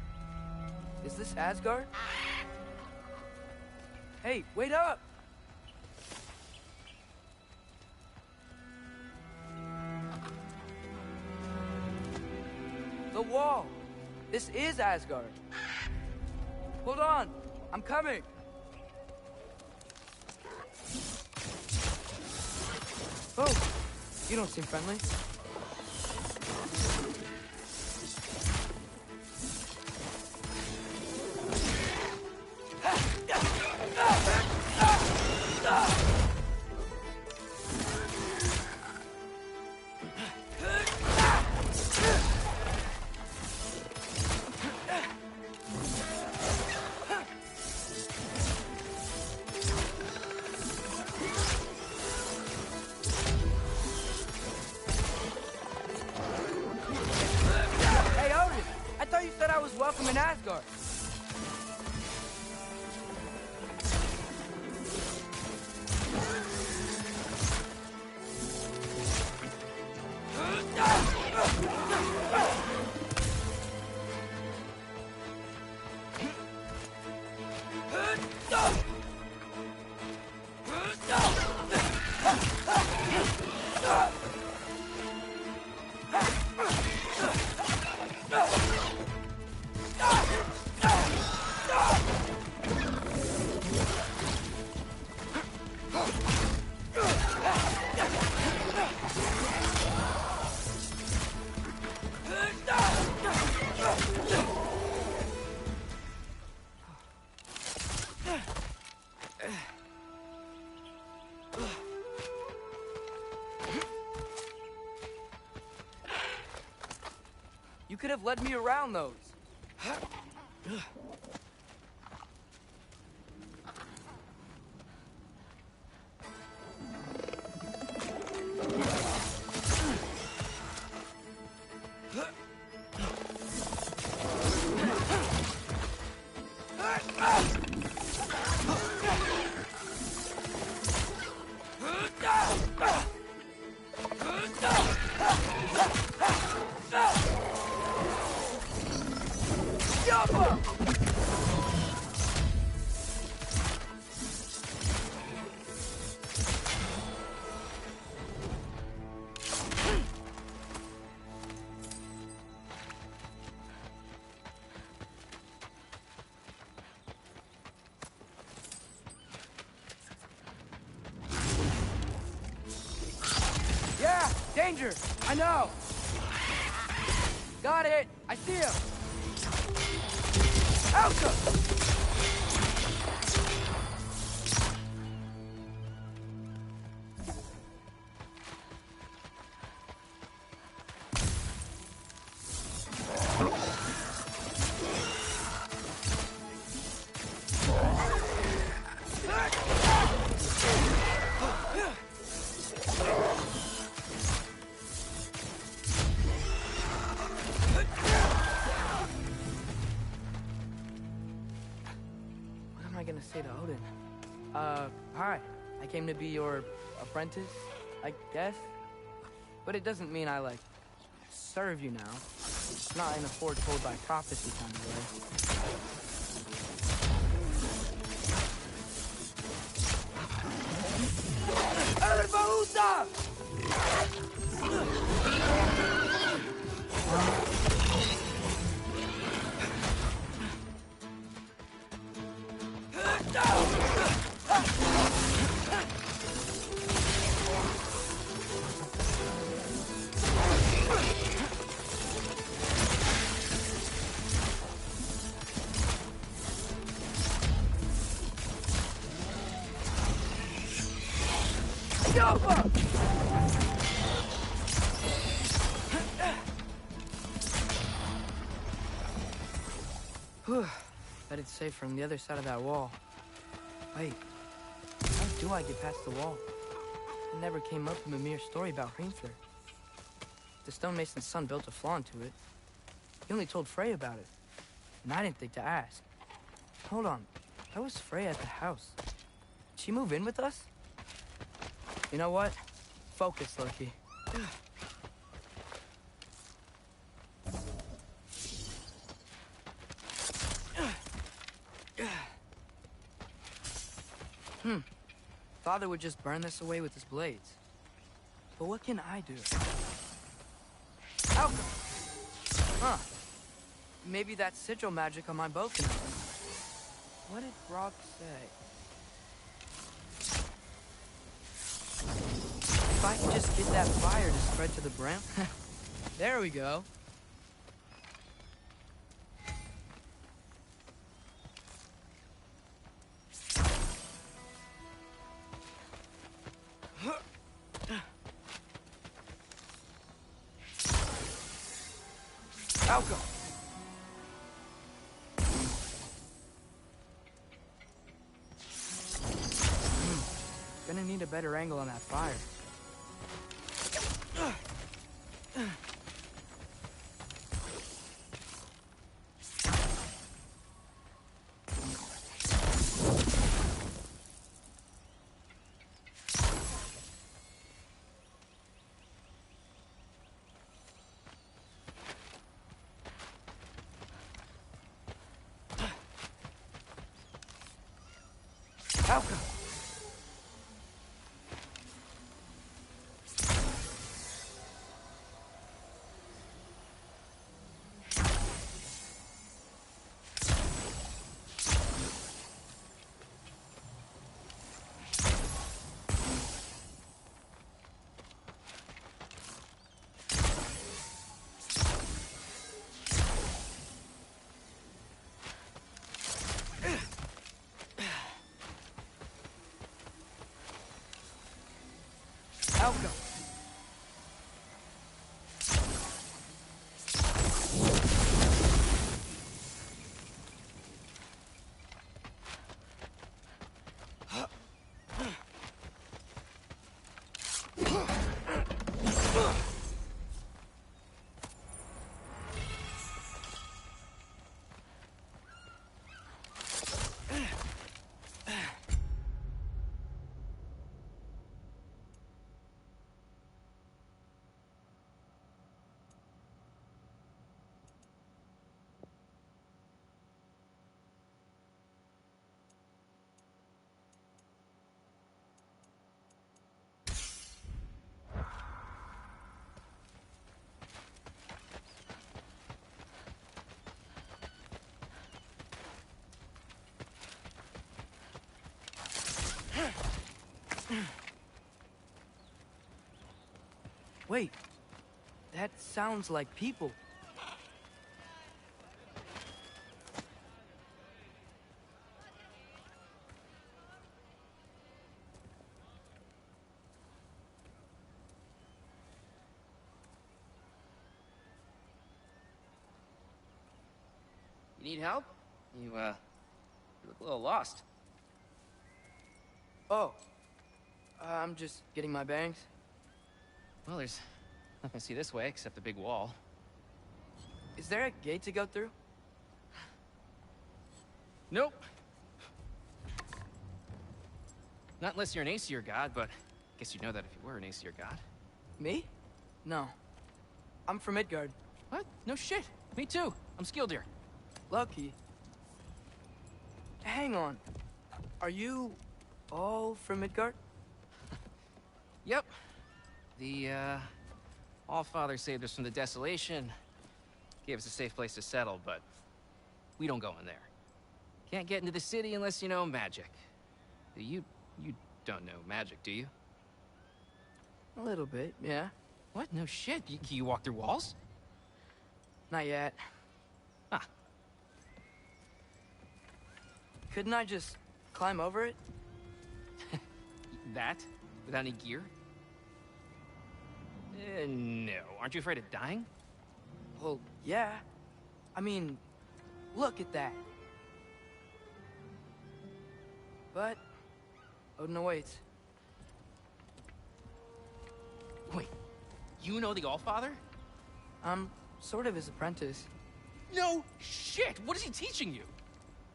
Speaker 15: Is this Asgard? Hey, wait up! The wall! This is Asgard. Hold on, I'm coming. Oh, you don't seem friendly. Welcome in Asgard. You could have led me around those. Yeah, danger! I know! Got it! I see him! Alka! What am I gonna say to Odin? Hi. I came to be your apprentice, I guess. But it doesn't mean I, like, serve you now. Not in a foretold by prophecy kind of way. Elbahusa! Bet it's safe from the other side of that wall. Wait, how do I get past the wall? It never came up in Mimir's story about Hrimthur. The stonemason's son built a flaw into it. He only told Freya about it, and I didn't think to ask. Hold on, how was Freya at the house? Did she move in with us? You know what? Focus, Loki. Father would just burn this away with his blades. But what can I do? Alka! Huh. Maybe that sigil magic on my bow can help. What did Brock say? If I could just get that fire to spread to the brim. There we go. Alka! Gonna need a better angle on that fire. Alka! Alka! Wait, that sounds like people.
Speaker 16: You need help? You look a little lost.
Speaker 15: Oh, I'm just getting my bearings.
Speaker 16: Well, there's nothing to see this way except the big wall.
Speaker 15: Is there a gate to go through?
Speaker 16: Nope. Not unless you're an Aesir god, but I guess you'd know that if you were an Aesir god.
Speaker 15: Me? No. I'm from Midgard.
Speaker 16: What? No shit. Me too. I'm Skildir.
Speaker 15: Lucky. Hang on. Are you all from Midgard?
Speaker 16: Yep. The, Allfather saved us from the desolation. Gave us a safe place to settle, but we don't go in there. Can't get into the city unless you know magic. You don't know magic, do you?
Speaker 15: A little bit, yeah.
Speaker 16: What? No shit. You walk through walls?
Speaker 15: Not yet.
Speaker 16: Huh.
Speaker 15: Couldn't I just climb over it?
Speaker 16: That? Without any gear? No. Aren't you afraid of dying?
Speaker 15: Well, yeah. I mean, look at that. But Odin awaits.
Speaker 16: Wait, you know the Allfather?
Speaker 15: I'm sort of his apprentice.
Speaker 16: No shit! What is he teaching you?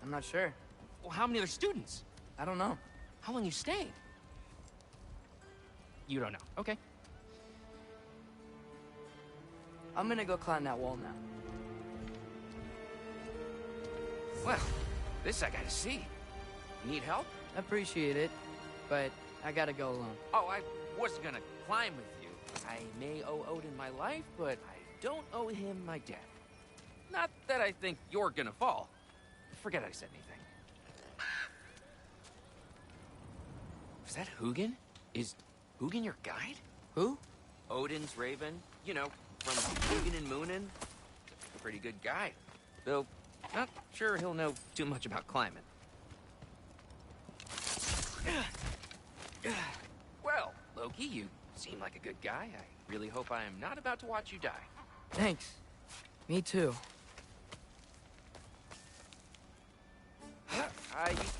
Speaker 15: I'm not sure.
Speaker 16: Well, how many other students?
Speaker 15: I don't know.
Speaker 16: How long you staying? You don't know. Okay.
Speaker 15: I'm gonna go climb that wall now.
Speaker 16: Well, this I gotta see. Need help?
Speaker 15: Appreciate it, but I gotta go alone.
Speaker 16: Oh, I was gonna climb with you. I may owe Odin my life, but I don't owe him my death. Not that I think you're gonna fall. Forget I said anything. Was that Hugin? Is Hugin your guide?
Speaker 15: Who?
Speaker 16: Odin's raven. You know, from Hugin and Moonin. A pretty good guy. Though, not sure he'll know too much about climbing. Well, Loki, you seem like a good guy. I really hope I am not about to watch you die.
Speaker 15: Thanks. Me too.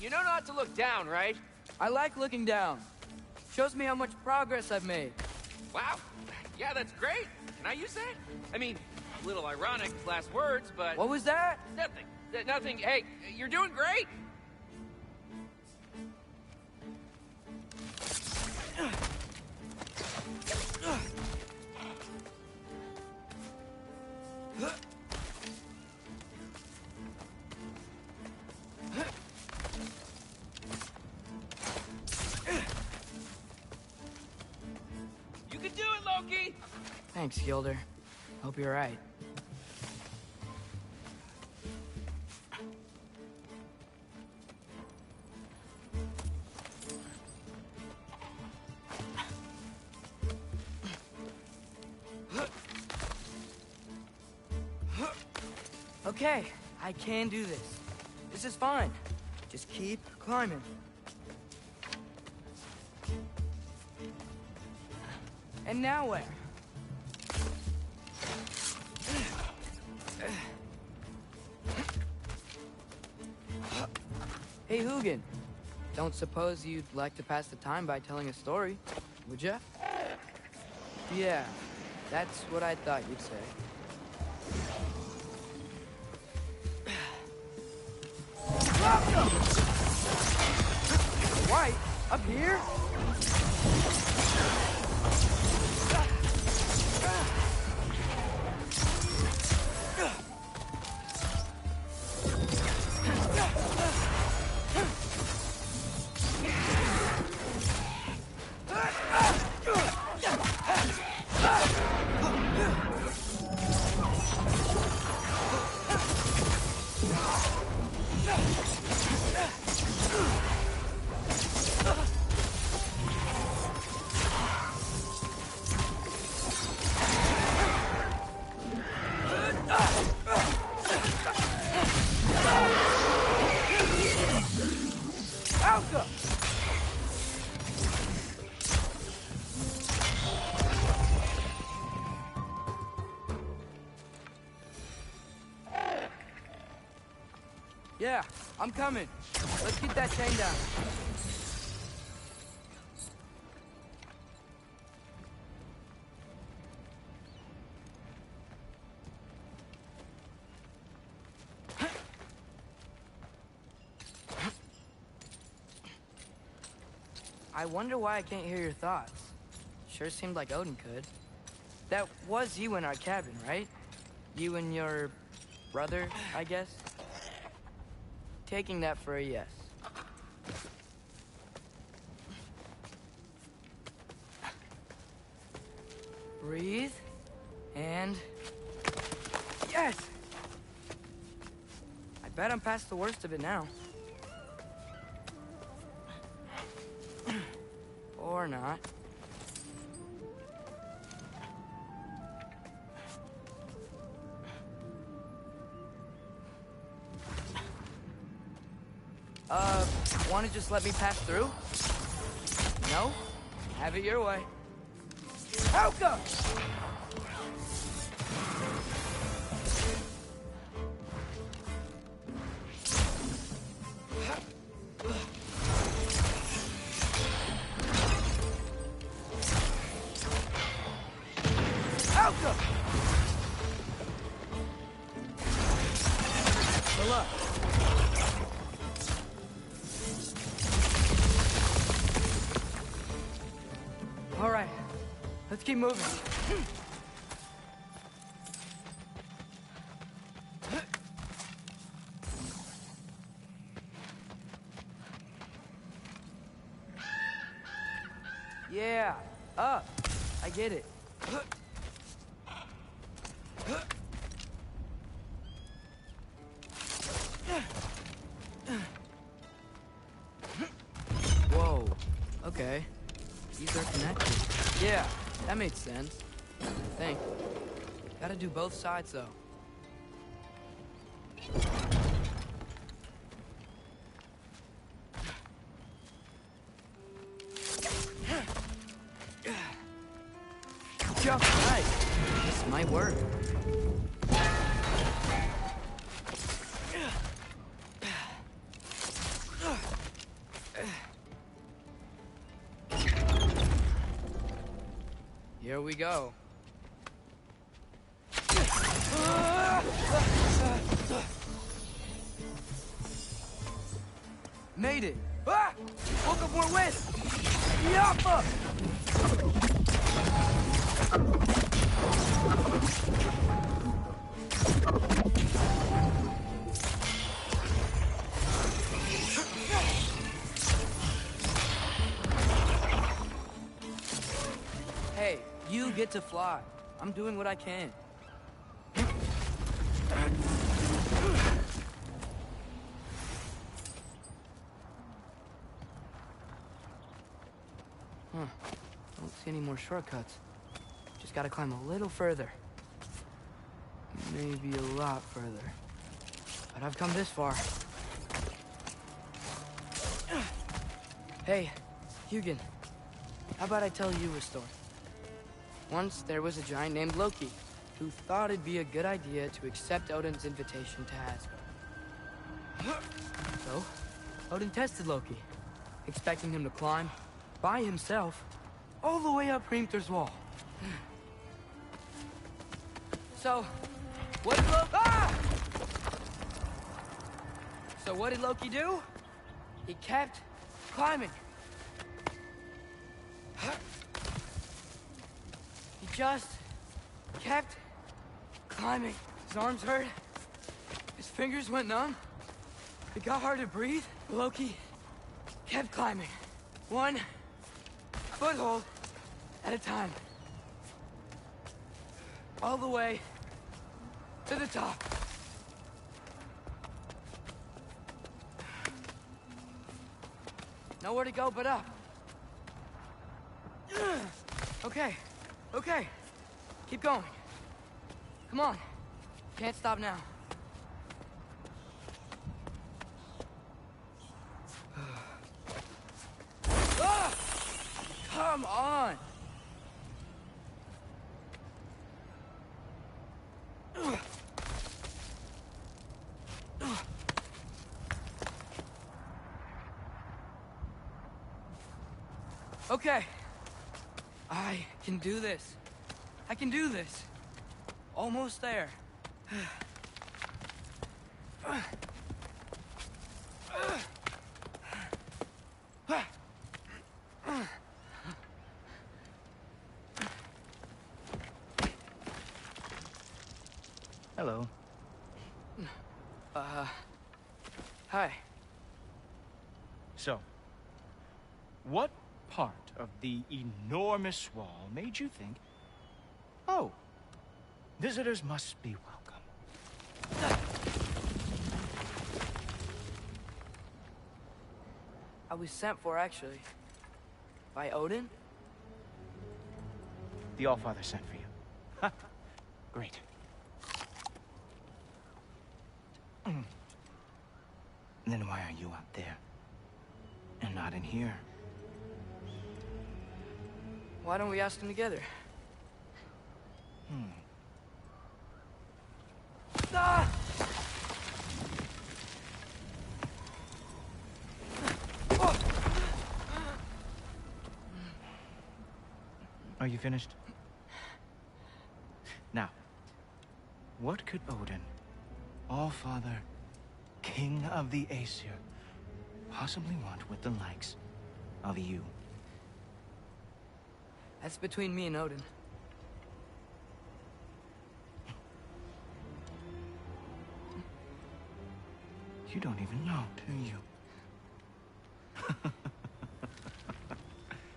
Speaker 16: You know not to look down, right?
Speaker 15: I like looking down. Shows me how much progress I've made.
Speaker 16: Wow. Yeah, that's great. Can I use that? I mean, a little ironic, last words, but...
Speaker 15: What was that?
Speaker 16: Nothing. Nothing. Hey, you're doing great. You can do it, Loki!
Speaker 15: Thanks, Gilder. Hope you're right. Okay, I can do this. This is fine. Just keep climbing. And now where? Hey, Hugin. Don't suppose you'd like to pass the time by telling a story, would ya? Yeah, that's what I thought you'd say. White? Up here? Alka! Yeah, I'm coming. Let's get that chain down. I wonder why I can't hear your thoughts. Sure seemed like Odin could. That was you in our cabin, right? You and your brother, I guess? Taking that for a yes. Breathe. And... yes! I bet I'm past the worst of it now. Or not. Want to just let me pass through? No? Have it your way. Helka! Helka! Good luck. All right, let's keep moving. Yeah, up. I get it. Whoa, okay. These are connected. Yeah, that made sense. I think. Gotta do both sides, though. Just right. This might work. Here we go. Made it. Ah! Woke up more west. Yappa! Hey, you get to fly. I'm doing what I can. Huh. Don't see any more shortcuts. Just gotta climb a little further. Maybe a lot further. But I've come this far. Hey, Hugin. How about I tell you a story? Once there was a giant named Loki, who thought it'd be a good idea to accept Odin's invitation to Asgard. So, Odin tested Loki, expecting him to climb, by himself, all the way up Hrimthur's wall. So, what did Loki... Ah! So what did Loki do? He kept climbing. He just kept climbing. His arms hurt. His fingers went numb. It got hard to breathe. Loki kept climbing. One foothold at a time. All the way to the top. Nowhere to go but up. Okay, okay. Keep going. Come on. Can't stop now. Come on! Okay. I can do this. I can do this. Almost there.
Speaker 17: Hello.
Speaker 15: Hi.
Speaker 17: So, what part of the enormous wall made you think, oh, visitors must be welcome?
Speaker 15: I was sent for, actually. By Odin?
Speaker 17: The Allfather sent for you. Ha! Great. Then why are you out there? And not in here?
Speaker 15: Why don't we ask them together? Ah!
Speaker 17: Are you finished? Now, what could Odin, Allfather, King of the Aesir, possibly want with the likes of you?
Speaker 15: That's between me and Odin.
Speaker 17: You don't even know, do you?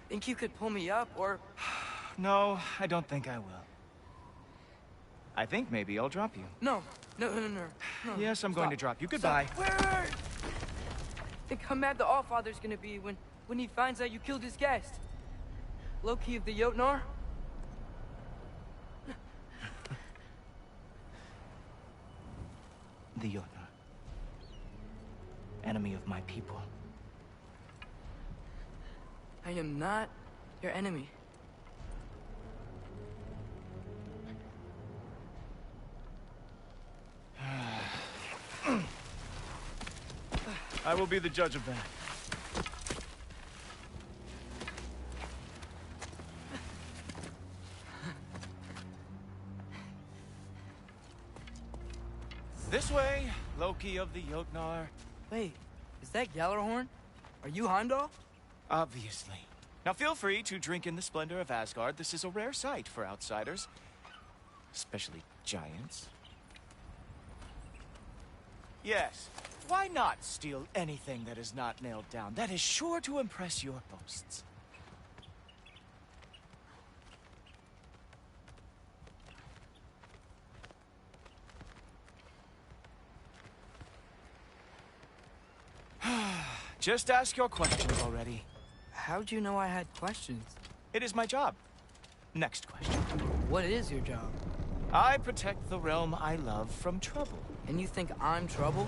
Speaker 15: Think you could pull me up, or...
Speaker 17: No, I don't think I will. I think maybe I'll drop you.
Speaker 15: No. No.
Speaker 17: Yes, I'm going to drop you. Goodbye.
Speaker 15: Stop. Wait. Think how mad the Allfather's gonna be when he finds out you killed his guest. Loki of the Jotnar?
Speaker 17: The Jotnar. Enemy of my people.
Speaker 15: I am not your enemy.
Speaker 17: I will be the judge of that. This way, Loki of the Jotnar.
Speaker 15: Wait, is that Gjallarhorn? Are you Heimdall?
Speaker 17: Obviously. Now feel free to drink in the splendor of Asgard. This is a rare sight for outsiders. Especially giants. Yes, why not steal anything that is not nailed down? That is sure to impress your hosts. Just ask your questions already.
Speaker 15: How'd you know I had questions?
Speaker 17: It is my job. Next question.
Speaker 15: What is your job?
Speaker 17: I protect the realm I love from trouble.
Speaker 15: And you think I'm trouble?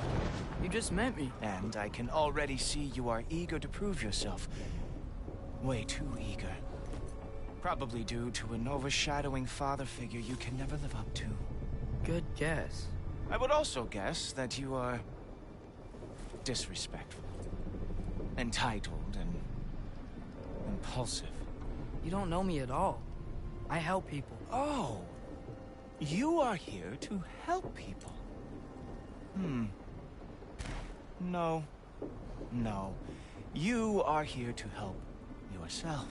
Speaker 15: You just met me.
Speaker 17: And I can already see you are eager to prove yourself. Way too eager. Probably due to an overshadowing father figure you can never live up to.
Speaker 15: Good guess.
Speaker 17: I would also guess that you are disrespectful, entitled, and impulsive.
Speaker 15: You don't know me at all. I help people.
Speaker 17: Oh, you are here to help people. No. You are here to help yourself.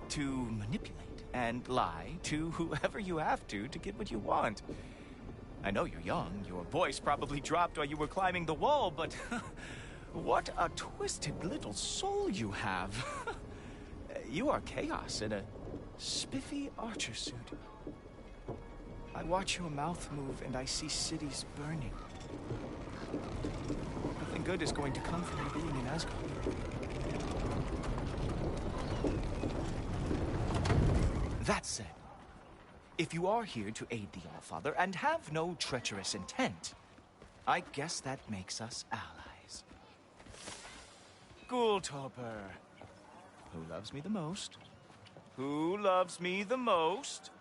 Speaker 17: To manipulate and lie to whoever you have to get what you want. I know you're young. Your voice probably dropped while you were climbing the wall, but what a twisted little soul you have. You are chaos in a spiffy archer suit. I watch your mouth move and I see cities burning. Nothing good is going to come from you being in Asgard. That said, if you are here to aid the Allfather and have no treacherous intent, I guess that makes us allies. Ghoul Topper, who loves me the most, Who loves me the most?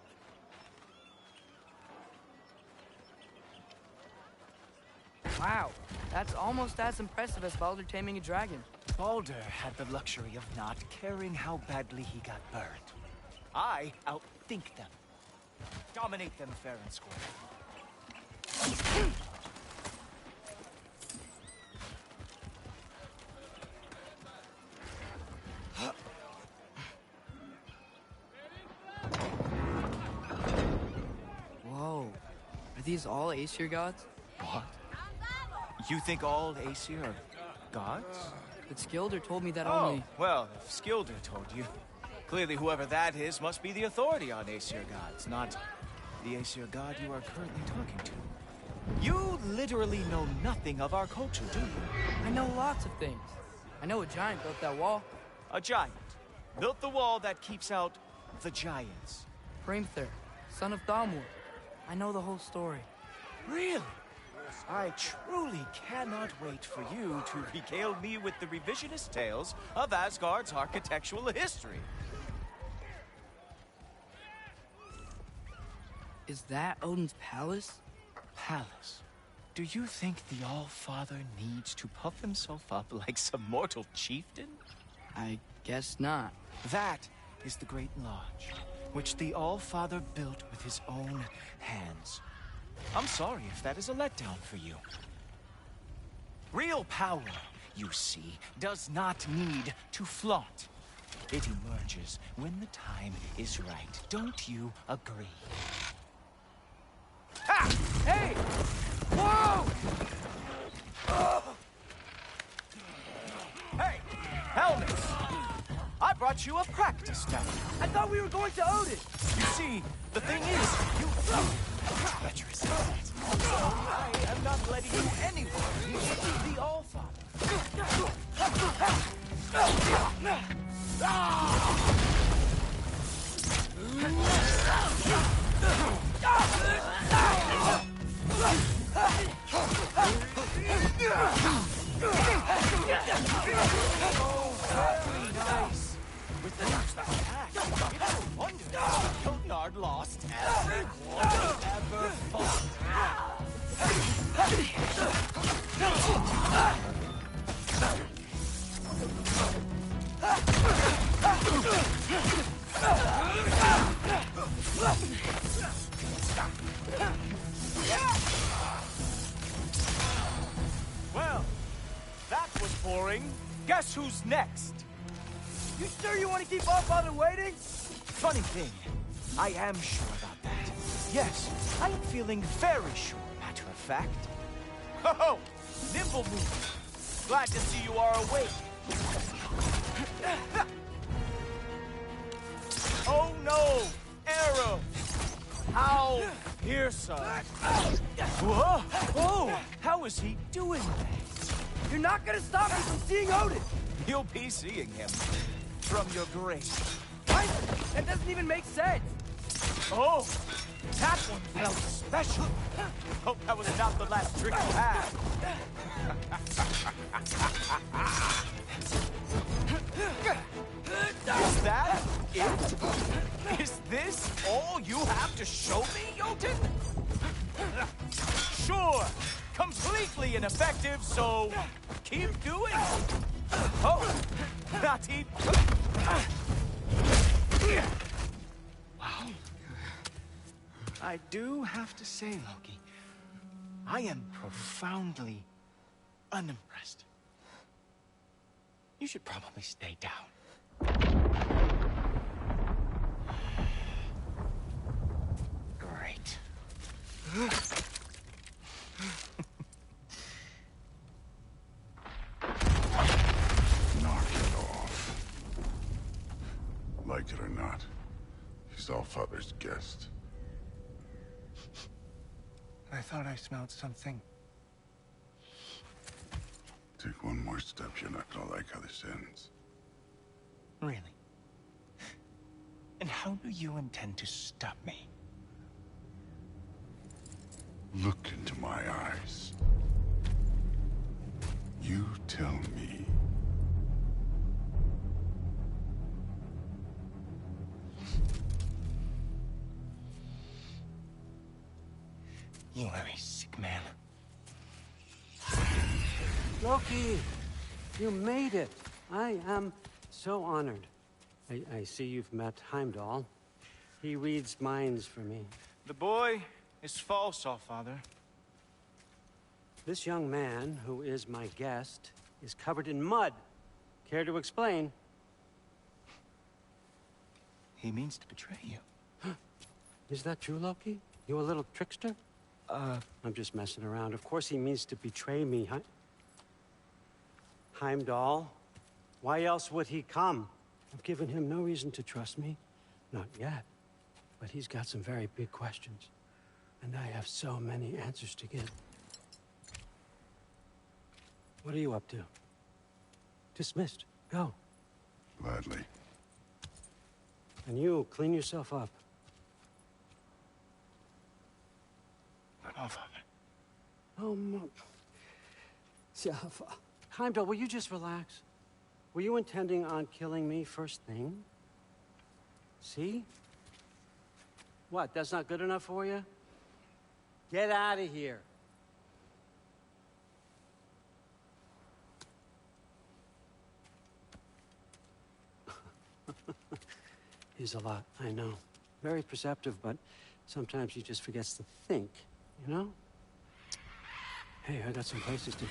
Speaker 15: Wow, that's almost as impressive as Baldur taming a dragon.
Speaker 17: Baldur had the luxury of not caring how badly he got burned. I outthink them. Dominate them fair and square.
Speaker 15: Whoa, are these all Aesir gods?
Speaker 17: What? You think all Aesir are gods?
Speaker 15: But Skilder told me that
Speaker 17: Oh,
Speaker 15: only...
Speaker 17: well, if Skilder told you, clearly whoever that is must be the authority on Aesir gods, not the Aesir god you are currently talking to. You literally know nothing of our culture, do you?
Speaker 15: I know lots of things. I know a giant built that wall.
Speaker 17: A giant built the wall that keeps out the giants.
Speaker 15: Hrimthur, son of Thalmor. I know the whole story.
Speaker 17: Really? I truly cannot wait for you to regale me with the revisionist tales of Asgard's architectural history.
Speaker 15: Is that Odin's palace?
Speaker 17: Palace? Do you think the All-Father needs to puff himself up like some mortal chieftain?
Speaker 15: I guess not.
Speaker 17: That is the Great Lodge, which the All-Father built with his own hands. I'm sorry if that is a letdown for you. Real power, you see, does not need to flaunt. It emerges when the time is right. Don't you agree? Ha! Hey! Whoa! Hey! Helmets! I brought you a practice now.
Speaker 15: I thought we were going to Odin!
Speaker 17: You see, the thing is, you... Treacherous, isn't it? I am not letting you anywhere near the All-Father. Very nice. With the next attack, it's no wonder Hildenard lost every war he ever fought. Well, that was boring. Guess who's next?
Speaker 15: You sure you want to keep All-Father waiting?
Speaker 17: Funny thing, I am sure about that. Yes, I am feeling very sure, matter of fact. Ho-ho! Nimble move. Glad to see you are awake. Oh no! Arrow! How fearsome! Whoa! Whoa! How is he doing that?
Speaker 15: You're not gonna stop me from seeing Odin!
Speaker 17: You'll be seeing him from your grave.
Speaker 15: What? That doesn't even make sense!
Speaker 17: Oh! That one felt special! Hope that was not the last trick you had. Is that it? Is this all you have to show me, Jotun? Sure! Completely ineffective, so keep doing it! Oh! Not even... Wow. I do have to say, Loki, I am profoundly unimpressed. You should probably stay down. Great.
Speaker 3: Knock it off. Like it or not, he's All-Father's guest.
Speaker 17: I thought I smelled something.
Speaker 3: Take one more step, you're not gonna like how this ends.
Speaker 17: Really? And how do you intend to stop me?
Speaker 3: Look into my eyes. You tell me.
Speaker 17: You are a sick man.
Speaker 18: Loki! You made it! I am so honored. I see you've met Heimdall. He reads minds for me.
Speaker 17: The boy is false, Allfather.
Speaker 18: This young man, who is my guest, is covered in mud. Care to explain?
Speaker 17: He means to betray you.
Speaker 18: Is that true, Loki? You a little trickster? I'm just messing around. Of course he means to betray me, Heimdall? Why else would he come? I've given him no reason to trust me. Not yet. But he's got some very big questions. And I have so many answers to give. What are you up to? Dismissed. Go.
Speaker 3: Gladly.
Speaker 18: And you, clean yourself up.
Speaker 17: But Allfather.
Speaker 18: Oh, Heimdall, will you just relax? Were you intending on killing me first thing? See? What, that's not good enough for you? Get out of here. He's a lot, I know. Very perceptive, but sometimes he just forgets to think, you know? Hey, I got some places to be.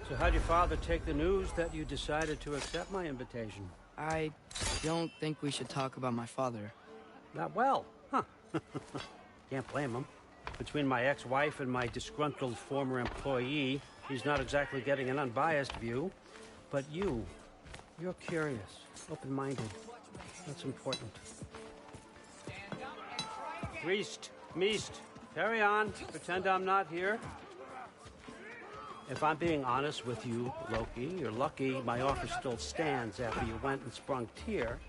Speaker 18: So how'd your father take the news that you decided to accept my invitation?
Speaker 15: I don't think we should talk about my father.
Speaker 18: Not well, huh? Can't blame him. Between my ex-wife and my disgruntled former employee, he's not exactly getting an unbiased view. But you're curious, open-minded. That's important. Meest, carry on. Pretend I'm not here. If I'm being honest with you, Loki, you're lucky my offer still stands after you went and sprung Tyr.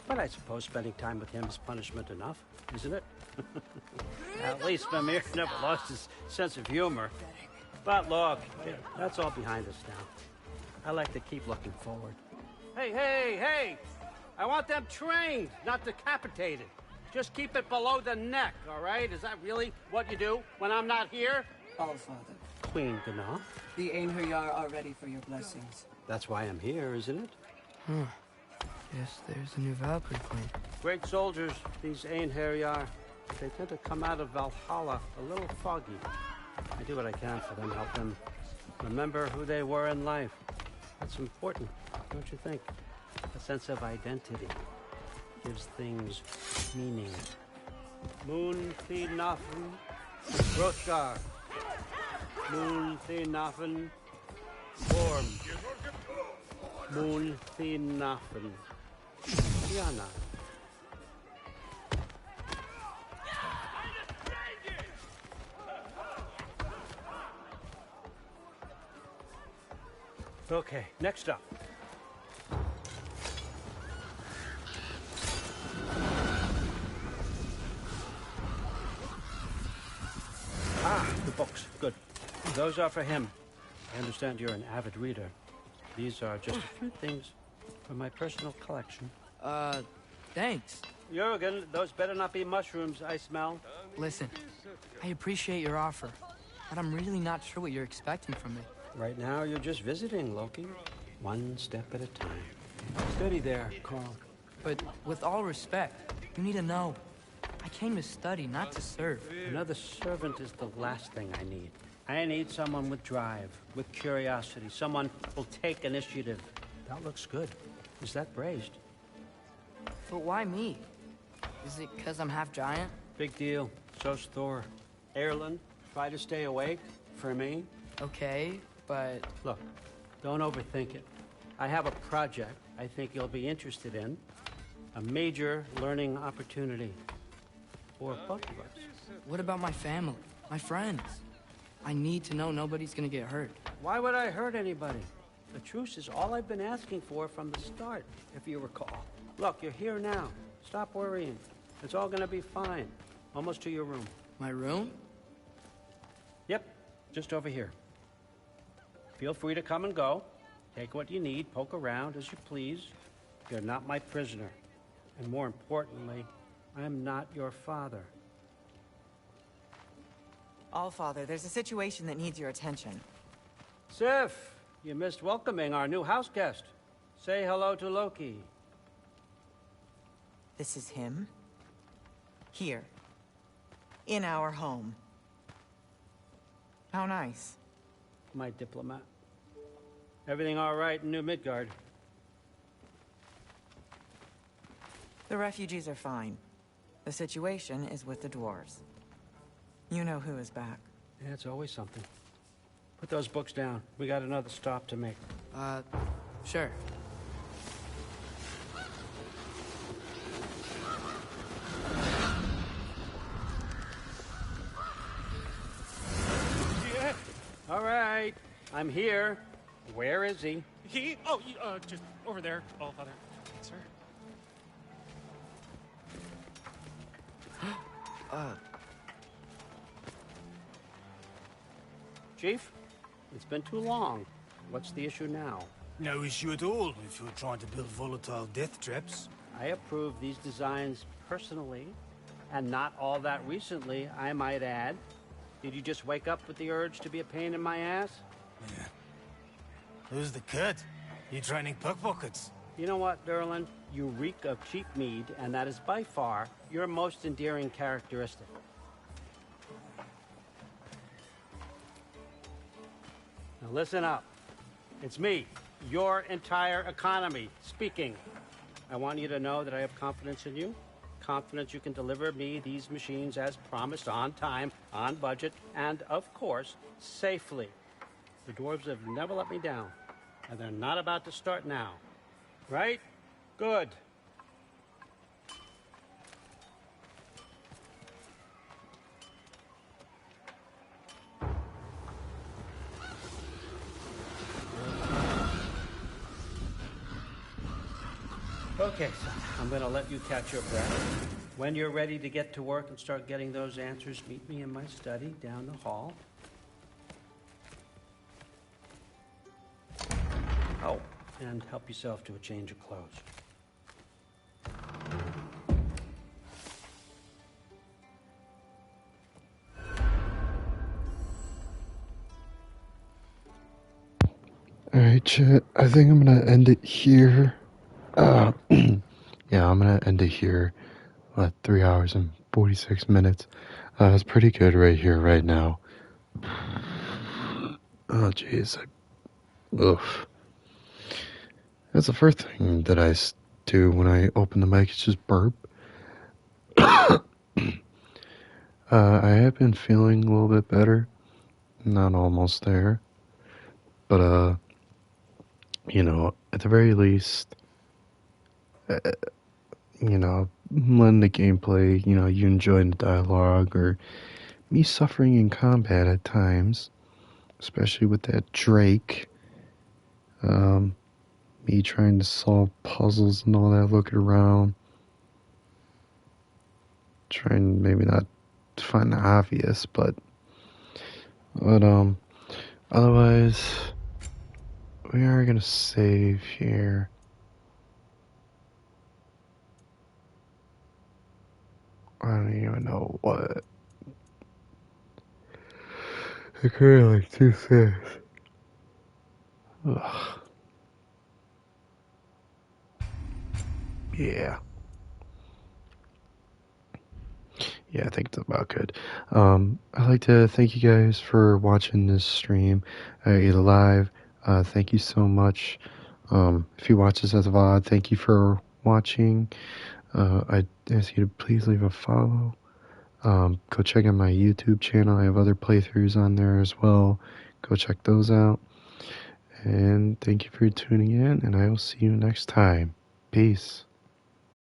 Speaker 18: But I suppose spending time with him is punishment enough, isn't it? At least Mimir never lost his sense of humor. But look, that's all behind us now. I like to keep looking forward. Hey! I want them trained, not decapitated. Just keep it below the neck, all right? Is that really what you do when I'm not here?
Speaker 19: Allfather.
Speaker 18: Queen Gná.
Speaker 19: The Einherjar are ready for your blessings.
Speaker 18: That's why I'm here, isn't it?
Speaker 15: Guess there's a new Valkyrie Queen.
Speaker 18: Great soldiers, these Einherjar. They tend to come out of Valhalla a little foggy. I do what I can for them, help them remember who they were in life. That's important, don't you think? A sense of identity gives things meaning. Moon Thinafen, Hrothgar. Moon Thinafen, Gorm. Moon Thinafen, Diana. Okay, next up. The books. Good. Those are for him. I understand you're an avid reader. These are just a few things from my personal collection.
Speaker 15: Thanks.
Speaker 18: Jurgen, those better not be mushrooms I smell.
Speaker 15: Listen, I appreciate your offer, but I'm really not sure what you're expecting from me.
Speaker 18: Right now, you're just visiting, Loki. One step at a time. Steady there, Carl.
Speaker 15: But with all respect, you need to know. I came to study, not to serve.
Speaker 18: Another servant is the last thing I need. I need someone with drive, with curiosity, someone who'll take initiative. That looks good. Is that braised?
Speaker 15: But why me? Is it because I'm half giant?
Speaker 18: Big deal. So's Thor. Erlen, try to stay awake for me.
Speaker 15: Okay, but...
Speaker 18: Look, don't overthink it. I have a project I think you'll be interested in. A major learning opportunity. For both of us.
Speaker 15: What about my family? My friends? I need to know nobody's gonna get hurt.
Speaker 18: Why would I hurt anybody? The truce is all I've been asking for from the start, if you recall. Look, you're here now. Stop worrying. It's all gonna be fine. Almost to your room.
Speaker 15: My room?
Speaker 18: Yep, just over here. Feel free to come and go. Take what you need, poke around as you please. You're not my prisoner. And more importantly, I'm not your father.
Speaker 20: Allfather, there's a situation that needs your attention.
Speaker 18: Sif, you missed welcoming our new house guest. Say hello to Loki.
Speaker 20: This is him? Here. In our home. How nice.
Speaker 18: My diplomat. Everything all right in New Midgard?
Speaker 20: The refugees are fine. The situation is with the dwarves. You know who is back.
Speaker 18: Yeah, it's always something. Put those books down. We got another stop to make.
Speaker 15: Sure.
Speaker 18: Yeah. All right. I'm here. Where is he?
Speaker 21: He? Oh, just over there, Allfather. Sir.
Speaker 18: Chief, it's been too long. What's the issue now?
Speaker 22: No issue at all if you're trying to build volatile death traps.
Speaker 18: I approve these designs personally, and not all that recently, I might add. Did you just wake up with the urge to be a pain in my ass?
Speaker 22: Yeah. Who's the cut? You training pickpockets?
Speaker 18: You know what, Derlin? You reek of cheap mead, and that is by far your most endearing characteristic. Now listen up. It's me, your entire economy, speaking. I want you to know that I have confidence in you. Confidence you can deliver me these machines as promised, on time, on budget, and, of course, safely. The dwarves have never let me down, and they're not about to start now. Right? Good. Okay, son. I'm gonna let you catch your breath. When you're ready to get to work and start getting those answers, meet me in my study down the hall. Oh, and help yourself to a change of clothes.
Speaker 6: Alright, chat. I think I'm gonna end it here. Yeah, I'm gonna end it here. 3 hours and 46 minutes. It's pretty good right here, right now. Oh, jeez. Oof. That's the first thing that I do when I open the mic. It's just burp. I have been feeling a little bit better. Not almost there. But, you know, at the very least, you know, letting the gameplay, you know, you enjoying the dialogue, or me suffering in combat at times, especially with that Drake, me trying to solve puzzles and all that, looking around, trying maybe not to find the obvious, but otherwise, we are gonna save here. I don't even know what. I created like 2 saves. Ugh. Yeah. Yeah, I think it's about good. I'd like to thank you guys for watching this stream, either live. Thank you so much. If you watch this as a VOD, thank you for watching. I ask you to please leave a follow. Go check out my YouTube channel. I have other playthroughs on there as well. Go check those out. And thank you for tuning in, and I will see you next time. Peace.